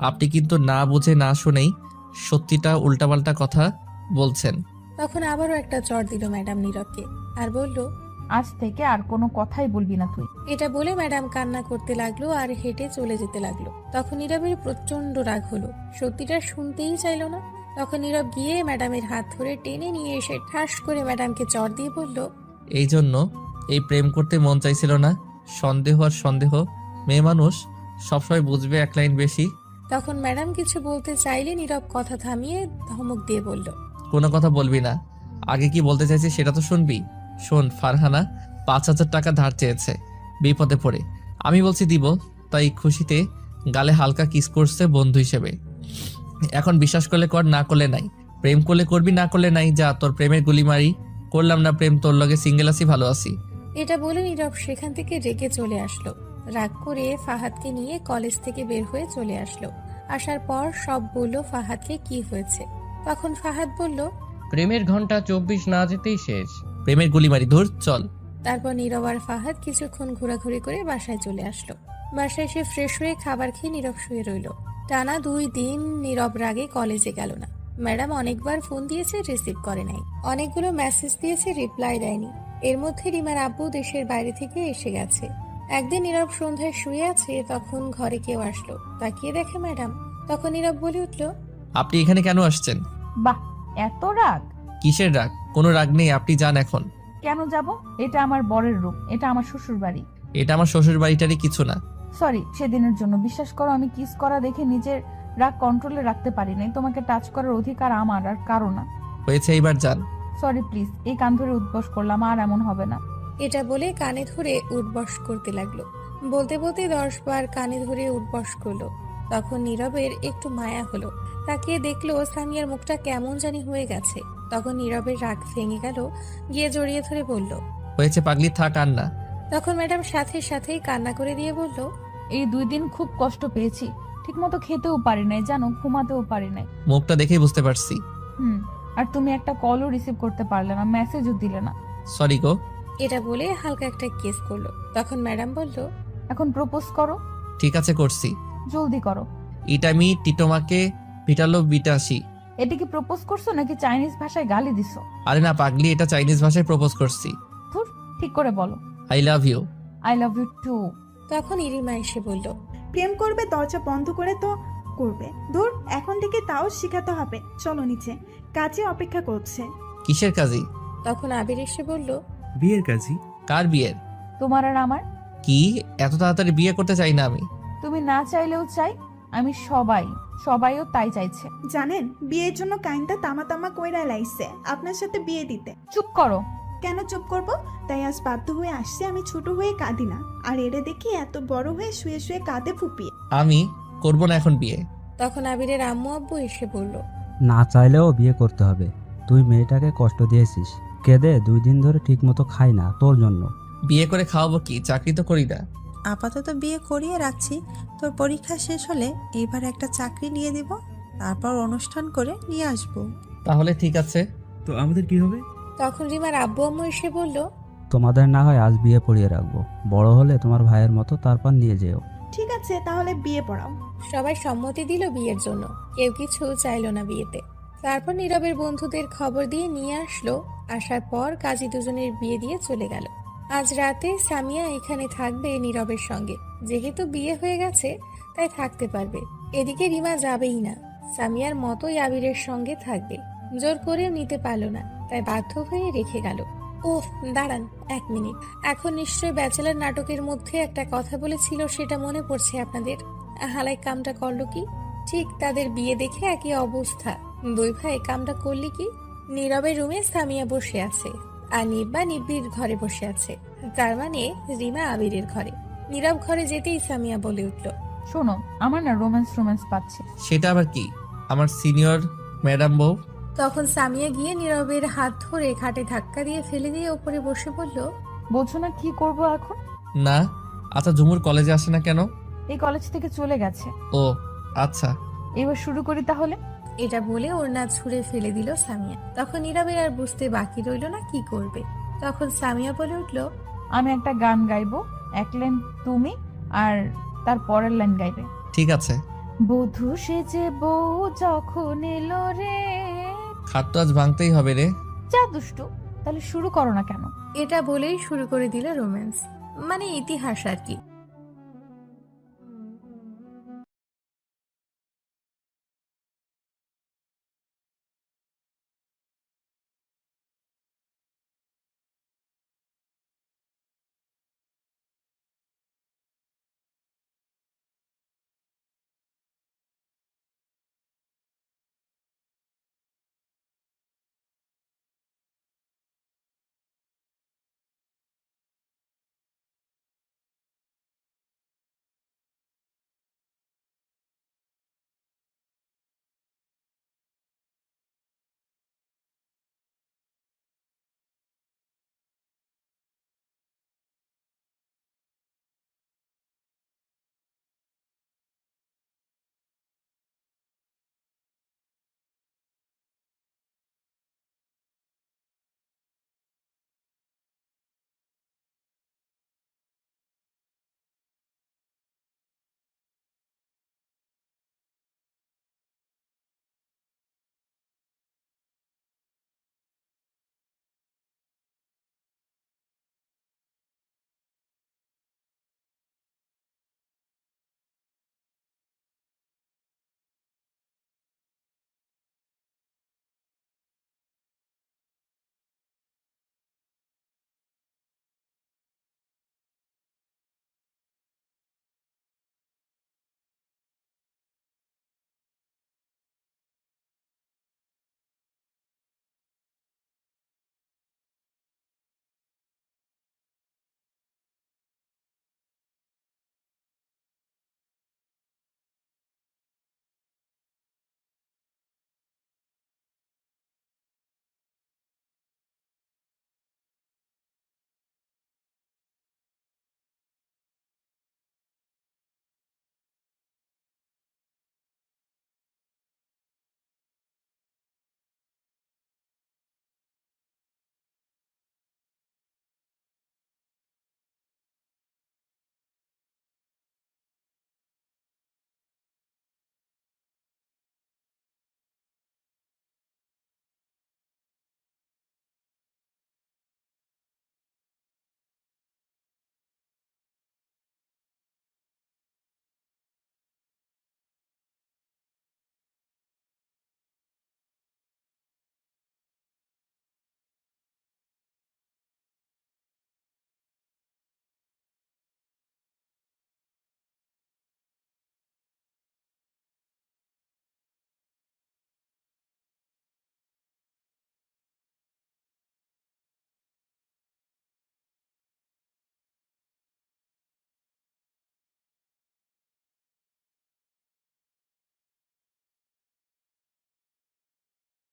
আপনি কিন্তু না বুঝে না শুনেই সত্যিটা উল্টাপাল্টা কথা বলছেন। তখন আবারও একটা চড় দিল ম্যাডাম নীরবকে আর বলল, আজ থেকে আর কোনো কথাই বলবি না তুই। এটা বলে ম্যাডাম কান্না করতে লাগলো আর হেঁটে চলে যেতে লাগলো। তখন নীরবের প্রচন্ড রাগ হলো, সত্যিটা শুনতেই চাইলো না। তখন নীরব গিয়ে ম্যাডামের হাত ধরে টেনে নিয়ে এসে ঠাস করে ম্যাডামকে চড় দিয়ে বলল, এই জন্য এই প্রেম করতে মন চাইছিল না। সন্দেহ আর সন্দেহ, মেয়ে মানুষ সবসময় বুঝবে এক লাইন বেশি। তখন ম্যাডাম কিছু বলতে চাইলে নীরব কথা থামিয়ে ধমক দিয়ে বলল, কোনো কথা বলবি না, আগে কি বলতে চাইছি সেটা তো শুনবি। শোন, ফারহানা 5,000 টাকা ধার চেয়েছে বিপদে পড়ে, আমি বলছি দিব, তাই খুশিতে গালে হালকা কিস করছে বন্ধু হিসেবে। এখন বিশ্বাস করলে কর, না করলে নাই। প্রেম করলে করবি, না করলে নাই। যা, তোর প্রেমের গুলি মারি। করলাম না প্রেম, তোর লগে সিঙ্গেল আছি, ভালো আছি। এটা বলে নীরব সেখান থেকে রেগে চলে আসলো। রাগ করে ফাহাদকে নিয়ে কলেজ থেকে বের হয়ে চলে আসলো। আসার পর সব বলল ফাহাদকে কি হয়েছে। তখন ফাহাদ বলল, প্রেমের ঘন্টা 24 না যেতেই শেষ। প্রেমের গুলি মারি, ধুর চল। তারপর নীরব আর ফাহাদ কিছুক্ষণ ঘোরাঘুরি করে বাসায় চলে আসলো। বাসায় এসে ফ্রেশ হয়ে খাবার খেয়ে নীরব শুয়ে রইল। টানা 2 দিন নীরব রাগে কলেজে গেল না। ম্যাডাম অনেকবার ফোন দিয়েছে, রিসিভ করে নাই। অনেকগুলো মেসেজ দিয়েছে, রিপ্লাই দেয়নি। এর মধ্যে রিমার আব্বু দেশের বাইরে থেকে এসে গেছে। একদিন নীরব সন্ধ্যায় শুয়ে আছে, তখন ঘরে কেউ আসলো। তাকিয়ে দেখে ম্যাডাম। তখন নীরব বলে উঠল, আপনি এখানে কেন আসছেন? বাহ, এত রাগ? কিসের রাগ? কোনো রাগ নেই, আপনি যান এখন। কেন যাব? এটা আমার বরের রুম, এটা আমার শ্বশুর বাড়ি। এটা আমার শ্বশুর বাড়িটারই কিছু না। সরি সেদিনের জন্য। বিশ্বাস করো, আমি কিস করা দেখে নিজের রাগ কন্ট্রোলে রাখতে পারি নাই। তোমাকে টাচ করার অধিকার আমার, আর কারো না। হয়েছে, এইবার যান। সরি প্লিজ, এই কান ধরে উদ্বাস করলাম, আর এমন হবে না। এটা বলে কানে ধরে উঠবস করতে লাগলো। বলতে বলতে 10 বার কানে ধরে উঠবস করলো। তখন নীরবের একটু মায়া হলো। তাকিয়ে দেখলো সামিয়ার মুখটা কেমন জানি হয়ে গেছে। তখন নীরবের রাগ ভেঙে গেল, গিয়ে জড়িয়ে ধরে বলল, হয়েছে পাগলি, থাক আর না। তখন ম্যাডাম সাথে সাথেই কান্না করে দিয়ে বলল, এই 2 দিন খুব কষ্ট পেয়েছি, ঠিক মতো খেতেও পারি নাই জানো, ঘুমাতেও পারি নাই। মুখটা দেখেই বুঝতে পারছি। আর তুমি একটা কলও রিসিভ করতে পারলে না, মেসেজও দিলে না। সরি গো। এটা বলে হালকা একটা কিস করলো। তখন ম্যাডাম বলল, এখন প্রপোজ করো। ঠিক আছে, করছি। জলদি করো। ইটামি টিটোমাকে ভিটালো বিটাসি। এটা কি প্রপোজ করছো নাকি চাইনিজ ভাষায় গালি দিছো? আরে না পাগলি, এটা চাইনিজ ভাষায় প্রপোজ করছি। ধুর, ঠিক করে বলো। I love you. I love you too. তখন ইরিমা এসে বলল, প্রেম করবে দরজা বন্ধ করে তো করবে, দূর এখন থেকে তাও শিখাতে হবে। চলো নিচে, কাজে অপেক্ষা করছে। কিসের কাজী? তখন আবির এসে বলল, বিয়ের কাজী। কার বিয়ের? তোমার আর আমার। কি এত তাড়াতাড়ি বিয়ে করতে চাই না আমি। তুমি না চাইলেও চাই, আমি সবাইও তাই চাইছে। জানেন, বিয়ের জন্য কাইন্দা তামা তামা কইরা লাইছে আপনার সাথে বিয়ে দিতে। চুপ করো। কেন চুপ করব? তাই আজ বাধ্য হয়ে আসছে। আমি ছোট হয়ে কাঁদি না, আর এরে দেখি এত বড় হয়ে শুয়ে শুয়ে কাঁদে ফুপিয়ে। আমি করব না এখন বিয়ে। তখন আবিরের আম্মু আব্বু এসে বলল, না চাইলেও বিয়ে করতে হবে। তুই মেয়েটাকে কষ্ট দিয়েছিস, কেঁদে 2 দিন ধরে ঠিকমতো খাই না তোর জন্য। বিয়ে করে খাওয়াবো কি? চাকরি তো করি না। আপাতত বিয়ে করিয়ে রাখছি, তোর পরীক্ষা শেষ হলে এবার একটা চাকরি নিয়ে দিব, তারপর অনুষ্ঠান করে নিয়ে আসবো। তাহলে ঠিক আছে। তো আমাদের কি হবে? তখন রিমার আব্বু আম্মু এসে বলল, তোমাদের না হয় আজ বিয়ে পড়িয়ে রাখবো, বড় হলে তোমার ভাইয়ের মতো তারপর নিয়ে যেও। ঠিক আছে, তাহলে বিয়ে পড়াও। সবাই সম্মতি দিল বিয়ের জন্য, কেউ কিছু চাইলো না বিয়েতে। তারপর নীরবের বন্ধুদের খবর দিয়ে নিয়ে আসলো। আসার পর কাজী দুজনের বিয়ে দিয়ে চলে গেল। আজ রাতে সামিয়া এখানে থাকবে নীরবের সঙ্গে, যেহেতু বিয়ে হয়ে গেছে তাই থাকতে পারবে। এদিকে রিমা যাবেই না, সামিয়ার মতোই আবিরের সঙ্গে থাকবে। জোর করেও নিতে পারলো না, তাই বাধ্য হয়ে রেখে গেল। ওহ দাঁড়ান 1 মিনিট, এখন নিশ্চয়ই ব্যাচেলার নাটকের মধ্যে একটা কথা বলেছিল, সেটা মনে পড়ছে আপনাদের? হালাই কামটা করলো কি? ঠিক তাদের বিয়ে দেখে একই অবস্থা। 2 ভাই কামটা করলি কি? নীরবের রুমে সামিয়া বসে আছে, আর নিব্বা নিব্বির ঘরে বসে আছে। তার মানে রিমা আবিরের ঘরে। নীরব ঘরে যেতেই সামিয়া বলে উঠল, শোনো, আমার না রোম্যান্স পাচ্ছে। সেটা আবার কি? আমার সিনিয়র ম্যাডাম বউ। তখন সামিয়া গিয়ে নীরবের হাত ধরে খাটে ধাক্কা দিয়ে ফেলে দিয়ে উপরে বসে বলল, বলছো না কি করব এখন? না। আচ্ছা ঝুমুর কলেজে আসে না কেন? এই কলেজ থেকে চলে গেছে। ও আচ্ছা, এবার শুরু করি তাহলে। এটা বলে ওড়না ছুঁড়ে ফেলে দিল সামিয়া। তখন নীরবের আর বুঝতে বাকি রইল না কি করবে। তখন সামিয়া বলে উঠল, আমি একটা গান গাইবো, 1 লাইন তুমি আর তার পরের লাইন গাইবে। ঠিক আছে। বধূ সেজে বউ যখন এলো রে। খাট তো আজ ভাঙতেই হবে রে। যা দুষ্টু, তাহলে শুরু করো না কেন? এটা বলেই শুরু করে দিল রোম্যান্স, মানে ইতিহাস আর কি।